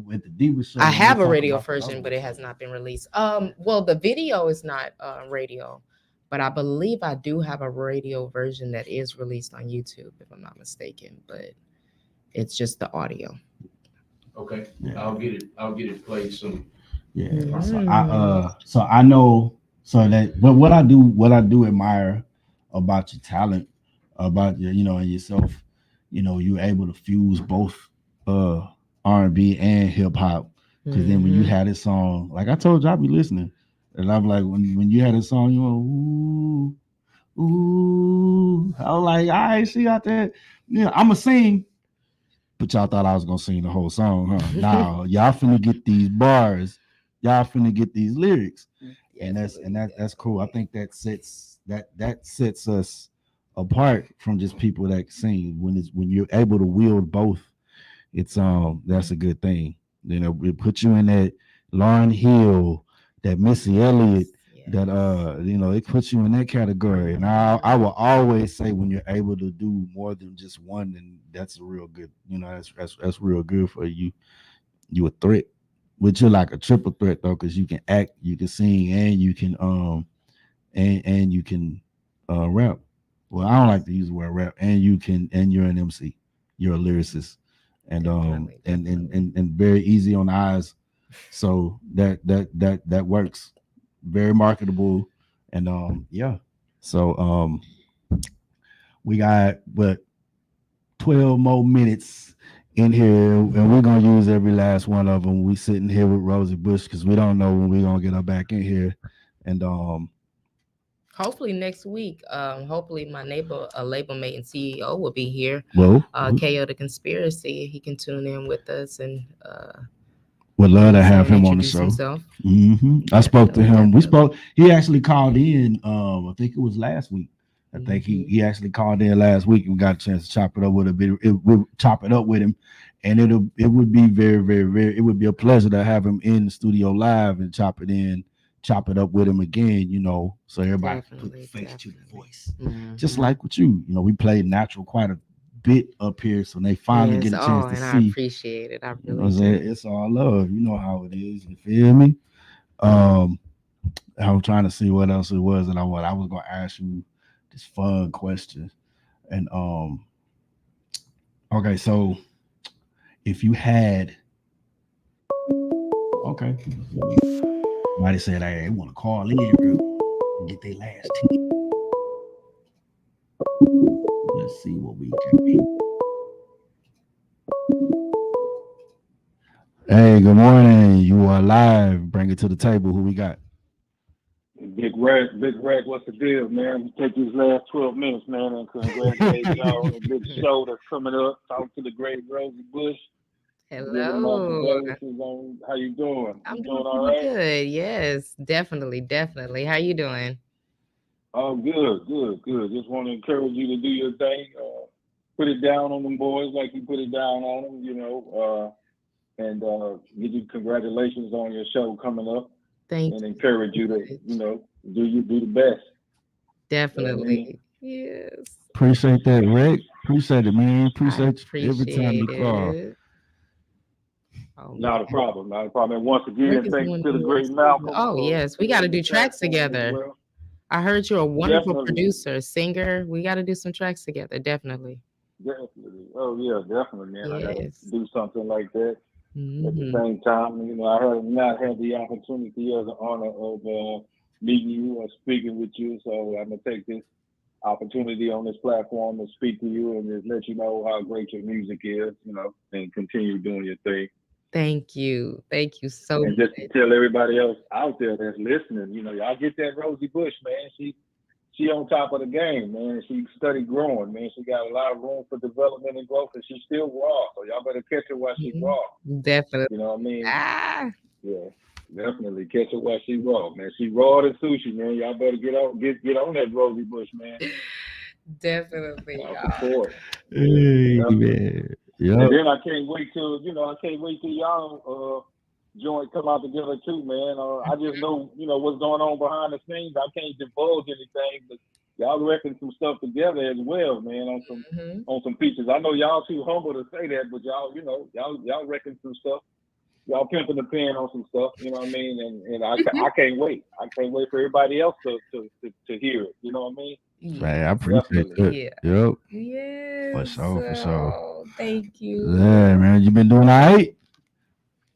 [SPEAKER 4] with the Diva Show,
[SPEAKER 8] I have a radio version, but it has not been released. Well, the video is not radio, but I believe I do have a radio version that is released on YouTube, if I'm not mistaken. But it's just the audio.
[SPEAKER 2] Okay, yeah. I'll get it played soon.
[SPEAKER 4] Yeah. So I know. So that, but what I do admire about your talent, about your, and yourself. You're able to fuse both R&B and hip hop. Because then when you had this song, like I told you, I'll be listening, and I'm like, when you had this song, you went ooh. I was like, I see out there. I'ma sing, but y'all thought I was gonna sing the whole song, huh? Now y'all finna get these bars, y'all finna get these lyrics, and that's cool. I think that sets us apart from just people that sing. When you're able to wield both, it's that's a good thing. It put you in that Lauryn Hill, that Missy Elliott, that it puts you in that category. And I will always say, when you're able to do more than just one, then that's a real good. That's real good for you. You a threat, but you're like a triple threat though, because you can act, you can sing, and you can and you can rap. Well, I don't like to use the word rap, and you're an MC, you're a lyricist, and and very easy on the eyes, so that works, very marketable, and yeah. So we got 12 more minutes in here, and we're gonna use every last one of them. We sitting here with Rosie Bush because we don't know when we're gonna get her back in here, and
[SPEAKER 8] hopefully next week. Hopefully my neighbor, a label mate and CEO, will be here.
[SPEAKER 4] Well,
[SPEAKER 8] KO the Conspiracy. He can tune in with us and
[SPEAKER 4] would love to have him on the show. I spoke to him. He actually called in. I think it was last week. I think he actually called in last week and we got a chance to chop it up with a bit. We'll chop it up with him, and it would be very, very, very. It would be a pleasure to have him in the studio live and chop it up with him again, so everybody can put the face to the voice. Just like with you, we played natural quite a bit up here, so they finally get a chance to see.
[SPEAKER 8] I appreciate it. I really do.
[SPEAKER 4] It's all love. You know how it is. You feel me? I'm trying to see what else it was that I was going to ask you this fun question. And okay, so if you had, okay. Somebody said they want to call in and get their last tip. Let's see what we can do. Hey, good morning. You are live. Bring it to the table. Who we got?
[SPEAKER 9] Big Reg, what's the deal, man? Take these last 12 minutes, man, and congratulate y'all on a big show that's coming up. Talk to the great Rosie Bush.
[SPEAKER 8] Hello.
[SPEAKER 9] How you doing?
[SPEAKER 8] I'm doing all right. Good. Yes, definitely. How you doing?
[SPEAKER 9] Oh, good. Just want to encourage you to do your thing. Put it down on them boys like you put it down on them, and give you congratulations on your show coming up.
[SPEAKER 8] Thank
[SPEAKER 9] and
[SPEAKER 8] you.
[SPEAKER 9] encourage you to, do the best.
[SPEAKER 8] Definitely. Yes.
[SPEAKER 4] Appreciate that, Rick. Appreciate it, man.
[SPEAKER 8] I
[SPEAKER 4] Appreciate you every time you
[SPEAKER 8] appreciate
[SPEAKER 4] call.
[SPEAKER 8] it. Oh,
[SPEAKER 9] Not a
[SPEAKER 8] man.
[SPEAKER 9] problem. Not a problem. And once
[SPEAKER 8] Rick
[SPEAKER 9] again,
[SPEAKER 8] is
[SPEAKER 9] thanks
[SPEAKER 8] one
[SPEAKER 9] to the
[SPEAKER 8] who
[SPEAKER 9] great
[SPEAKER 8] is-
[SPEAKER 9] Malcolm.
[SPEAKER 8] Oh, yes. We got to do tracks together. I heard you're a wonderful
[SPEAKER 9] Definitely.
[SPEAKER 8] producer, singer. We got to do some tracks together. Definitely.
[SPEAKER 9] Definitely. Oh yeah, definitely, man. I gotta
[SPEAKER 8] Yes.
[SPEAKER 9] do something like that. At the
[SPEAKER 8] Mhm.
[SPEAKER 9] same time, I have not had the opportunity or the honor of meeting you or speaking with you. So I'm gonna take this opportunity on this platform to speak to you and just let you know how great your music is, and continue doing your thing.
[SPEAKER 8] Thank you. Thank you so
[SPEAKER 9] And
[SPEAKER 8] much.
[SPEAKER 9] just to tell everybody else out there that's listening, y'all get that Rosie Bush, man. She on top of the game, man. She steady growing, man. She got a lot of room for development and growth, and she's still raw. So y'all better catch her while she's raw.
[SPEAKER 8] Definitely.
[SPEAKER 9] You know what I mean?
[SPEAKER 8] Ah,
[SPEAKER 9] Yeah, definitely catch her while she's raw, man. She raw than sushi, man. Y'all better get on that Rosie Bush, man.
[SPEAKER 8] definitely.
[SPEAKER 9] I'll support.
[SPEAKER 4] Hey,
[SPEAKER 9] Definitely.
[SPEAKER 4] man. Yep.
[SPEAKER 9] And then I can't wait till y'all joint come out together too, man. I just know, what's going on behind the scenes. I can't divulge anything, but y'all reckon some stuff together as well, man, on some pieces. I know y'all too humble to say that, but y'all reckon some stuff. Y'all pimping the pen on some stuff, you know what I mean? And I can't wait. I can't wait for everybody else to hear it. You know what I mean?
[SPEAKER 4] Man, I appreciate
[SPEAKER 9] Definitely.
[SPEAKER 4] that. Yep.
[SPEAKER 8] Yes.
[SPEAKER 4] For sure.
[SPEAKER 8] Oh, thank you.
[SPEAKER 4] Yeah, man. You been doing all right?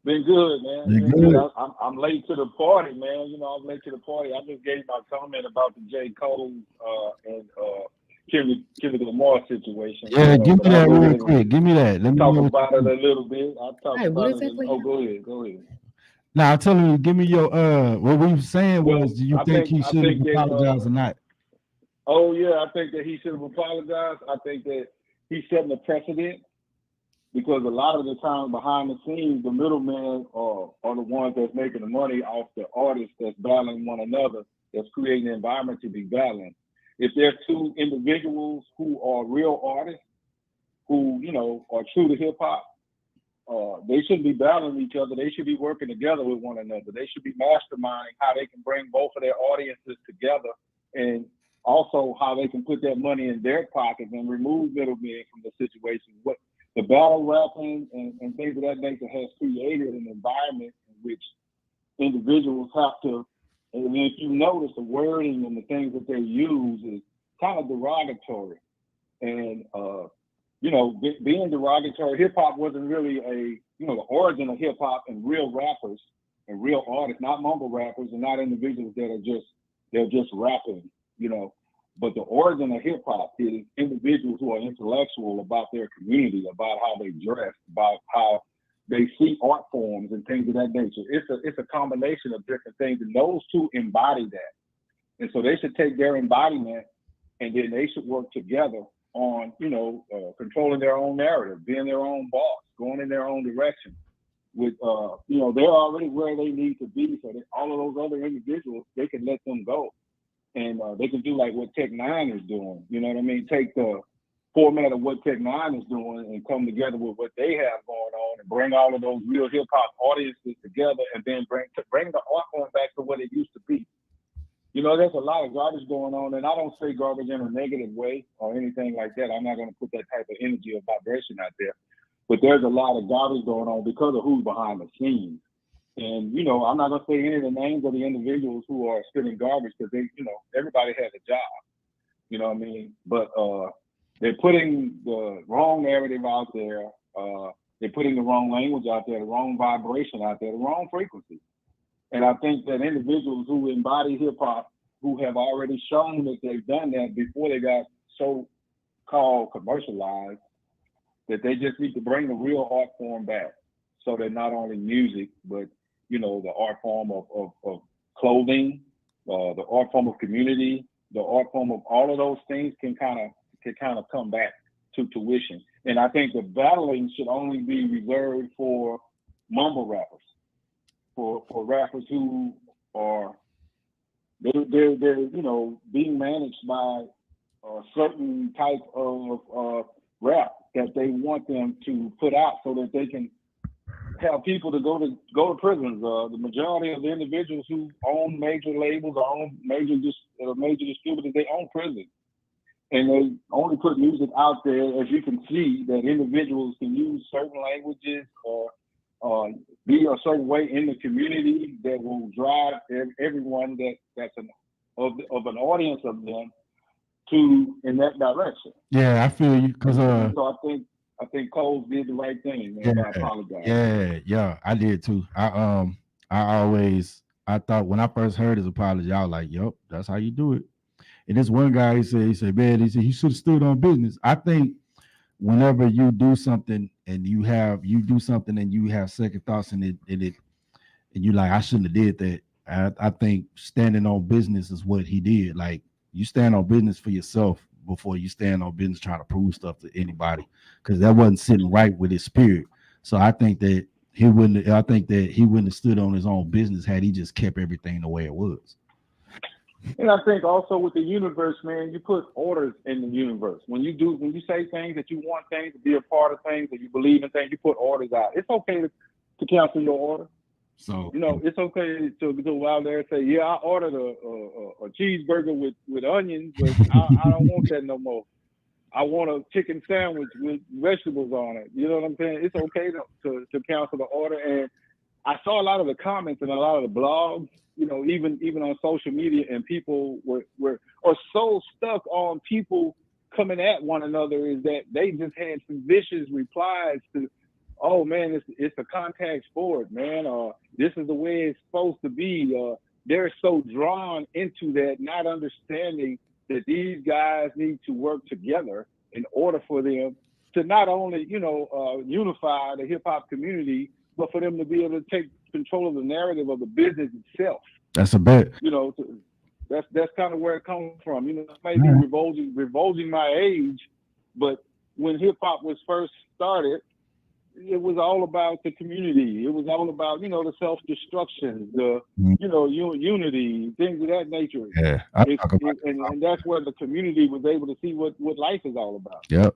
[SPEAKER 9] Been good, man.
[SPEAKER 4] Been
[SPEAKER 9] Been
[SPEAKER 4] good.
[SPEAKER 9] I'm late to the party, man. I'm late to the party. I just gave my comment about the J. Cole and Kendrick Lamar situation.
[SPEAKER 4] Yeah, give me
[SPEAKER 9] but I'll
[SPEAKER 4] that
[SPEAKER 9] go
[SPEAKER 4] real
[SPEAKER 9] ahead and
[SPEAKER 4] quick. Give me that. Let me
[SPEAKER 9] talk
[SPEAKER 4] know.
[SPEAKER 9] about it a little bit. I'll talk
[SPEAKER 8] Hey, what
[SPEAKER 9] about it.
[SPEAKER 8] exactly
[SPEAKER 9] Go ahead.
[SPEAKER 4] Now, I'm telling you, give me your what we were saying
[SPEAKER 9] Well,
[SPEAKER 4] was, do you
[SPEAKER 9] I
[SPEAKER 4] think
[SPEAKER 9] think-
[SPEAKER 4] he
[SPEAKER 9] I
[SPEAKER 4] should have
[SPEAKER 9] think that,
[SPEAKER 4] apologized or not?
[SPEAKER 9] Oh yeah, I think that he should have apologized. I think that he's setting a precedent because a lot of the time behind the scenes, the middlemen are the ones that's making the money off the artists that's battling one another, that's creating an environment to be battling. If there's two individuals who are real artists, who are true to hip hop, they shouldn't be battling each other. They should be working together with one another. They should be masterminding how they can bring both of their audiences together, and also how they can put that money in their pockets and remove middlemen from the situation. What the battle rapping and things of that nature has created an environment in which individuals have to, and if you notice the wording and the things that they use is kind of derogatory. And being derogatory, hip hop wasn't really the origin of hip hop and real rappers and real artists, not mumble rappers and not individuals that are just rapping, But the origin of hip hop is individuals who are intellectual about their community, about how they dress, about how they see art forms and things of that nature. It's a combination of different things, and those two embody that. And so they should take their embodiment, and then they should work together on, controlling their own narrative, being their own boss, going in their own direction. With they're already where they need to be, so that all of those other individuals, they can let them go, and they can do like what Tech Nine is doing. You know what I mean? Take the format of what Tech Nine is doing and come together with what they have going on, and bring all of those real hip hop audiences together, and then bring the art form back to what it used to be. There's a lot of garbage going on, and I don't say garbage in a negative way or anything like that. I'm not going to put that type of energy or vibration out there. But there's a lot of garbage going on because of who's behind the scenes. And, I'm not going to say any of the names of the individuals who are spitting garbage because everybody has a job. You know what I mean? But they're putting the wrong narrative out there. They're putting the wrong language out there, the wrong vibration out there, the wrong frequency. And I think that individuals who embody hip hop, who have already shown that they've done that before they got so-called commercialized, that they just need to bring the real art form back, so that not only music, but the art form of clothing, the art form of community, the art form of all of those things can kind of come back to tuition. And I think the battling should only be reserved for mumble rappers. For rappers who are they're being managed by a certain type of rap that they want them to put out so that they can have people to go to prisons. The majority of the individuals who own major labels or own major distributors, they own prisons. And they only put music out there, as you can see, that individuals can use certain languages or be a certain way in the community that will drive everyone that's of an audience of them in that direction.
[SPEAKER 4] Yeah, I feel you because
[SPEAKER 9] so I think Cole did the right thing, man. I apologize.
[SPEAKER 4] Yeah, I did too. I thought when I first heard his apology, I was like, "Yup, that's how you do it." And this one guy, he said, man, he said he should have stood on business. I think whenever you do something and you have second thoughts in it and you like, I shouldn't have did that. I think standing on business is what he did. Like, you stand on business for yourself before you stand on business trying to prove stuff to anybody, because that wasn't sitting right with his spirit. So I think that he wouldn't have stood on his own business had he just kept everything the way it was.
[SPEAKER 9] And I think also with the universe, man, you put orders in the universe. When you say things that you want things to be a part of things, that you believe in things, you put orders out. It's okay to cancel your order.
[SPEAKER 4] So
[SPEAKER 9] it's okay to go out there and say, yeah, I ordered a cheeseburger with onions, but I don't want that no more. I want a chicken sandwich with vegetables on it. You know what I'm saying? It's okay to cancel the order. And I saw a lot of the comments and a lot of the blogs, even on social media, and people are so stuck on people coming at one another is that they just had some vicious replies to, oh man, it's a contact sport, man. This is the way it's supposed to be. They're so drawn into that, not understanding that these guys need to work together in order for them to not only, unify the hip hop community, but for them to be able to take control of the narrative of the business itself.
[SPEAKER 4] That's a bet.
[SPEAKER 9] That's kind of where it comes from. It may be revolting my age, but when hip hop was first started, it was all about the community. It was all about, the self-destruction, the, unity, things of that nature.
[SPEAKER 4] Yeah.
[SPEAKER 9] And that's where the community was able to see what life is all about.
[SPEAKER 4] Yep.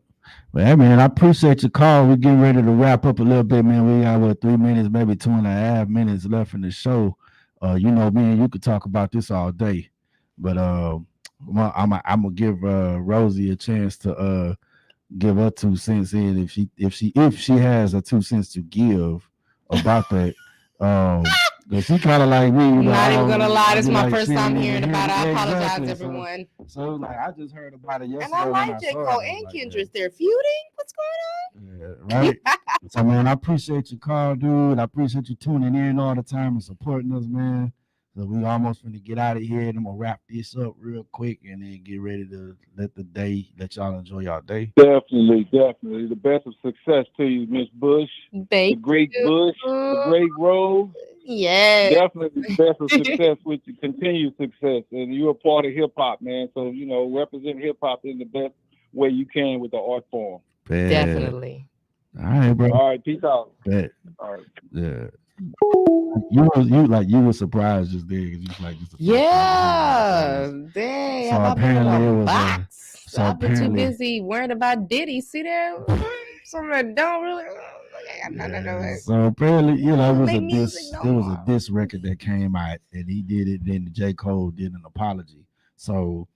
[SPEAKER 4] Well, hey, man, I appreciate your call. We're getting ready to wrap up a little bit, man. We got 3 minutes, maybe 2.5 minutes left in the show. Me and you could talk about this all day, but I'm gonna give Rosie a chance to give her 2 cents in if she has a 2 cents to give about that. Because she kind of like me.
[SPEAKER 8] I'm not even gonna lie, this is my first time hearing about it. I apologize, everyone.
[SPEAKER 4] So like, I just heard about it yesterday.
[SPEAKER 8] And I like J. Cole and Kendrick. They're feuding. What's going on?
[SPEAKER 4] Yeah, right. So man, I appreciate your call, dude. I appreciate you tuning in all the time and supporting us, man. So we almost gonna get out of here, and I'm gonna wrap this up real quick, and then get ready to let y'all enjoy y'all day.
[SPEAKER 9] Definitely. The best of success to you, Miss Bush.
[SPEAKER 8] Thank
[SPEAKER 9] the great
[SPEAKER 8] you.
[SPEAKER 9] Bush, the great Rose.
[SPEAKER 8] Yes.
[SPEAKER 9] Definitely the best of success with your continued success. And you're a part of hip hop, man. So, represent hip hop in the best way you can with the art form.
[SPEAKER 4] Bet.
[SPEAKER 8] Definitely.
[SPEAKER 4] All right, bro.
[SPEAKER 9] All right, peace out.
[SPEAKER 4] Bet.
[SPEAKER 9] All right.
[SPEAKER 4] Yeah. You were surprised just there because you was like,
[SPEAKER 8] yeah, dang.
[SPEAKER 4] So apparently it was
[SPEAKER 8] box. I've been too busy worrying about Diddy. See there, some that don't really.
[SPEAKER 4] So apparently, it was a diss record that came out, and he did it. Then J. Cole did an apology. So,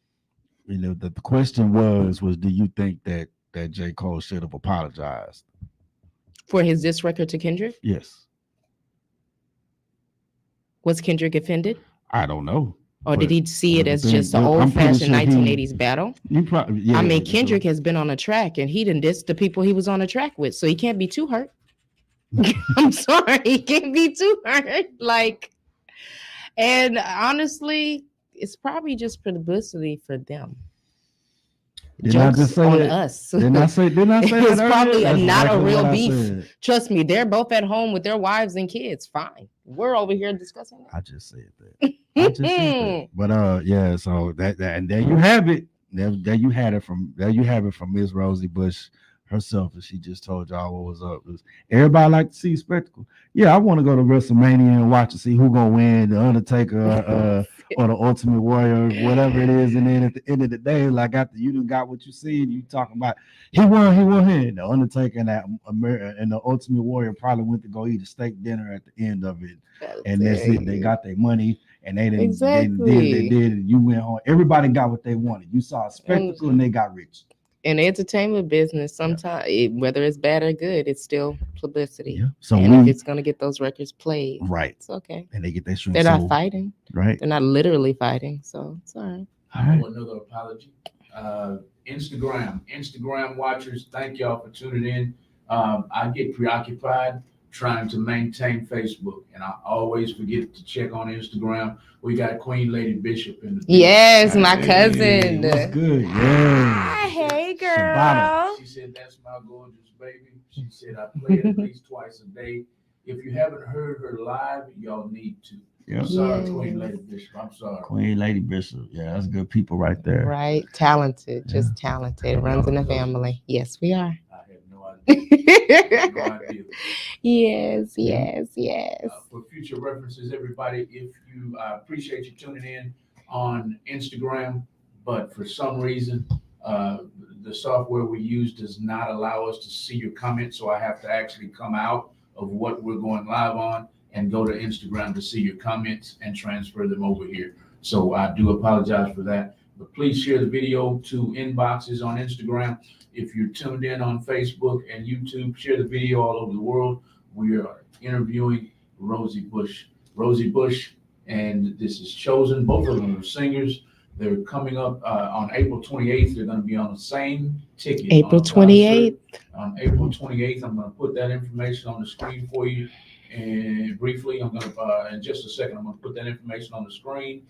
[SPEAKER 4] the question was do you think that J. Cole should have apologized
[SPEAKER 8] for his diss record to Kendrick?
[SPEAKER 4] Yes.
[SPEAKER 8] Was Kendrick offended?
[SPEAKER 4] I don't know.
[SPEAKER 8] Or did he see it as just an old-fashioned 1980s battle?
[SPEAKER 4] Yeah,
[SPEAKER 8] I mean, Kendrick has been on a track, and he didn't diss the people he was on a track with, so he can't be too hurt. I'm sorry, he can't be too hurt. And honestly, it's probably just publicity for them.
[SPEAKER 4] Didn't I just say
[SPEAKER 8] on
[SPEAKER 4] that?
[SPEAKER 8] Us.
[SPEAKER 4] Didn't I say
[SPEAKER 8] it's probably not a real beef.
[SPEAKER 4] Said.
[SPEAKER 8] Trust me, they're both at home with their wives and kids. Fine. We're over here discussing that.
[SPEAKER 4] I just said that. But yeah, so that and there you have it. There you had it from Miss Rosie Bush herself, and she just told y'all what was up. Everybody like to see spectacle. Yeah, I want to go to WrestleMania and watch and see who gonna win, the Undertaker or the Ultimate Warrior, whatever it is. And then at the end of the day, like after you done got what you see, and you talking about he won. The Undertaker and and the Ultimate Warrior probably went to go eat a steak dinner at the end of it, and that's it. They got their money. And they didn't.
[SPEAKER 8] Exactly.
[SPEAKER 4] They did it. You went home. Everybody got what they wanted. You saw a spectacle, and they got rich.
[SPEAKER 8] In the entertainment business, sometimes whether it's bad or good, it's still publicity.
[SPEAKER 4] Yeah. So
[SPEAKER 8] and if it's gonna get those records played,
[SPEAKER 4] right,
[SPEAKER 8] it's okay.
[SPEAKER 4] And they get their stream.
[SPEAKER 8] They're not fighting.
[SPEAKER 4] Right.
[SPEAKER 8] They're not literally fighting. So it's all right.
[SPEAKER 2] I want another apology. Instagram watchers, thank y'all for tuning in. I get preoccupied trying to maintain Facebook, and I always forget to check on Instagram. We got Queen Lady Bishop in the
[SPEAKER 8] Yes, my cousin.
[SPEAKER 4] What's good? Yeah.
[SPEAKER 8] Hey, girl.
[SPEAKER 4] Shabana.
[SPEAKER 2] She said, "That's my gorgeous baby." She said, "I play it at least twice a day." If you haven't heard her live, y'all need to.
[SPEAKER 4] Yep.
[SPEAKER 2] I'm sorry, Queen Lady Bishop. I'm sorry.
[SPEAKER 4] Queen Lady Bishop. Yeah, that's good people right there.
[SPEAKER 8] Right. Talented. Just talented. Runs in the family. Yes, we are.
[SPEAKER 2] I have no idea. No idea.
[SPEAKER 8] Yes.
[SPEAKER 2] For future references, everybody, if you appreciate you tuning in on Instagram, but for some reason, the software we use does not allow us to see your comments, so I have to actually come out of what we're going live on and go to Instagram to see your comments and transfer them over here. So I do apologize for that, but please share the video to inboxes on Instagram. If you're tuned in on Facebook and YouTube, share the video all over the world. We are interviewing Rosie Bush. Rosie Bush, and this is Chosen. Both of them are singers. They're coming up on April 28th. They're going to be on the same ticket.
[SPEAKER 8] April 28th.
[SPEAKER 2] On April 28th, I'm going to put that information on the screen for you. And briefly, I'm going to, in just a second, I'm going to put that information on the screen.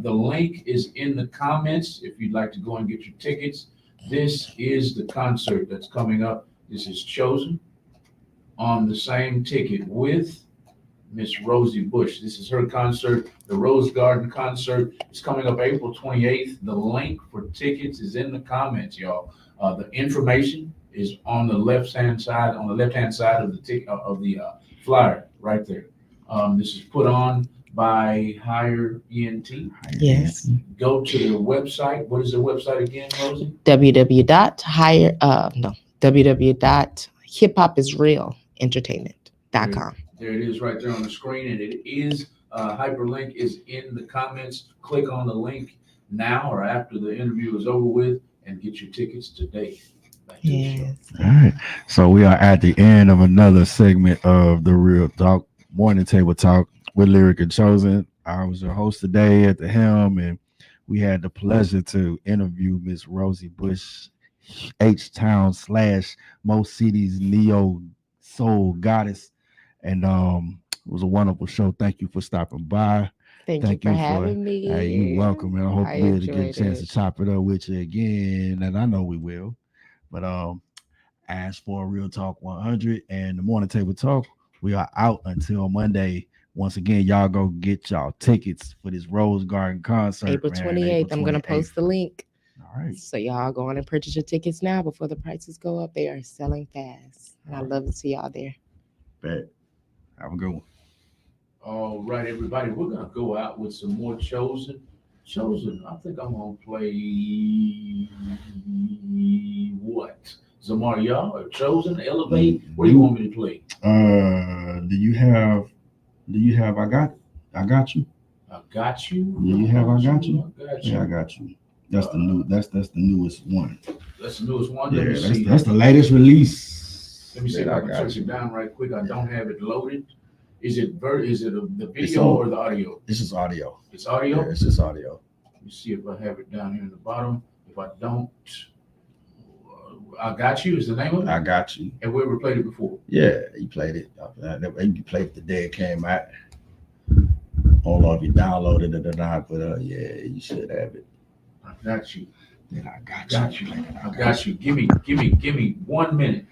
[SPEAKER 2] The link is in the comments if you'd like to go and get your tickets. This is the concert that's coming up. This is Chosen on the same ticket with Miss Rosie Bush. This is her concert. The Rose Garden concert is coming up April 28th. The link for tickets is in the comments, y'all. The information is on the left-hand side of the flyer right there. This is put on by Higher ENT.
[SPEAKER 8] Yes.
[SPEAKER 2] Go to their website. What is their website again, Rosie?
[SPEAKER 8] www.hiphopisrealentertainment.com.
[SPEAKER 2] There it is right there on the screen, and it is hyperlink is in the comments. Click on the link now or after the interview is over with and get your tickets today.
[SPEAKER 8] Yes.
[SPEAKER 4] All right. So we are at the end of another segment of the Real Talk Morning Table Talk with Lyric and Chosen. I was your host today at the helm, and we had the pleasure to interview Miss Rosie Bush, H-Town / Mo City's neo soul goddess. And it was a wonderful show. Thank you for stopping by.
[SPEAKER 8] Thank you for having me.
[SPEAKER 4] Hey, you're welcome, and I hope we'll get a chance to chop it up with you again. And I know we will. But ask for Real Talk 100 and the Morning Table Talk. We are out until Monday. Once again, y'all go get y'all tickets for this Rose Garden concert.
[SPEAKER 8] April 28th. I'm going to post the link.
[SPEAKER 4] All right.
[SPEAKER 8] So y'all go on and purchase your tickets now before the prices go up. They are selling fast. And I'd love to see y'all there.
[SPEAKER 4] Bet. Have a good one.
[SPEAKER 2] All right, everybody. We're going to go out with some more Chosen. I think I'm going to play what? Zamaria or Chosen, Elevate? What do you want me to play?
[SPEAKER 4] Do you have I got you?
[SPEAKER 2] I got you.
[SPEAKER 4] Do you have I got you?
[SPEAKER 2] I got you.
[SPEAKER 4] Yeah, I got you. That's the new. That's the newest one.
[SPEAKER 2] That's the newest one.
[SPEAKER 4] Yeah, that's the latest release.
[SPEAKER 2] Let me see if I can search it down right quick. I don't have it loaded. Is it the video or the audio?
[SPEAKER 4] This is audio.
[SPEAKER 2] It's audio?
[SPEAKER 4] Yeah, it's just audio.
[SPEAKER 2] Let me see if I have it down here in the bottom. If I don't, I Got You is the name of it?
[SPEAKER 4] I Got You.
[SPEAKER 2] Have we ever played it before?
[SPEAKER 4] Yeah, you played it. You played it the day it came out. I don't know if you downloaded it or not, but yeah, you should have it.
[SPEAKER 2] I Got You.
[SPEAKER 4] Then I got you.
[SPEAKER 2] I got you. Give me 1 minute.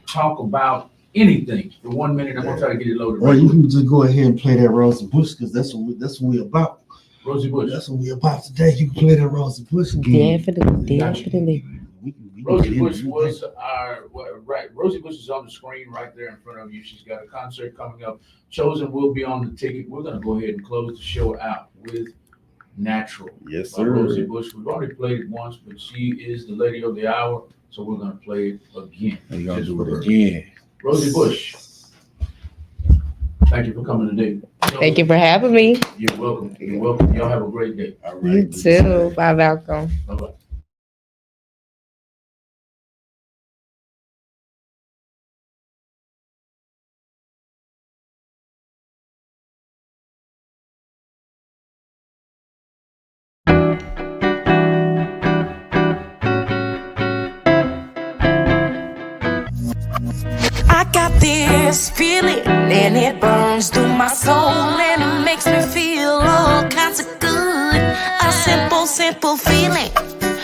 [SPEAKER 2] Talk about anything for 1 minute. I'm gonna try to get it loaded.
[SPEAKER 4] Or you can just go ahead and play that Rosie Bush, because that's what we about.
[SPEAKER 2] Rosie Bush.
[SPEAKER 4] That's what we about today. You can play that Rosie Bush again.
[SPEAKER 8] Definitely.
[SPEAKER 4] We
[SPEAKER 2] Rosie Bush was right. Rosie Bush is on the screen right there in front of you. She's got a concert coming up. Chosen will be on the ticket. We're gonna go ahead and close the show out with Natural.
[SPEAKER 4] Yes,
[SPEAKER 2] by
[SPEAKER 4] sir.
[SPEAKER 2] Rosie Bush. We've already played it once, but she is the lady of the hour, so we're gonna play it again.
[SPEAKER 4] You're gonna
[SPEAKER 2] Just
[SPEAKER 4] do
[SPEAKER 2] for her.
[SPEAKER 4] it again.
[SPEAKER 2] Rosie Bush. Thank you for coming today.
[SPEAKER 8] Thank you for having me.
[SPEAKER 2] You're welcome. You're welcome. Y'all have a great day.
[SPEAKER 4] All
[SPEAKER 8] You
[SPEAKER 4] right.
[SPEAKER 8] too. Bye, Malcolm.
[SPEAKER 2] Bye-bye.
[SPEAKER 7] I got this feeling and it burns through my soul and it makes me feel all kinds of good. A simple feeling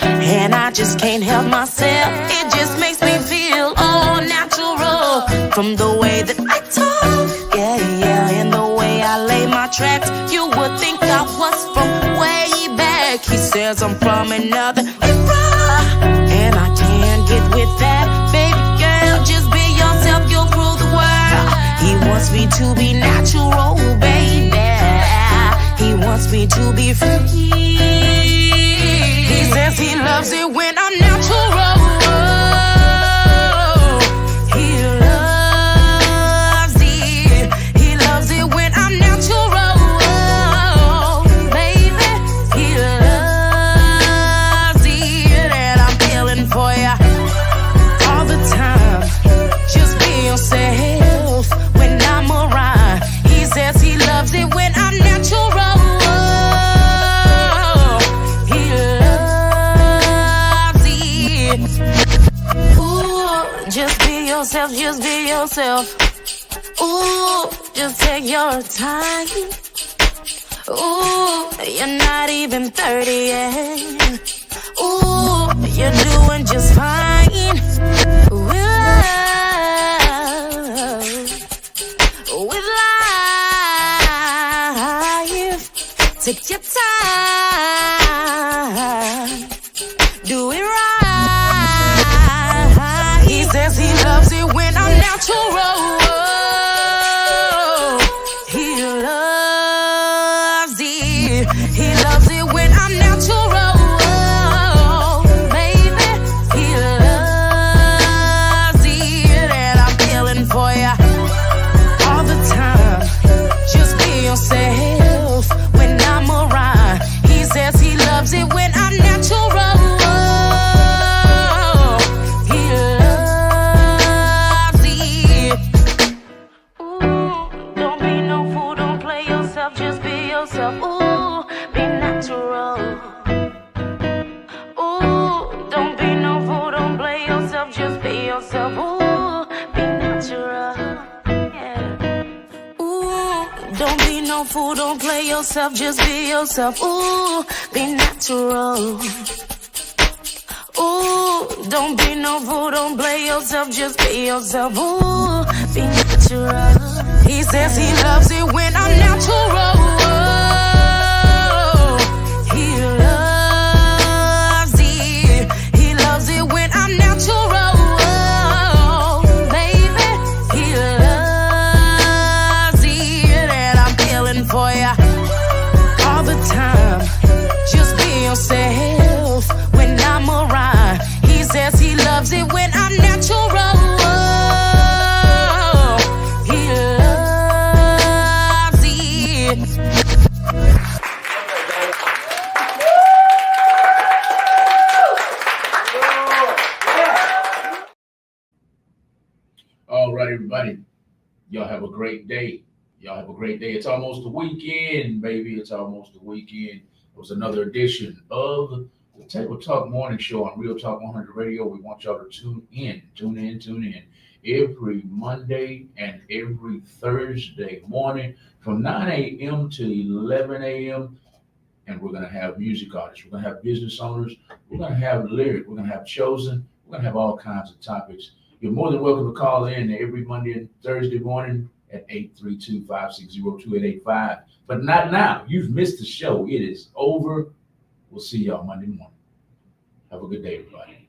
[SPEAKER 7] and I just can't help myself. It just makes me feel all natural from the way that I talk, yeah, and the way I lay my tracks. You would think I was from way back. He says I'm from another era and I can't get with that, baby girl. Just be yourself, you'll rule the world. He wants me to be natural, baby. He wants me to be free. He says he loves it when I'm natural. He loves it. He loves it when I'm natural, baby. He loves it, and I'm feeling for ya all the time. Just be yourself when I'm around. He says he loves it when I'm natural. He loves it. Ooh, just be yourself, just be yourself. Ooh, just take your time. Ooh, you're not even 30 yet. Ooh, you're doing just fine. With life, take your time, do it right. He says he loves it when I'm natural. He loves it. He loves it when I'm natural, baby. He loves it, and I'm feeling for ya all the time. Just be yourself when I'm around. He says he loves it when I'm natural. He loves it. Ooh, don't be no fool, don't play yourself, just be yourself. Ooh, be natural. Ooh, don't be no fool, don't play yourself, just be yourself. Ooh, be natural. Yeah. Ooh, don't be no fool, don't play yourself, just be yourself. Ooh, be natural. Ooh, don't be no fool, don't play yourself, just be yourself. Ooh, be natural. He says he loves it when I'm natural. He loves it. He loves it when I'm natural, baby. He loves it, and I'm feeling for ya all the time. Just be yourself when I'm around. He says he loves it when I'm natural. He loves it.
[SPEAKER 2] All right, everybody. Y'all have a great day. Y'all have a great day. It's almost the weekend, baby. It's almost the weekend. It was another edition of the Table Talk Morning Show on Real Talk 100 Radio. We want y'all to tune in every Monday and every Thursday morning from 9 a.m. to 11 a.m. And we're going to have music artists. We're going to have business owners. We're going to have lyric. We're going to have chosen. We're going to have all kinds of topics. You're more than welcome to call in every Monday and Thursday morning at 832-560-2885. But not now. You've missed the show. It is over. We'll see y'all Monday morning. Have a good day, everybody.